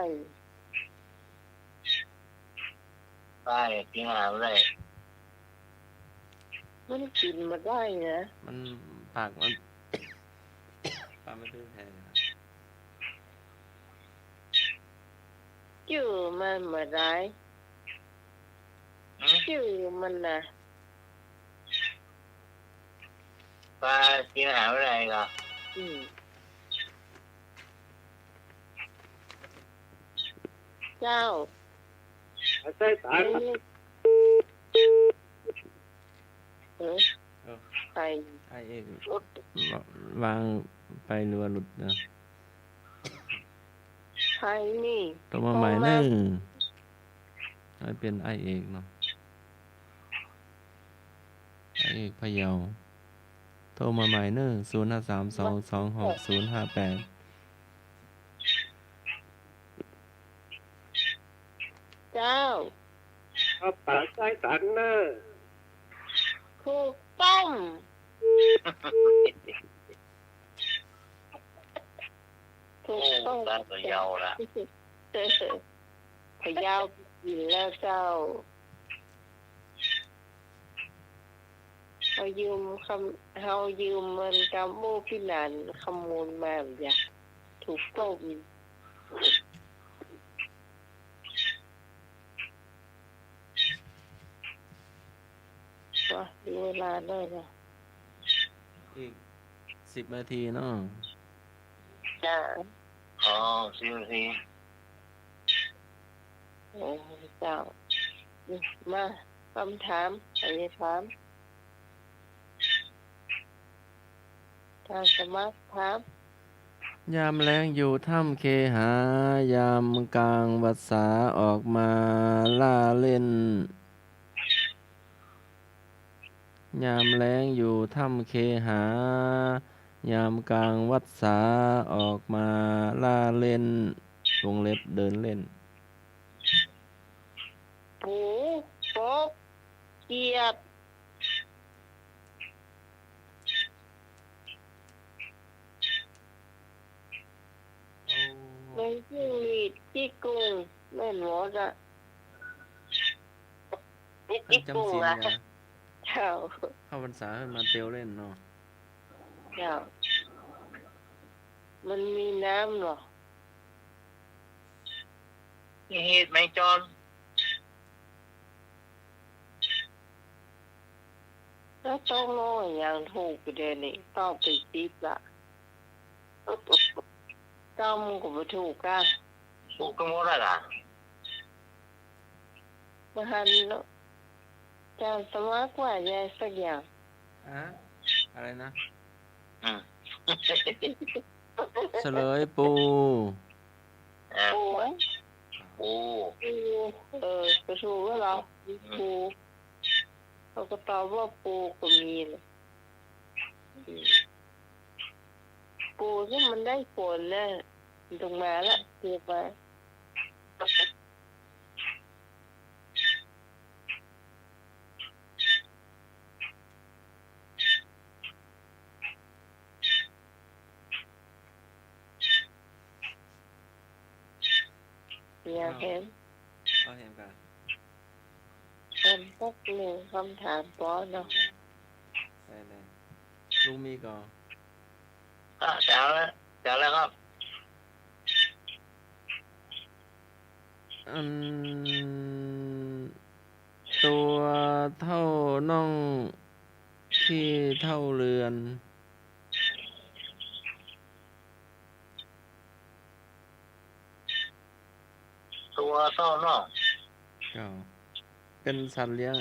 [SPEAKER 4] ปลากินอาหารอะไร
[SPEAKER 1] มันกินมาได้นะ
[SPEAKER 2] มันปากมัน ปลาไม่เป็นแผลนะ
[SPEAKER 1] ชื่อมันมาได้
[SPEAKER 4] หืม
[SPEAKER 1] ชื่อมันนะ
[SPEAKER 4] ปลากินอาหารอะไรก็
[SPEAKER 1] อืมเจ้า
[SPEAKER 5] ใช่ตา
[SPEAKER 1] เรียก
[SPEAKER 3] ออ
[SPEAKER 2] เออ
[SPEAKER 3] ไป
[SPEAKER 2] ไอเอก
[SPEAKER 3] อุด
[SPEAKER 2] วางไปหรือว่าหลุดนะ
[SPEAKER 3] ไทยนี่
[SPEAKER 2] ตัวมาใหม่เนึงให้เป็นไอเอกเนาะไอเอกพะเยาโทรมาใหม่เนึง0532260058
[SPEAKER 3] เจ้า
[SPEAKER 5] พ่อป๋าใส่ตันเนอร์
[SPEAKER 3] ถูกต้องถู
[SPEAKER 4] โอ้
[SPEAKER 3] กต้อง
[SPEAKER 4] ตั้งแต่เยาว์ละ
[SPEAKER 3] พะเยากินแล้วเจ้าเฮายืมมันกำโมพี่นานขโมยมาอย่าถูกต้องว่าดูเวลาด้วยนะ
[SPEAKER 2] อีก10 นาทีเนาะ
[SPEAKER 3] จ้า
[SPEAKER 4] อ๋อสิบนาที
[SPEAKER 3] โอ้เจ้ามาคำถามอะไรถามทางสมัครถาม
[SPEAKER 2] ยามแลงอยู่ถ้ำเคหายามกลางวัดสาออกมาล่าเล่น ยามแลงอยู่ถ้ำเคหายามกลางวัดสาออกมาล่าเล่นวงเล็บเดินเล่น
[SPEAKER 3] ปูปกเกียบเลยจิ้งหรีดจี้กุ้งแม่นหมดอ่ะนี่
[SPEAKER 2] เพิ่
[SPEAKER 3] จี้
[SPEAKER 2] น
[SPEAKER 3] กุ้ง
[SPEAKER 2] จำศีล
[SPEAKER 3] อ่ะ
[SPEAKER 2] กะ
[SPEAKER 3] เจ้า
[SPEAKER 2] เข้าพรรษาเพิ่นมาเตียวเล่นเนาะ
[SPEAKER 3] เจ้ามันมีน้ำเหรอ
[SPEAKER 4] นี่เหตุไหมจอน
[SPEAKER 3] แล้วต้องโง่อย่างถูกประเด็นนี่ตอบไปจิ๊บละต้อมก็ไม่ถูกกัน
[SPEAKER 4] ถูกกันหมดแล้วล่ะ
[SPEAKER 3] มาหันแล้วจะสมัครว่าอะไรสักอย่าง
[SPEAKER 2] อะอะไรนะ
[SPEAKER 4] อืม
[SPEAKER 2] เฉลยปู
[SPEAKER 4] อ่ะ
[SPEAKER 3] ปูไหม
[SPEAKER 4] โอ้
[SPEAKER 3] ปูก็ถูกแล้วเหรอปูเขาก็ตอบว่าปูก็มีเลยปูที่มันได้ผลนะตรงมาละเรียกมาอยากเห็น
[SPEAKER 2] เอาเห็นกัน
[SPEAKER 3] เป็นพวกหนึ่งคำถามป้อเนาะ
[SPEAKER 2] ได้เลยลุงมีก่อน
[SPEAKER 4] อ่ะเจ้าแล้วครับ
[SPEAKER 2] อันตัวเท่าน่องที่เท่าเรือน
[SPEAKER 4] ตัวเท่านอก
[SPEAKER 2] ก็เป็นสัตว์เลี้ยง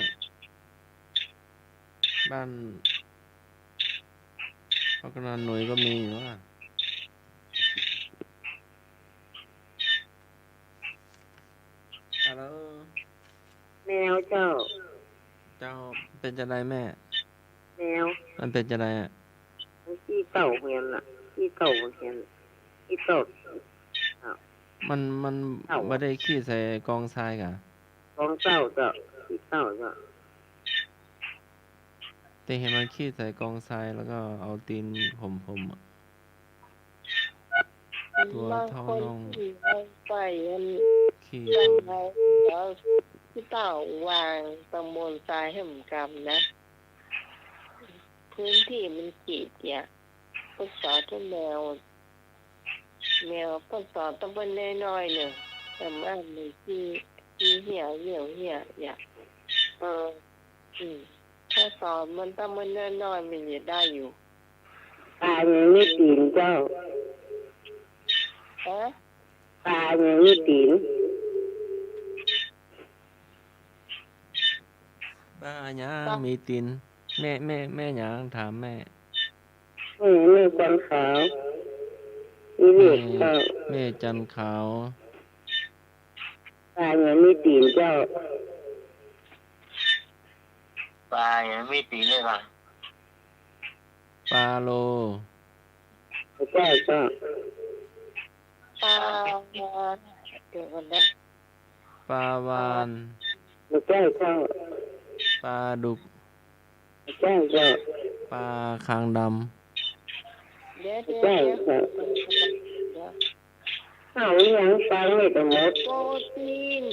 [SPEAKER 2] บ้านพักนันหน่วยก็มีอยู่ว่าฮัลโหล
[SPEAKER 6] แมวเจ้า
[SPEAKER 2] เจ้าเป็นจะไดแม่
[SPEAKER 6] แมว
[SPEAKER 2] มันเป็นจะไดอ่ะ
[SPEAKER 6] มันขี้เต่าเหมือนล่ะขี้เต่าเหมือนกันขี้เต่า
[SPEAKER 2] มัน
[SPEAKER 6] เอ้า
[SPEAKER 2] ไม่ได้ขี้ใส่กองทรายกะ
[SPEAKER 6] ของเต่าเจ้าขี้เต่าเจ้า
[SPEAKER 2] แต่เห็นมันขี้ใส่กองทรายแล้วก็เอาตีนผมอะ ตัวเท่าน่อง
[SPEAKER 3] ที่ไม่ไปมัน
[SPEAKER 2] ขี้
[SPEAKER 3] ยังไงแล้วที่เต่าวางตำบลทรายให้เหมือนกันนะ พื้นที่มันกีดเนี่ยก็สอนที่แมวก็สอนต้องเป็นน้อยๆหนึ่งแต่ว่ามันที่เหี่ยวอย่าถ้าสอนมันต้องเป็นน้อยๆมันจะได้อยู่
[SPEAKER 6] ปลาอย่างนี้ตีนเจ้า
[SPEAKER 3] ฮะ
[SPEAKER 6] ปลาอย่างนี้ตีน
[SPEAKER 2] บ้าหยามีตีน แม่หยังถามแม่
[SPEAKER 6] แม่จันขาวมีเด็กเจ้า
[SPEAKER 2] แม่จันขาว
[SPEAKER 6] ตาอย่างมีตีนเจ้า
[SPEAKER 4] ตายยังไม่ตีเลยค่ะ
[SPEAKER 2] ปาโล
[SPEAKER 6] เจ้าเจ้า
[SPEAKER 1] ปาเดี๋ยวก่อนนะ
[SPEAKER 2] ปาวาน
[SPEAKER 6] เจ้าเจ้า
[SPEAKER 2] ปลาดุก
[SPEAKER 6] เจ้าเจ้า
[SPEAKER 2] ปลาคางด
[SPEAKER 1] เดี๋ยว
[SPEAKER 6] เจ้าเจ้าเอาหยังฟังไม่ต้องหมด
[SPEAKER 1] โปรตีน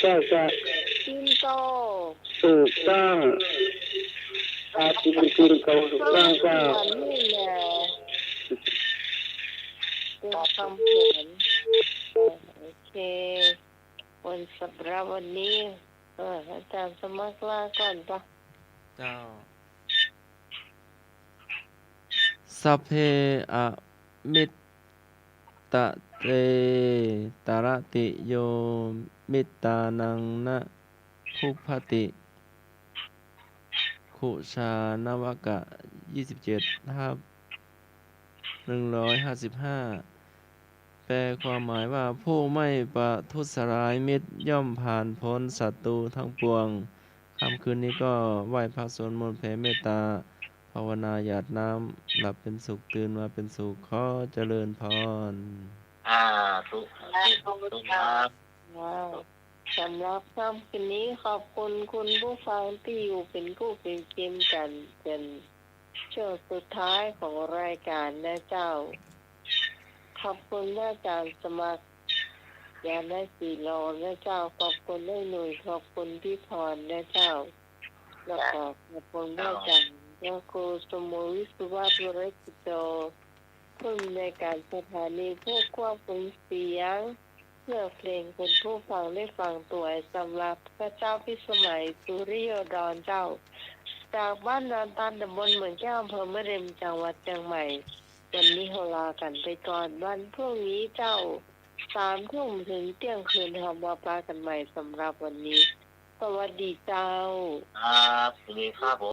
[SPEAKER 6] เจ้าเจ้า
[SPEAKER 1] ซินโต
[SPEAKER 6] ถูกต้องตากินถูกต้องเจ้า
[SPEAKER 1] นี่แหละเป็นคำเขียนโอเควันสัปดาห์วันนี้อาจารย์สมัครลาก่อนปะ
[SPEAKER 2] ำเจ้า สัพเพอะมิตตะเตตระติโยมิตตานังนะคุพพติ ขุชานวกะ 27 ทับ 155 แปลความหมายว่าผู้ไม่ประทุษร้ายมิตรย่อมผ่านพ้นศัตรูทั้งปวง ค่ำคืนนี้ก็ไหว้พระสวดมนต์แผ่เมตตา ภาวนาหยาดน้ำหลับเป็นสุขตื่นมาเป็นสุขขอเจริญพร
[SPEAKER 4] ทุกครับ
[SPEAKER 1] ว้าวสำหรับค่ำคืนนี้ขอบคุณคุณผู้ฟังที่อยู่เป็นผู้เป็นเกมกันเป็นช่วงสุดท้ายของรายการนะเจ้า ขอบคุณอาจารย์สมัครยาณสีโลนะเจ้าขอบคุณได้หน่วยขอบคุณพี่พรนะเจ้าแล้วก็ขอบคุณอาจารย์ยาโกสมุวิสุวัตวรกิโตผู้ในการสถานีผู้ควบคุมเสียงเพื่อเพลงคุณผู้ฟังได้ฟังตัวสำหรับพระเจ้าพิสมัยสุริโยดรเจ้าจากบ้านนาตาลตำบลเหมืองแก้วอำเภอมะเร็มจังหวัดเชียงใหม่วันนี้เราลากันไปก่อนวันพรุ่งนี้เจ้า3 ทุ่มถึงเที่ยงคืนเรามาปากันใหม่สำหรับวันนี้สวัสดีเจ้า
[SPEAKER 4] ครับสวัสดีครับผม